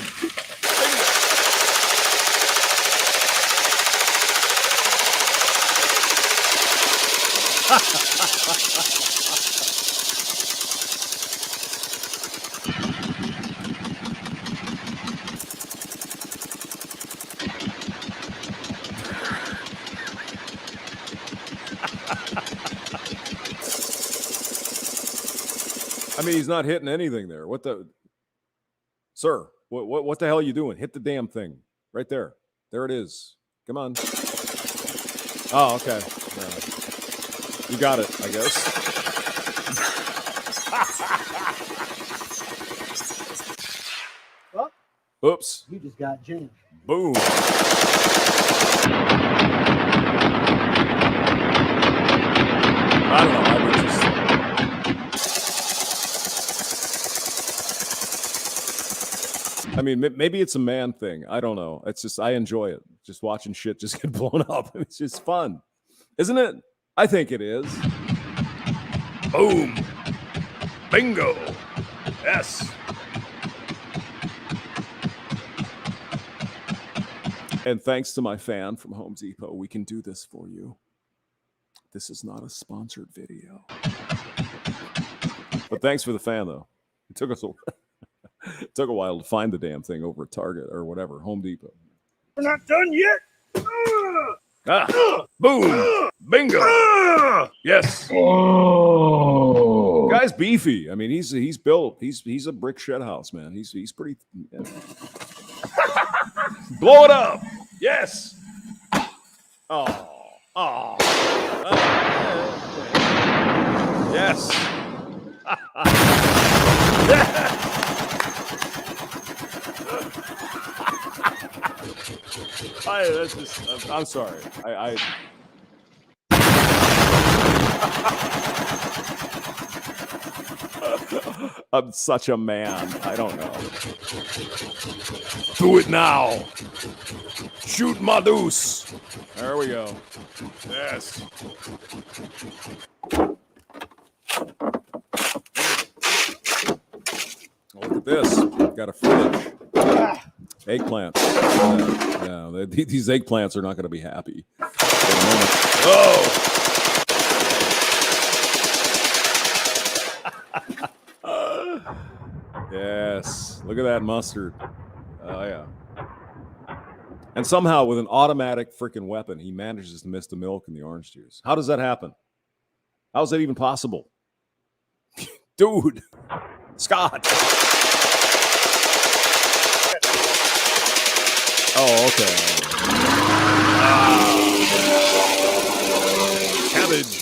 I mean, he's not hitting anything there. What the, sir? What the hell are you doing? Hit the damn thing right there. There it is. Come on. Oh, okay. You got it, I guess. Well, oops. You just got jammed. Boom. I don't know. I mean, maybe it's a man thing. I don't know. It's just, I enjoy it. Just watching shit just get blown up. It's just fun. Isn't it? I think it is. Boom. Bingo. Yes. And thanks to my fan from Home Depot, we can do this for you. This is not a sponsored video. But thanks for the fan, though. It took us it took a while to find the damn thing over at Target or whatever, Home Depot. We're not done yet. Boom. Bingo. Yes. Oh. Guy's beefy. I mean, he's built. He's a brick shed house, man. He's pretty. Yeah. Blow it up. Yes. Oh. Oh. Yes. I'm sorry. I'm such a man. I don't know. Do it now. Shoot my deuce. There we go. Yes. Look at this. Got a fridge. Eggplant. Yeah, these eggplants are not going to be happy. Oh! Yes. Look at that mustard. Oh, yeah. And somehow, with an automatic freaking weapon, he manages to miss the milk and the orange juice. How does that happen? How is that even possible? Dude. Scott. Oh, okay. Cabbage.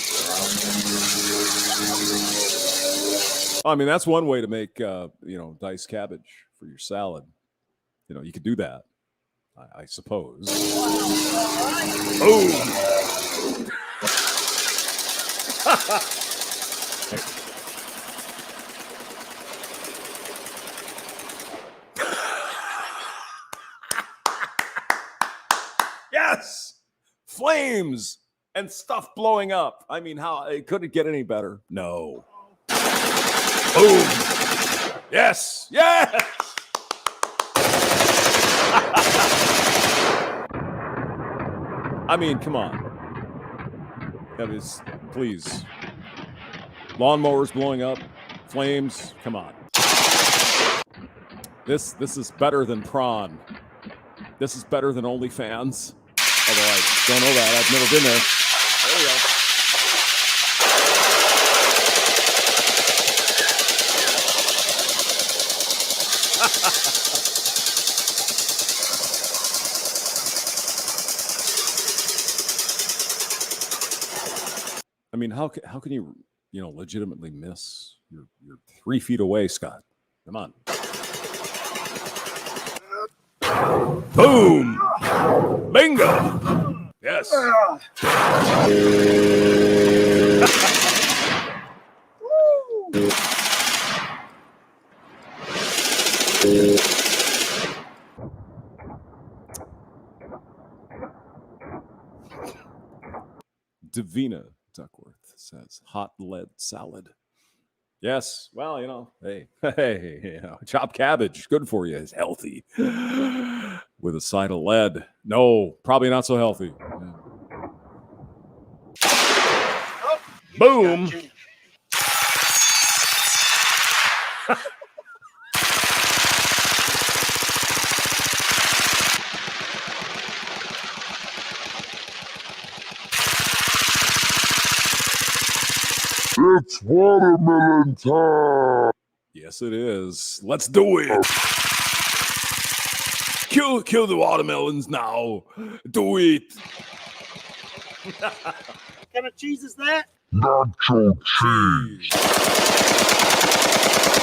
I mean, that's one way to make, diced cabbage for your salad. You could do that, I suppose. Boom. Yes. flames and stuff blowing up. I mean, how it couldn't get any better. No. Boom. Yes. Yes. I mean, come on. That is, please. Lawnmowers blowing up, flames. Come on. This is better than prawn. This is better than OnlyFans. Although I don't know that. I've never been there. There we go. I mean, how can you legitimately miss? You're 3 feet away, Scott. Come on. Boom! Bingo! Yes. Davina Duckworth says hot lead salad. Yes. Well, hey, chopped cabbage, good for you. It's healthy. With a side of lead. No, probably not so healthy. Oh, boom. It's watermelon time. Yes, it is. Let's do it. Kill the watermelons now. Do it. What kind of cheese is that? Nacho cheese.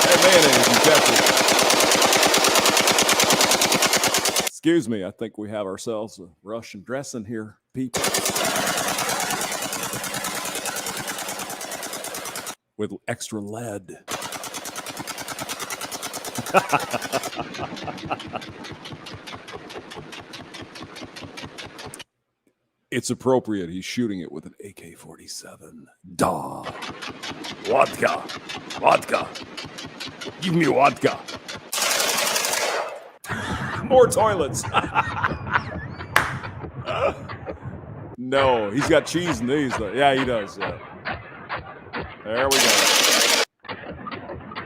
Hey, mayonnaise and ketchup. Excuse me, I think we have ourselves a Russian dressing here, people. With extra lead. It's appropriate. He's shooting it with an AK-47. Duh. Vodka. Give me vodka. More toilets. No, he's got cheese in these, though. Yeah, he does. Yeah. There we go.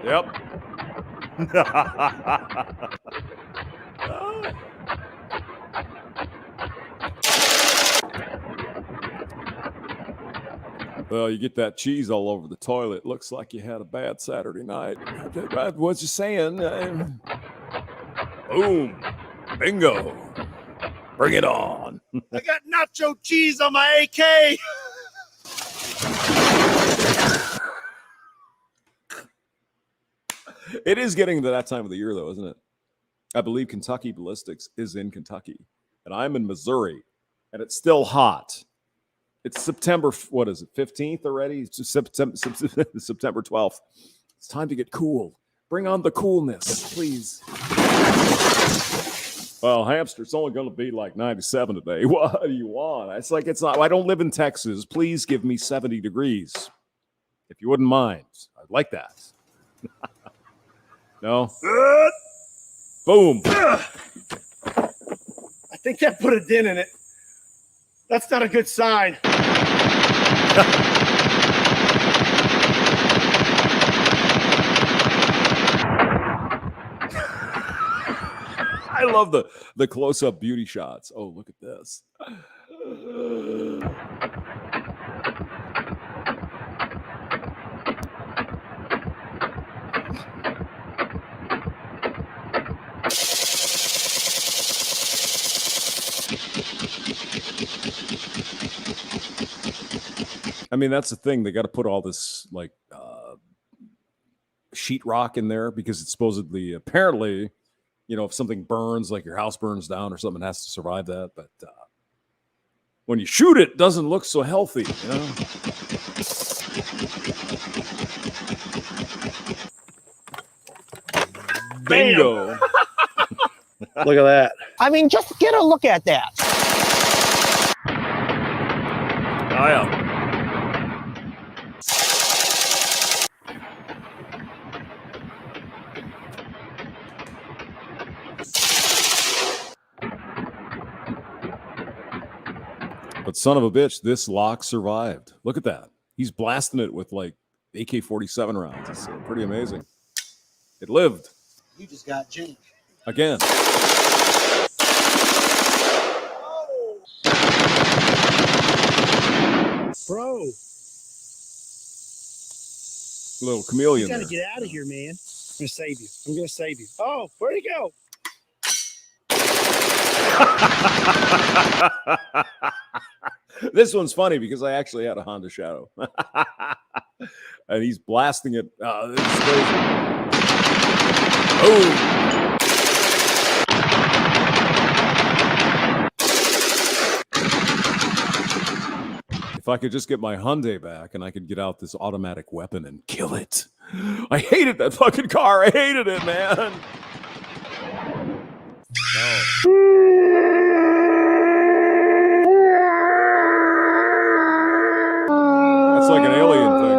Yep. Well, you get that cheese all over the toilet. Looks like you had a bad Saturday night. What's you saying? Boom. Bingo. Bring it on. I got nacho cheese on my AK. It is getting to that time of the year, though, isn't it? I believe Kentucky Ballistics is in Kentucky, and I'm in Missouri, and it's still hot. It's September, what is it, 15th already? It's just September 12th. It's time to get cool. Bring on the coolness, please. Well, hamster, it's only going to be like 97 today. What do you want? It's like, it's not, I don't live in Texas. Please give me 70 degrees, if you wouldn't mind. I'd like that. No? Boom. I think that put a dent in it. That's not a good sign. I love the close-up beauty shots. Oh, look at this. I mean, that's the thing. They got to put all this like sheetrock in there because it's supposedly, apparently, if something burns, like your house burns down or something, it has to survive that. But when you shoot it, doesn't look so healthy, Bingo. Look at that. I mean, just get a look at that. yeah. But son of a bitch, this lock survived. Look at that. He's blasting it with like AK-47 rounds. It's pretty amazing. It lived. You just got jammed. Again. Bro. Little chameleon. You gotta get out of here, man. I'm gonna save you. I'm gonna save you. Oh, where'd he go? This one's funny because I actually had a Honda Shadow. And he's blasting it. This is crazy. Oh! If I could just get my Hyundai back and I could get out this automatic weapon and kill it. I hated that fucking car. I hated it, man. That's like an alien thing.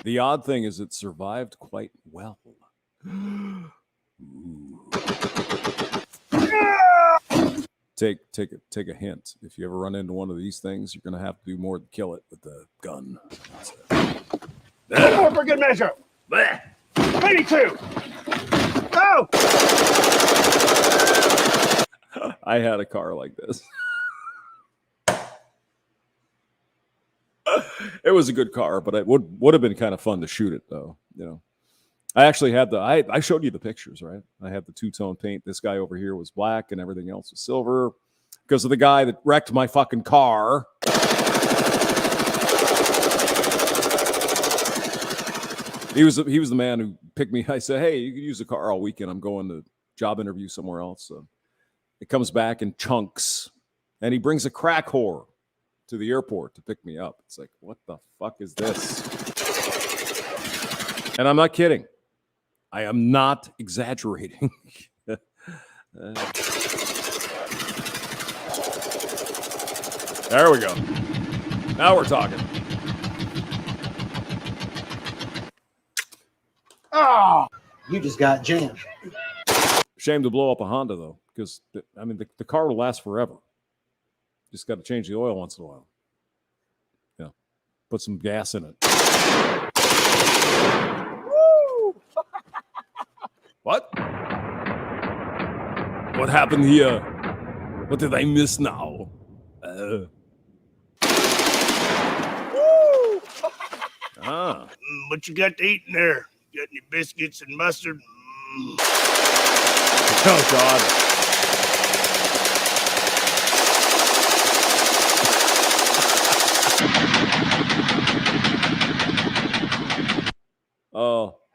The odd thing is it survived quite well. Take a hint. If you ever run into one of these things, you're gonna have to do more than kill it with the gun. For good measure. Maybe two. Oh! I had a car like this. It was a good car, but it would have been kind of fun to shoot it, though. You know, I actually had I showed you the pictures, right? I had the two-tone paint. This guy over here was black, and everything else was silver because of the guy that wrecked my fucking car. He was the man who picked me. I said, "Hey, you can use the car all weekend. I'm going to job interview somewhere else." So it comes back in chunks, and he brings a crack whore to the airport to pick me up. It's like, what the fuck is this? And I'm not kidding. I am not exaggerating. There we go. Now we're talking. Oh, you just got jammed. Shame to blow up a Honda, though, because, I mean, the car will last forever. Just got to change the oil once in a while. Yeah. Put some gas in it. Woo! What? What happened here? What did I miss now? Woo! What you got to eat in there? Got any biscuits and mustard? Oh, God.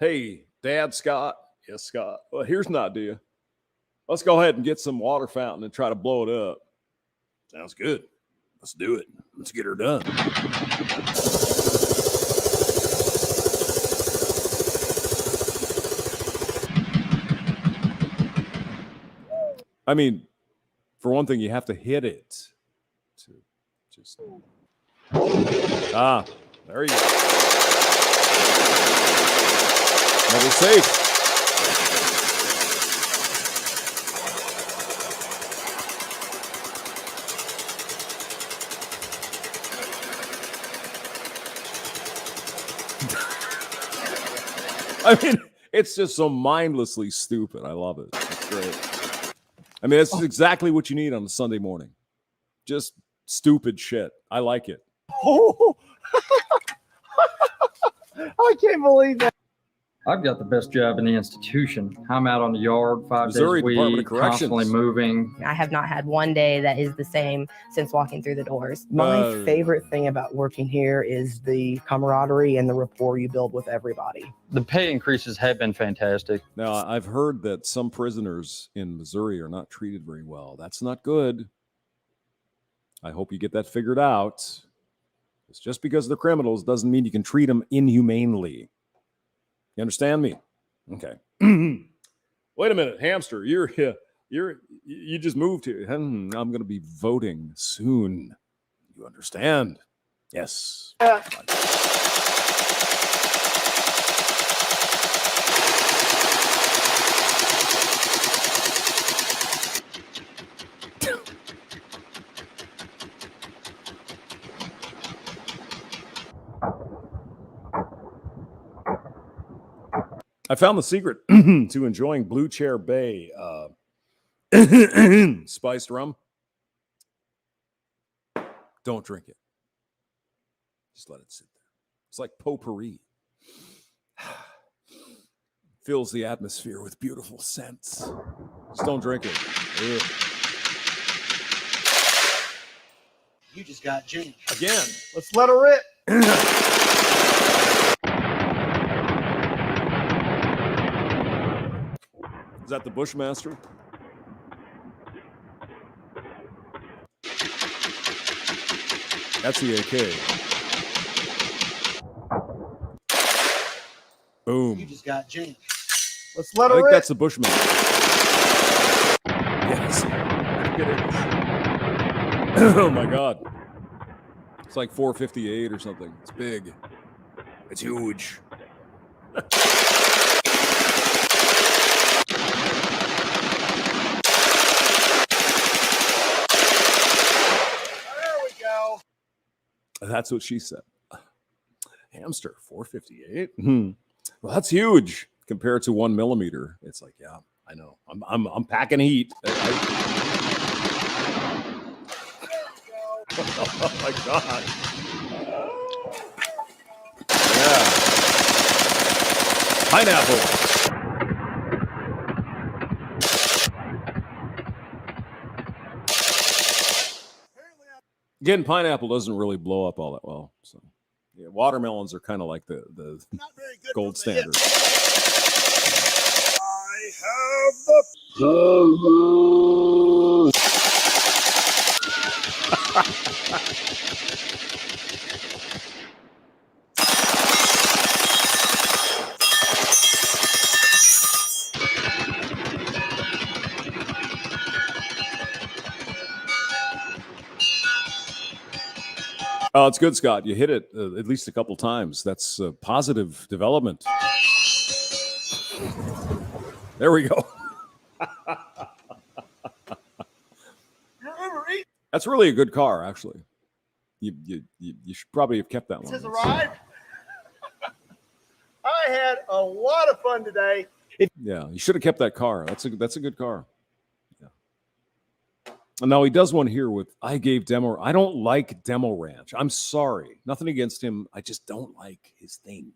Hey, Dad, Scott. Yes, Scott. Well, here's an idea. Let's go ahead and get some water fountain and try to blow it up. Sounds good. Let's do it. Let's get her done. I mean, for one thing, you have to hit it to just. There you go. Never safe. I mean, it's just so mindlessly stupid. I love it. It's great. I mean, this is exactly what you need on a Sunday morning. Just stupid shit. I like it. Oh, I can't believe that. I've got the best job in the institution. I'm out on the yard 5 Missouri days a Department of week, Corrections. constantly moving. I have not had one day that is the same since walking through the doors. My favorite thing about working here is the camaraderie and the rapport you build with everybody. The pay increases have been fantastic. Now, I've heard that some prisoners in Missouri are not treated very well. That's not good. I hope you get that figured out. It's just because they're criminals doesn't mean you can treat them inhumanely. You understand me? Okay. Wait a minute, hamster. You just moved here. I'm going to be voting soon. You understand? Yes. I found the secret to enjoying Blue Chair Bay spiced rum. Don't drink it. Just let it sit there. It's like potpourri. Fills the atmosphere with beautiful scents. Just don't drink it. Ugh. You just got jammed. Again. Let's let her rip. Is that the Bushmaster? That's the AK. Boom. You just got jammed. Let's let I her think rip. that's the Bushmaster. Yes. Oh my God. It's like 458 or something. It's big. It's huge. That's what she said. Hamster, 458. Well, that's huge compared to 1 millimeter. It's like, yeah, I know. I'm packing heat. Oh my God. Yeah. Pineapple. Again, pineapple doesn't really blow up all that well. So, yeah, watermelons are kind of like the gold standard. I have the Oh, it's good, Scott. You hit it at least a couple times. That's positive development. There we go. That's really a good car, actually. You should probably have kept that one. Has arrived. I had a lot of fun today. Yeah, you should have kept that car. That's a good car. Yeah. And now he does one here with I gave Demo. I don't like Demo Ranch. I'm sorry. Nothing against him. I just don't like his thing.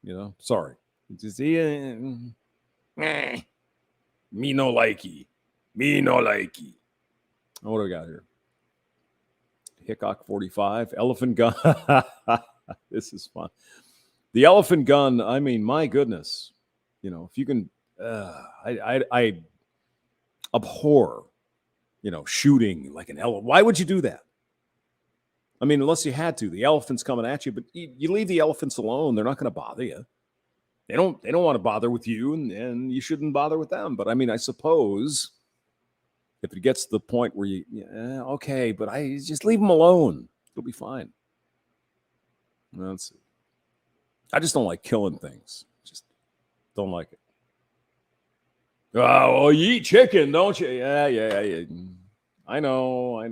You know, sorry. Just me no likey. Me no likey. Oh, what do we got here? Hickok 45, elephant gun. This is fun. The elephant gun. I mean, my goodness. You know, if you can, I abhor, you know, shooting like an elephant. Why would you do that? I mean, unless you had to. The elephant's coming at you, but you leave the elephants alone. They're not going to bother you. They don't want to bother with you, and you shouldn't bother with them. But I mean, I suppose if it gets to the point where okay, but I just leave them alone. It'll be fine. Let's see. I just don't like killing things. Just don't like it. Oh, you eat chicken, don't you? Yeah. I know.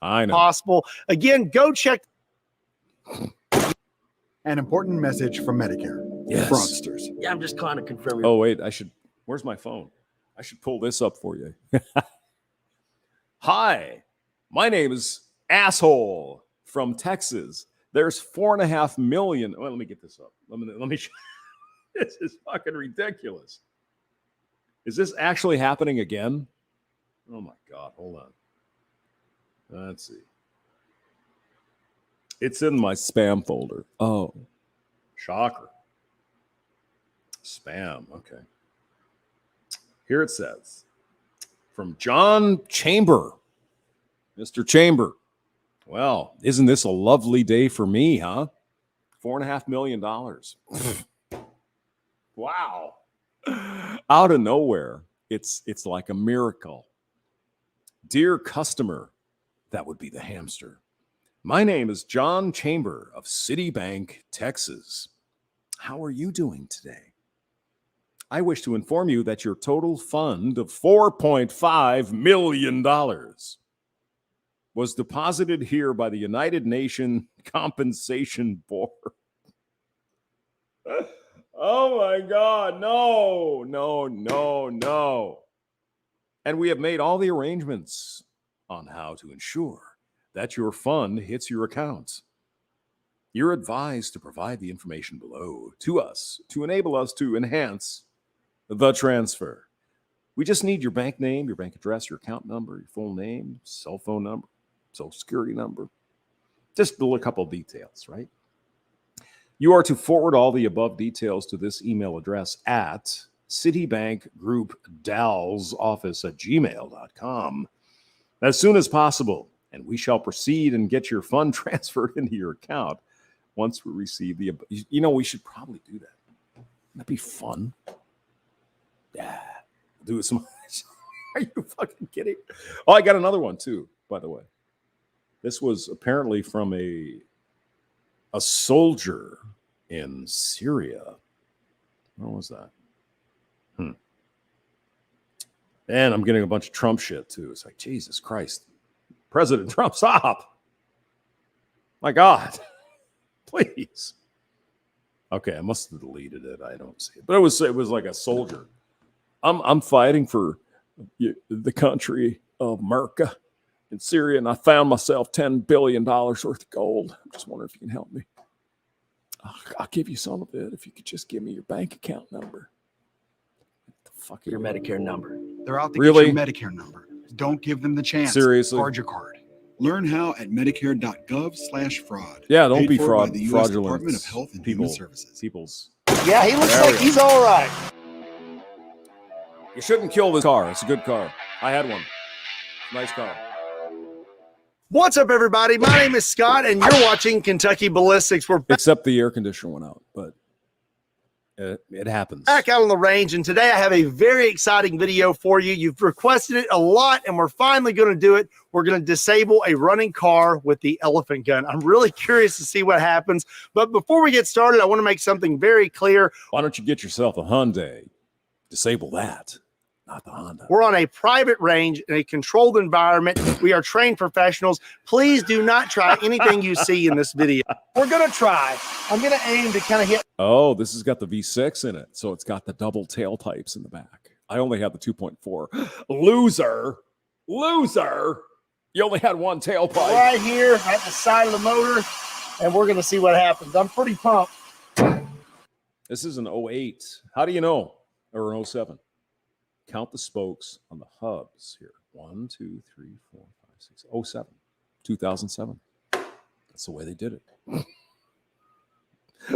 Possible. Again, go check. An important message from Medicare. Yes. Fraudsters. Yeah, I'm just kind of confirming. Oh, wait, where's my phone? I should pull this up for you. Hi, my name is Asshole from Texas. There's 4.5 million. Well, let me get this up. Let me show. This is fucking ridiculous. Is this actually happening again? Oh my God, hold on. Let's see. It's in my spam folder. Oh, shocker. Spam, okay. Here it says, from John Chamber. Mr. Chamber. Well, isn't this a lovely day for me, huh? $4.5 million. Wow. Out of nowhere, it's like a miracle. Dear customer, that would be the hamster. My name is John Chamber of Citibank, Texas. How are you doing today? I wish to inform you that your total fund of $4.5 million was deposited here by the United Nations Compensation Board. Oh my God, no. And we have made all the arrangements on how to ensure that your fund hits your account. You're advised to provide the information below to us to enable us to enhance the transfer. We just need your bank name, your bank address, your account number, your full name, cell phone number, social security number. Just a couple of details, right? You are to forward all the above details to this email address at citibankgroupdalsoffice@gmail.com as soon as possible, and we shall proceed and get your fund transferred into your account once we receive the... we should probably do that. That'd be fun. Yeah. Do it some... Are you fucking kidding? Oh, I got another one too, by the way. This was apparently from a soldier in Syria. What was that? And I'm getting a bunch of Trump shit too. It's like, Jesus Christ. President Trump, stop. My God. Please. Okay, I must have deleted it. I don't see it. But it was like a soldier. I'm fighting for the country of America in Syria, and I found myself $10 billion worth of gold. I'm just wondering if you can help me. I'll give you some of it if you could just give me your bank account number. Your Medicare number. They're out to Really? get your Medicare number. Don't give them the chance. Seriously? Guard your card. Learn how at medicare.gov/fraud. Yeah, don't Paid be for by fraud. the US Fraudulent Department of Health and people. Human Services. People's. Yeah, he looks There like we go. he's all right. You shouldn't kill this car. It's a good car. I had one. Nice car. What's up, everybody? My name is Scott, and you're watching Kentucky Ballistics. We're Except the air conditioner went out, but it happens. back out on the range, and today I have a very exciting video for you. You've requested it a lot, and we're finally going to do it. We're going to disable a running car with the elephant gun. I'm really curious to see what happens. But before we get started, I want to make something very clear. Why don't you get yourself a Hyundai? Disable that, not the Honda. We're on a private range in a controlled environment. We are trained professionals. Please do not try anything you see in this video. We're going to try. I'm going to aim to kind of hit. Oh, this has got the V6 in it, so it's got the double tailpipes in the back. I only have the 2.4. Loser. You only had one tailpipe. Right here at the side of the motor, and we're going to see what happens. I'm pretty pumped. This is an 08. How do you know? Or an 07. Count the spokes on the hubs here. 1, 2, 3, 4, 5, 6, 07. 2007. That's the way they did it.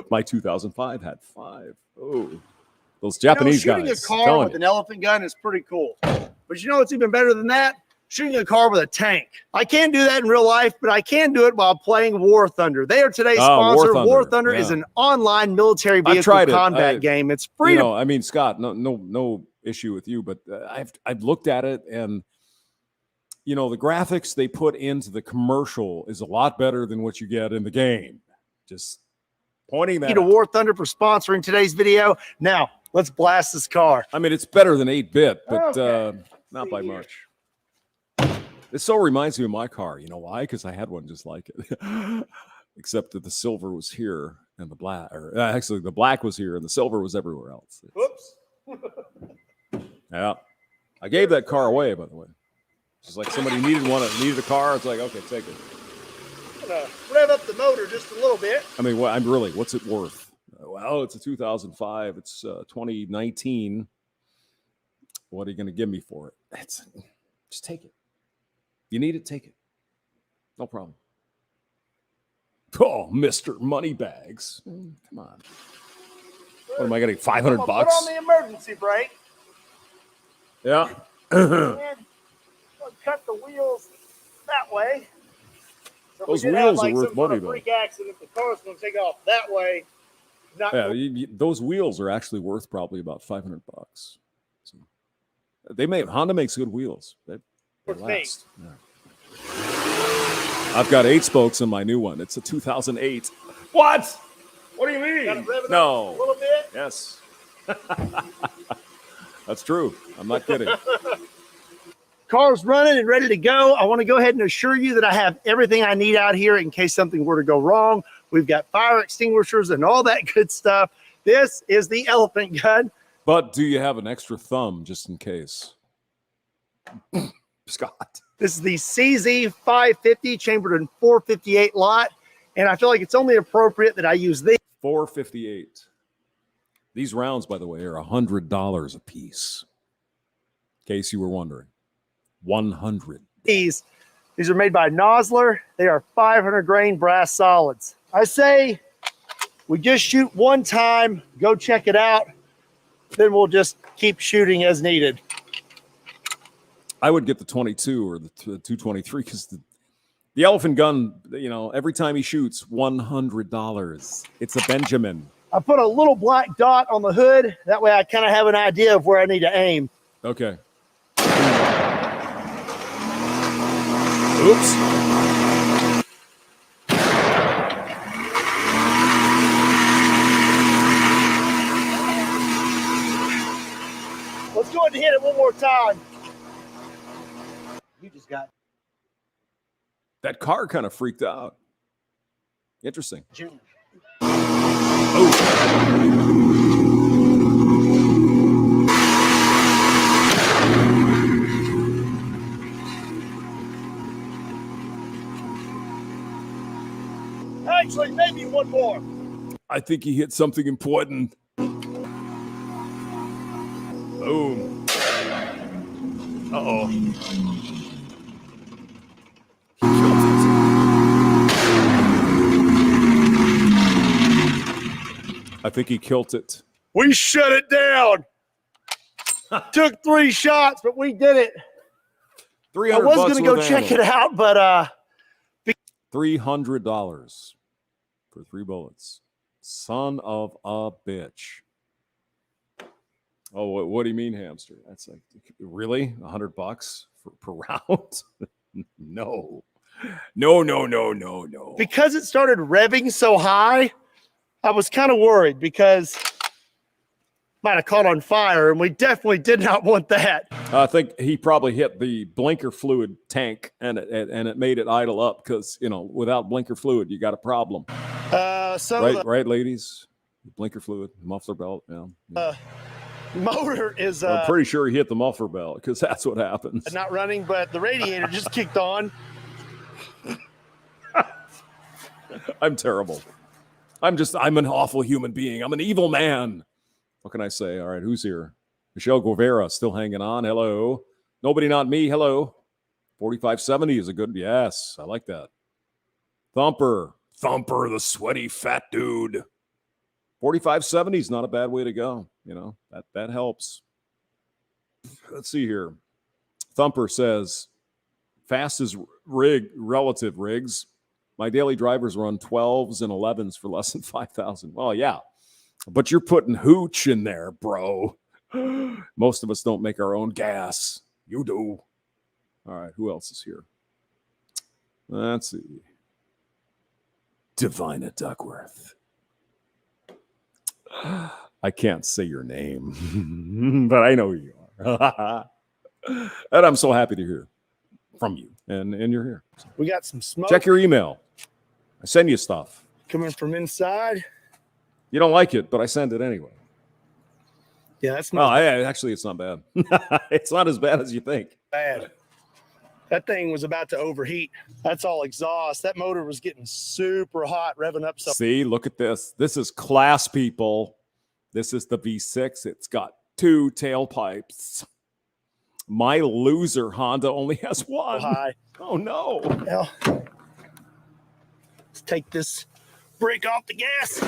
My 2005 had 5. Oh, those Japanese shooting guys. a car with an elephant gun is pretty cool. But you know what's even better than that? Shooting a car with a tank. I can't do that in real life, but I can do it while playing War Thunder. They are today's sponsor. War Thunder is an online military vehicle combat game. It's free. I mean, Scott, no issue with you, but I've looked at it, and the graphics they put into the commercial is a lot better than what you get in the game. Just pointing that out. War Thunder for sponsoring today's video. Now let's blast this car. I mean, it's better than 8-bit, but not by much. It so reminds me of my car. You know why? Because I had one just like it, except that the silver was here and the black, or actually the black was here and the silver was everywhere else. Whoops. Yeah, I gave that car away, by the way. Just like somebody needed a car. It's like, okay, take it. I'm gonna rev up the motor just a little bit. I mean, what's it worth? Well, it's a 2005. It's 2019. What are you going to give me for it? Just take it. You need it, take it. No problem. Oh, Mr. Moneybags. Come on. What am I getting? $500? Put on the emergency brake. Yeah. And cut the wheels that way. Those wheels are worth money, though. Freak accident, the car's going to take off that way. Yeah, those wheels are actually worth probably about $500. So Honda makes good wheels. They last. Yeah. I've got 8 spokes in my new one. It's a 2008. What? What do you mean? No. A little bit? Yes. That's true. I'm not kidding. Car's running and ready to go. I want to go ahead and assure you that I have everything I need out here in case something were to go wrong. We've got fire extinguishers and all that good stuff. This is the elephant gun. But do you have an extra thumb just in case? Scott. This is the CZ 550 chambered in 458 lot. And I feel like it's only appropriate that I use these. 458. These rounds, by the way, are $100 a piece. In case you were wondering. 100. These are made by Nosler. They are 500 grain brass solids. I say we just shoot one time, go check it out. Then we'll just keep shooting as needed. I would get the 22 or the 223 because the elephant gun, every time he shoots, $100. It's a Benjamin. I put a little black dot on the hood. That way I kind of have an idea of where I need to aim. Okay. Oops. Let's go ahead and hit it one more time. You just got That car kind of freaked out. Interesting. jammed. Actually, maybe one more. I think he hit something important. Boom. Uh-oh. I think he killed it. We shut it down. Took 3 shots, but we did it. I was going to go check it out, but $300 for 3 bullets. Son of a bitch. Oh, what do you mean, hamster? That's like, really? $100 per round? No. No. Because it started revving so high, I was kind of worried because it might have caught on fire, and we definitely did not want that. I think he probably hit the blinker fluid tank, and it made it idle up because, without blinker fluid, you got a problem. Right, ladies? Blinker fluid, muffler belt. Yeah. Motor is I'm pretty sure he hit the muffler belt because that's what happens. not running, but the radiator just kicked on. I'm terrible. I'm an awful human being. I'm an evil man. What can I say? All right, who's here? Michelle Guevara still hanging on. Hello. Nobody, not me. Hello. 4570 is a good, yes. I like that. Thumper, the sweaty fat dude. 4570 is not a bad way to go. That helps. Let's see here. Thumper says, fastest relative rigs. My daily drivers run 12s and 11s for less than 5,000. Well, yeah, but you're putting hooch in there, bro. Most of us don't make our own gas. You do. All right, who else is here? Let's see. Divina Duckworth. I can't say your name, but I know who you are. And I'm so happy to hear from you, and you're here. So We got some smoke check your email. I send you stuff. coming from inside. You don't like it, but I send it anyway. Yeah, that's No, not actually, it's not bad. It's not as bad as you think. bad. That thing was about to overheat. That's all exhaust. That motor was getting super hot, revving up. See, look at this. This is class, people. This is the V6. It's got 2 tailpipes. My loser Honda only has 1. High. Oh, no. Well, let's take this brake off the gas.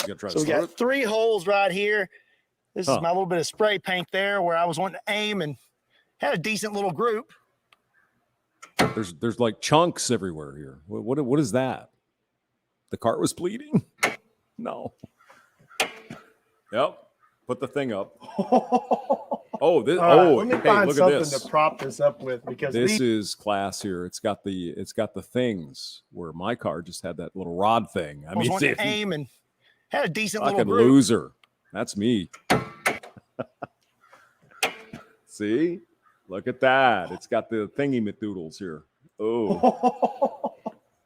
You gotta try So to we start got 3 holes right here. This Huh. is my little bit of spray paint there where I was wanting to aim and had a decent little group. There's like chunks everywhere here. What is that? The cart was bleeding? No. Yep. Put the thing up. Oh, this. All right, Oh, let me hey, find look at something this. to prop this up with because This is class here. It's got the things where my car just had that little rod thing. I mean, was wanting to aim and had a decent fucking little group. loser. That's me. See? Look at that. It's got the thingy madoodles here. Oh. All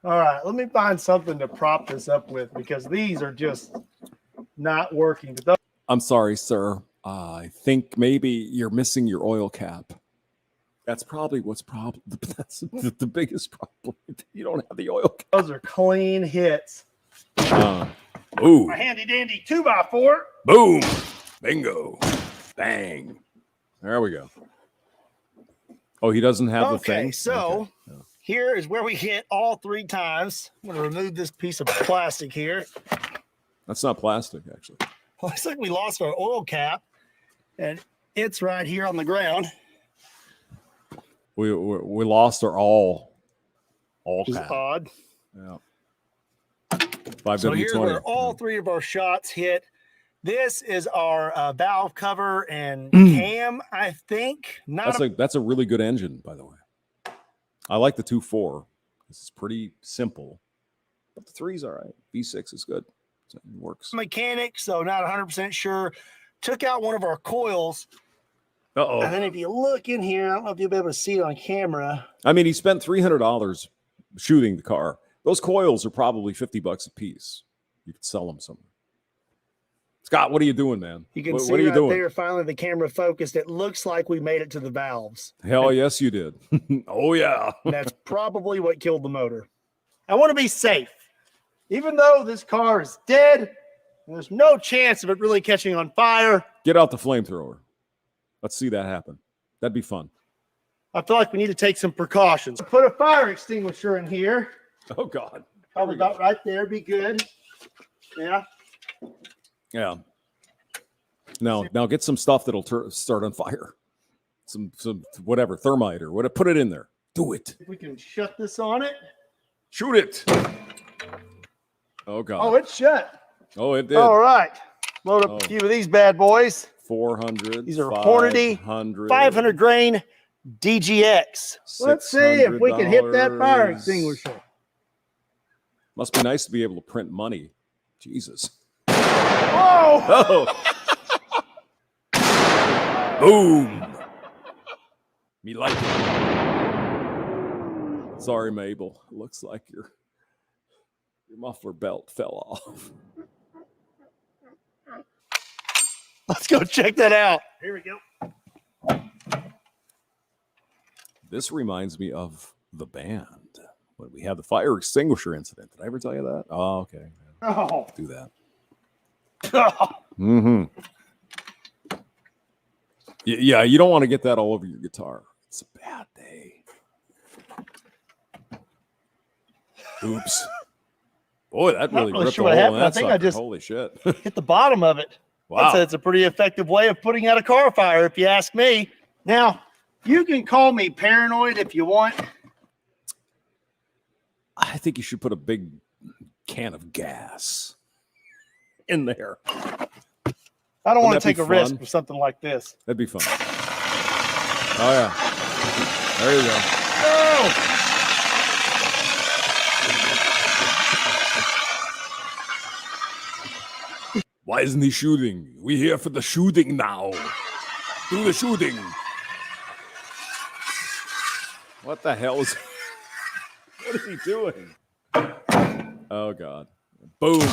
right, let me find something to prop this up with because these are just not working. I'm sorry, sir. I think maybe you're missing your oil cap. That's probably what's problem. That's the biggest problem. You don't have the oil cap. Those are clean hits. Ooh. My handy dandy 2x4. Boom. Bingo. Bang. There we go. Oh, he doesn't have the thing? So here is where we hit all 3 times. I'm going to remove this piece of plastic here. That's not plastic, actually. Looks like we lost our oil cap, and it's right here on the ground. We lost our all Which is cap. odd. Yeah. 5W20. So here's where all 3 of our shots hit. This is our valve cover and cam, I think. That's a really good engine, by the way. I like the 2.4. This is pretty simple, but the 3's all right. V6 is good. So it works. Mechanic, so not 100% sure. Took out one of our coils. Uh-oh. And then if you look in here, I don't know if you'll be able to see it on camera. I mean, he spent $300 shooting the car. Those coils are probably $50 a piece. You could sell them somewhere. Scott, what are you doing, man? You can what see are you right doing? there, finally the camera focused. It looks like we made it to the valves. Hell yes, you did. Oh, yeah. And that's probably what killed the motor. I want to be safe. Even though this car is dead, and there's no chance of it really catching on fire. Get out the flamethrower. Let's see that happen. That'd be fun. I feel like we need to take some precautions. Put a fire extinguisher in here. Oh, God. Probably about right there. Be good. Yeah. Yeah. Now get some stuff that'll start on fire. Some whatever, thermite or whatever. Put it in there. Do it. If we can shut this on it. Shoot it. Oh, God. Oh, it's shut. Oh, it did. All right. Load up a few of these bad boys. 400. These are Hornady 500 grain DGX. Let's see if we can hit that fire extinguisher. Must be nice to be able to print money. Jesus. Oh! Boom. Me like it. Sorry, Mabel. Looks like your muffler belt fell off. Let's go check that out. Here we go. This reminds me of the band when we had the fire extinguisher incident. Did I ever tell you that? Oh, okay. Oh. Do that. Oh. Mm-hmm. Yeah, you don't want to get that all over your guitar. It's a bad day. Oops. Boy, that really ripped a hole in that sucker. Holy shit. Hit the bottom of it. Wow. That's a pretty effective way of putting out a car fire, if you ask me. Now, you can call me paranoid if you want. I think you should put a big can of gas in there. I don't want to take a risk with something like this. That'd be fun. Oh, yeah. There you go. Oh! Why isn't he shooting? We're here for the shooting now. Do the shooting. What the hell is... What is he doing? Oh, God. Boom.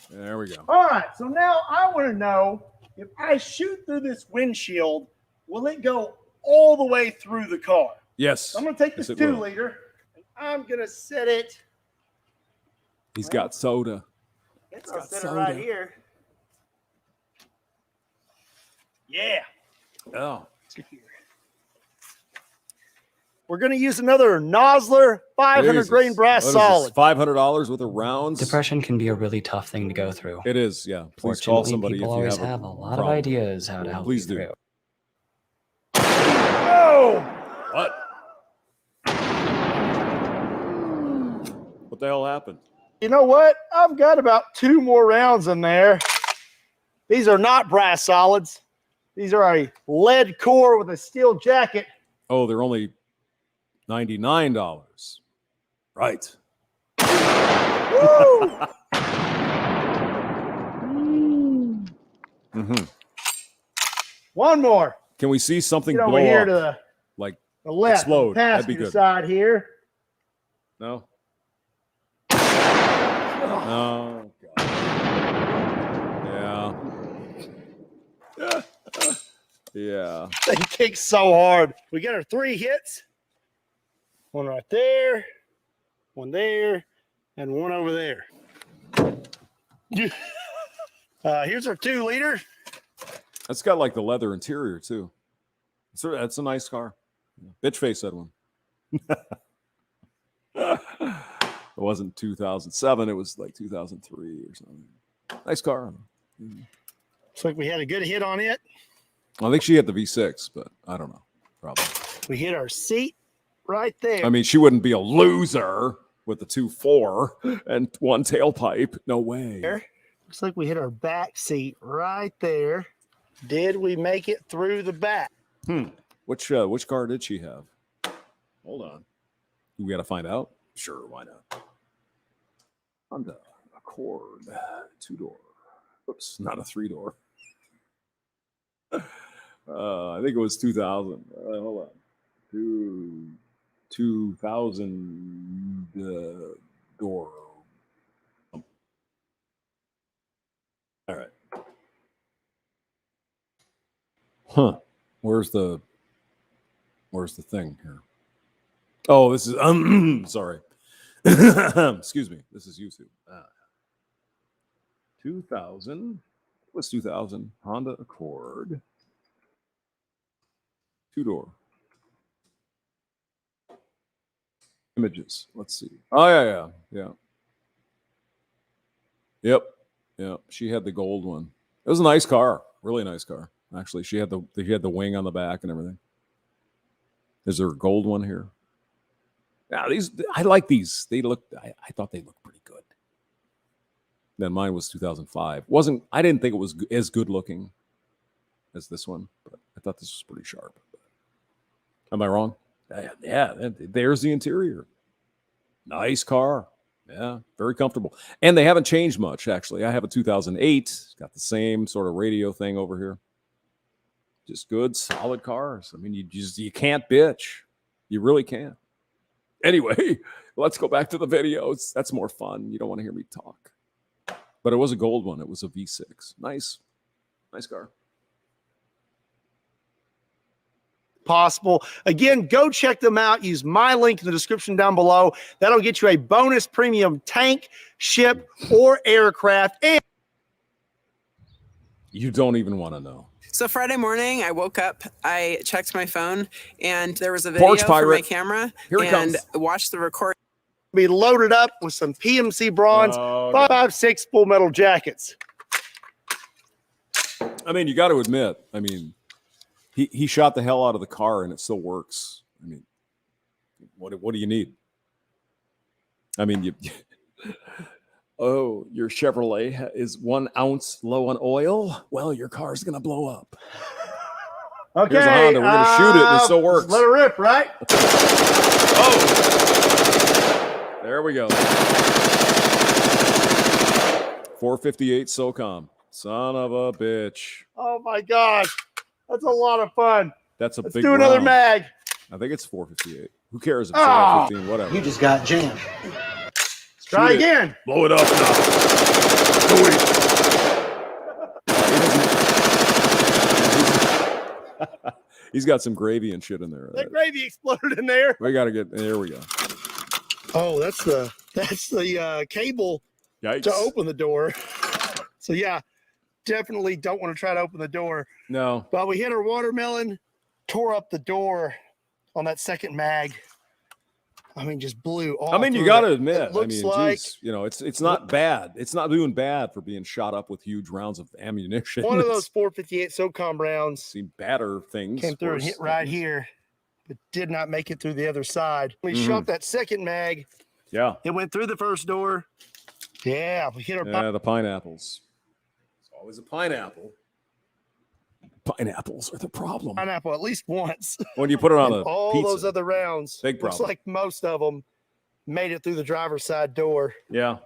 There we go. All right, so now I want to know, if I shoot through this windshield, will it go all the way through the car? Yes. So I'm going to take this 2-liter, and I'm going to set it. He's got soda. It's going to set it right here. Yeah. Oh. We're going to use another Nosler 500 grain brass solid. $500 worth of rounds. Depression can be a really tough thing to go through. It is, yeah. Please call somebody if people you always have a lot of ideas how to help you through. Oh! What? What the hell happened? You know what? I've got about 2 more rounds in there. These are not brass solids. These are a lead core with a steel jacket. Oh, they're only $99. Right. Woo! Mm-hmm. One more. Can we see something Get over blow here up? to Like the left, explode? on the That'd be passenger good. side here. No. Oh, God. Yeah. Yeah. They kick so hard. We got our 3 hits. One right there, one there, and one over there. Here's our 2-liter. That's got like the leather interior too. So that's a nice car. Bitch face that one. It wasn't 2007. It was like 2003 or something. Nice car. Looks like we had a good hit on it. I think she had the V6, but I don't know. Probably. We hit our seat right there. I mean, she wouldn't be a loser with the 2.4 and 1 tailpipe. No way. Looks like we hit our back seat right there. Did we make it through the back? Which car did she have? Hold on. We got to find out. Sure, why not? Honda Accord 2-door. Oops, not a 3-door. I think it was 2000. Hold on. 2000 door. All right. Huh. Where's the thing here? Oh, this is sorry. Excuse me. This is YouTube. 2000. What's 2000? Honda Accord. 2-door. Images. Let's see. Oh yeah. Yep. She had the gold one. It was a nice car. Really nice car. Actually, she had the wing on the back and everything. Is there a gold one here? Yeah, I like these. They look. I thought they looked pretty good. Then mine was 2005. I didn't think it was as good looking as this one, but I thought this was pretty sharp. Am I wrong? Yeah. There's the interior. Nice car. Yeah, very comfortable. And they haven't changed much, actually. I have a 2008. It's got the same sort of radio thing over here. Just good, solid cars. I mean, you can't bitch. You really can't. Anyway, let's go back to the videos. That's more fun. You don't want to hear me talk. But it was a gold one. It was a V6. Nice car. Possible. Again, go check them out. Use my link in the description down below. That'll get you a bonus premium tank, ship, or aircraft. And you don't even want to know. So Friday morning, I woke up, I checked my phone, and there was a video from my camera, and I watched the recording. Be loaded up with some PMC bronze 5.56 full metal jackets. I mean, you got to admit, he shot the hell out of the car and it still works. I mean, what do you need? I mean, your Chevrolet is 1 ounce low on oil. Well, your car's going to blow up. Okay. Here's a Honda. We're going to shoot it and it still works. Let it rip, right? Oh, there we go. 458 SOCOM. Son of a bitch. Oh my gosh. That's a lot of fun. That's a Let's big do another round. mag. I think it's 458. Who cares if it's 415? Whatever. You just got jammed. Let's try again. Blow it up now. He's got some gravy and shit in there. That gravy exploded in there. We got to get there. We go. Oh, that's the cable to open the door. So yeah, definitely don't want to try to open the door. No. But we hit our watermelon, tore up the door on that second mag. I mean, just blew all. I mean, you got to admit, it looks like, geez, it's not bad. It's not doing bad for being shot up with huge rounds of ammunition. One of those 458 SOCOM rounds. Seen badder things. Came through and hit right here, but did not make it through the other side. We shot that second mag Yeah. It went through the first door. Yeah, we hit our the pineapples. It's always a pineapple. Pineapples are the problem. pineapple at least once. When you put it on a all pizza, those other rounds, big looks problem. like most of them made it through the driver's side door. Yeah.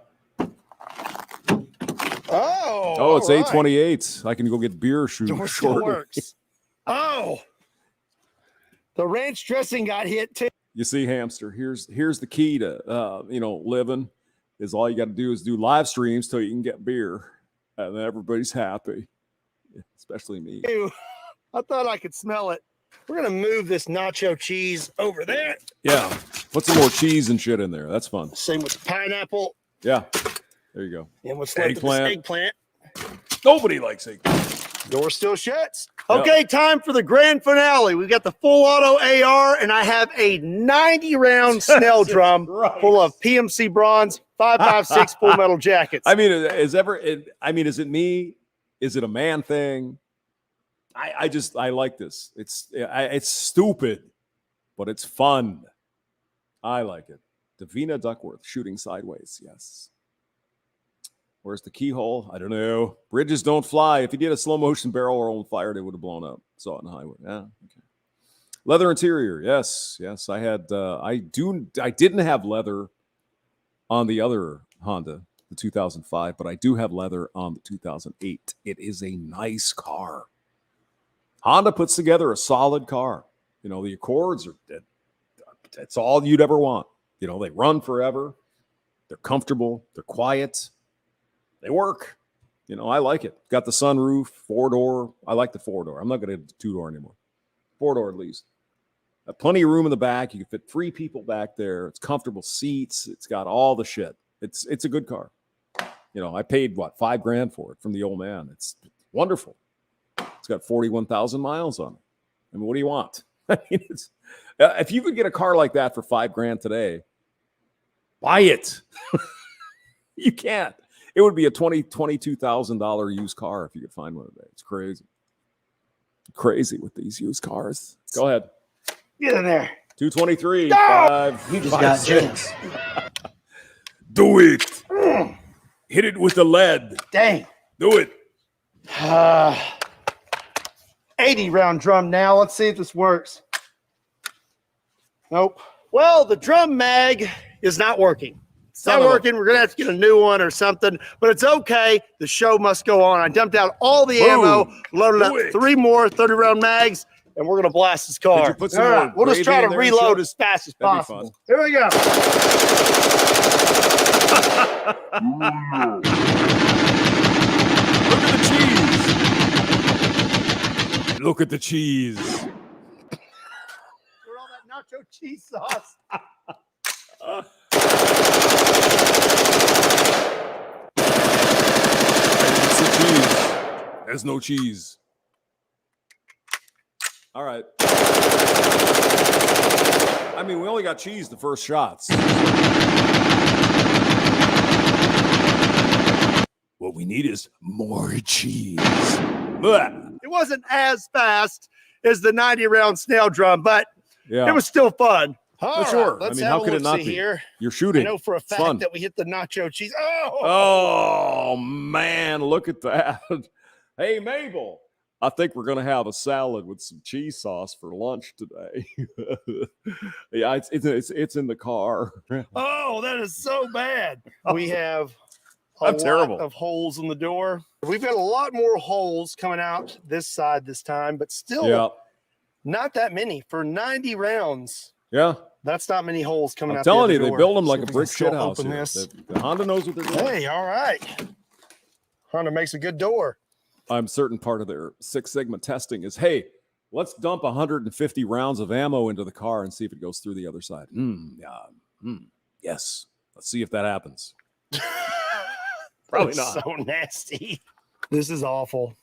Oh, It's 8:28. I can go get beer. Door still works. Oh, the ranch dressing got hit too. You see, hamster. Here's the key to living. Is all you got to do is do live streams till you can get beer, and then everybody's happy, especially me. Ew, I thought I could smell it. We're gonna move this nacho cheese over there. Yeah, put some more cheese and shit in there. That's fun. Same with the pineapple. Yeah, there you go. And what's left of this eggplant? Nobody likes eggplant. Door still shuts. Okay, time for the grand finale. We've got the full auto AR, and I have a 90-round Snell drum full of PMC bronze 5.56 full metal jackets. I mean, is it me? Is it a man thing? I like this. It's stupid, but it's fun. I like it. Davina Duckworth shooting sideways. Yes. Where's the keyhole? I don't know. Bridges don't fly. If you did a slow motion barrel roll fire, they would have blown up. Saw it on the highway. Yeah. Okay. Leather interior. Yes. I had. I didn't have leather on the other Honda, the 2005, but I do have leather on the 2008. It is a nice car. Honda puts together a solid car. The Accords are. That's all you'd ever want. They run forever. They're comfortable. They're quiet. They work. I like it. Got the sunroof, 4-door. I like the 4-door. I'm not going to do the 2-door anymore. 4-door at least. Plenty of room in the back. You can fit 3 people back there. It's comfortable seats. It's got all the shit. It's a good car. I paid $5,000 for it from the old man. It's wonderful. It's got 41,000 miles on it. I mean, what do you want? I mean, if you could get a car like that for $5,000 today, buy it. You can't. It would be a $22,000 used car if you could find one today. It's crazy. Crazy with these used cars. Go ahead. Get in there. 223. No! 5. You just got jams. Do it. Hit it with the lead. Dang. Do it. 80-round drum now. Let's see if this works. Nope. Well, the drum mag is not working. It's not working. We're going to have to get a new one or something, but it's okay. The show must go on. I dumped out all the ammo, loaded up 3 more 30-round mags, and we're going to blast this car. Did you put some more We'll just try to gravy in there reload and as fast as That'd be possible. fun. Here we go. Look at the cheese. Where's all that nacho cheese sauce? There's no cheese. All right. I mean, we only got cheese the first shots. What we need is more cheese. Blah. It wasn't as fast as the 90-round snail drum, but Yeah. it was still fun. For sure. Let's I mean, have how a could it not look-see be? here. You're shooting. I know for a It's fact fun. that we hit the nacho cheese. Oh, man, look at that. Hey, Mabel, I think we're going to have a salad with some cheese sauce for lunch today. Yeah, it's in the car. Oh, that is so bad. We have a I'm lot terrible. of holes in the door. We've got a lot more holes coming out this side this time, but still Yeah. not that many. For 90 rounds, Yeah. that's not many holes coming I'm out telling the you, other they door. build them See like if a we can brick still shit house. open Here. this. The Honda knows what they're doing. Hey, all right. Honda makes a good door. I'm certain part of their Six Sigma testing is, hey, let's dump 150 rounds of ammo into the car and see if it goes through the other side. Yes. Let's see if that happens. Probably That's not. so nasty. This is awful.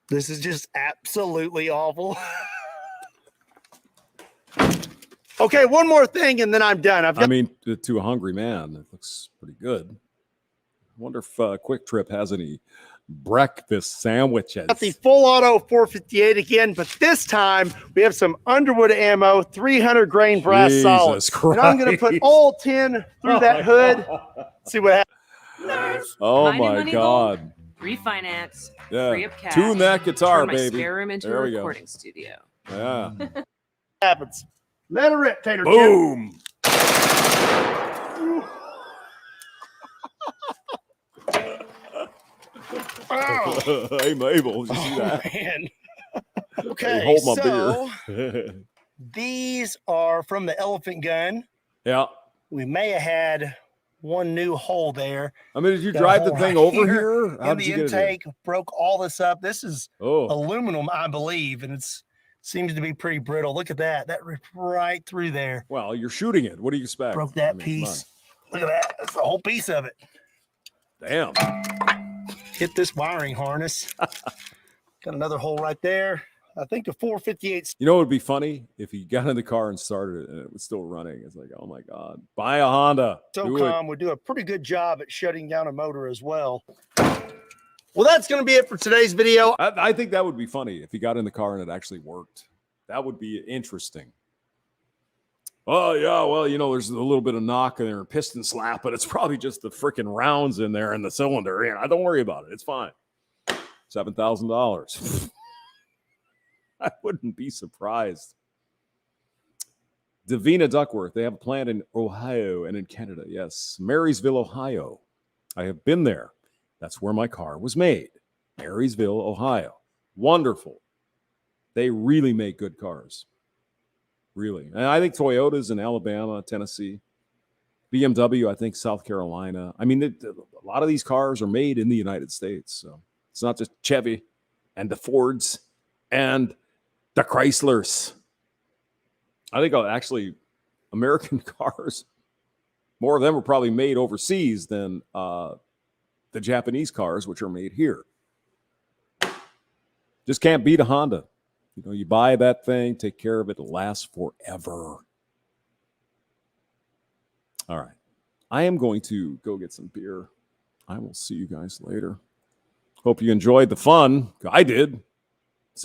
This is just absolutely awful. Okay, one more thing and then I'm done. I mean, to a hungry man, it looks pretty good. I wonder if Quick Trip has any breakfast sandwiches. Got the full auto 458 again, but this time we have some Underwood ammo, 300 grain brass Jesus solids. Christ. And I'm going to put all 10 through that hood. See what happens. Oh My new my money God. Refinance. Yeah. Free up cash. Tune that guitar, turn my baby. spare room into There a we go. recording studio. Yeah. Happens. Let it rip, Tater Chip. Boom. Oh. Hey, Mabel, did you see that? Man. Hey, Okay, hold my so beer. these are from the elephant gun. Yeah. We may have had one new hole there. I mean, did you Got a drive the hole thing right over here? How in did the you get it here? intake? Broke all this up. This is Oh. aluminum, I believe, and it's seems to be pretty brittle. Look at that. That ripped right through there. Well, you're shooting it. What do you expect? Broke that I mean, come piece. Look at that. That's the whole piece of it. on. Damn. Hit this wiring harness. Got another hole right there. I think the 458. You know what would be funny? If you got in the car and started it and it was still running. It's like, oh my God. Buy a Honda. Do it. SOCOM would do a pretty good job at shutting down a motor as well. Well, that's going to be it for today's video. I think that would be funny if you got in the car and it actually worked. That would be interesting. Oh, yeah, well, you know, there's a little bit of knock in there, a piston slap, but it's probably just the freaking rounds in there and the cylinder. You know, don't worry about it. It's fine. $7,000. I wouldn't be surprised. Davina Duckworth, they have a plant in Ohio and in Canada. Yes, Marysville, Ohio. I have been there. That's where my car was made. Marysville, Ohio. Wonderful. They really make good cars. Really. And I think Toyota's in Alabama, Tennessee. BMW, I think South Carolina. I mean, a lot of these cars are made in the United States. So it's not just Chevy and the Fords and the Chryslers. I think actually American cars, more of them are probably made overseas than the Japanese cars, which are made here. Just can't beat a Honda. You know, you buy that thing, take care of it, it'll last forever. All right. I am going to go get some beer. I will see you guys later. Hope you enjoyed the fun. I did.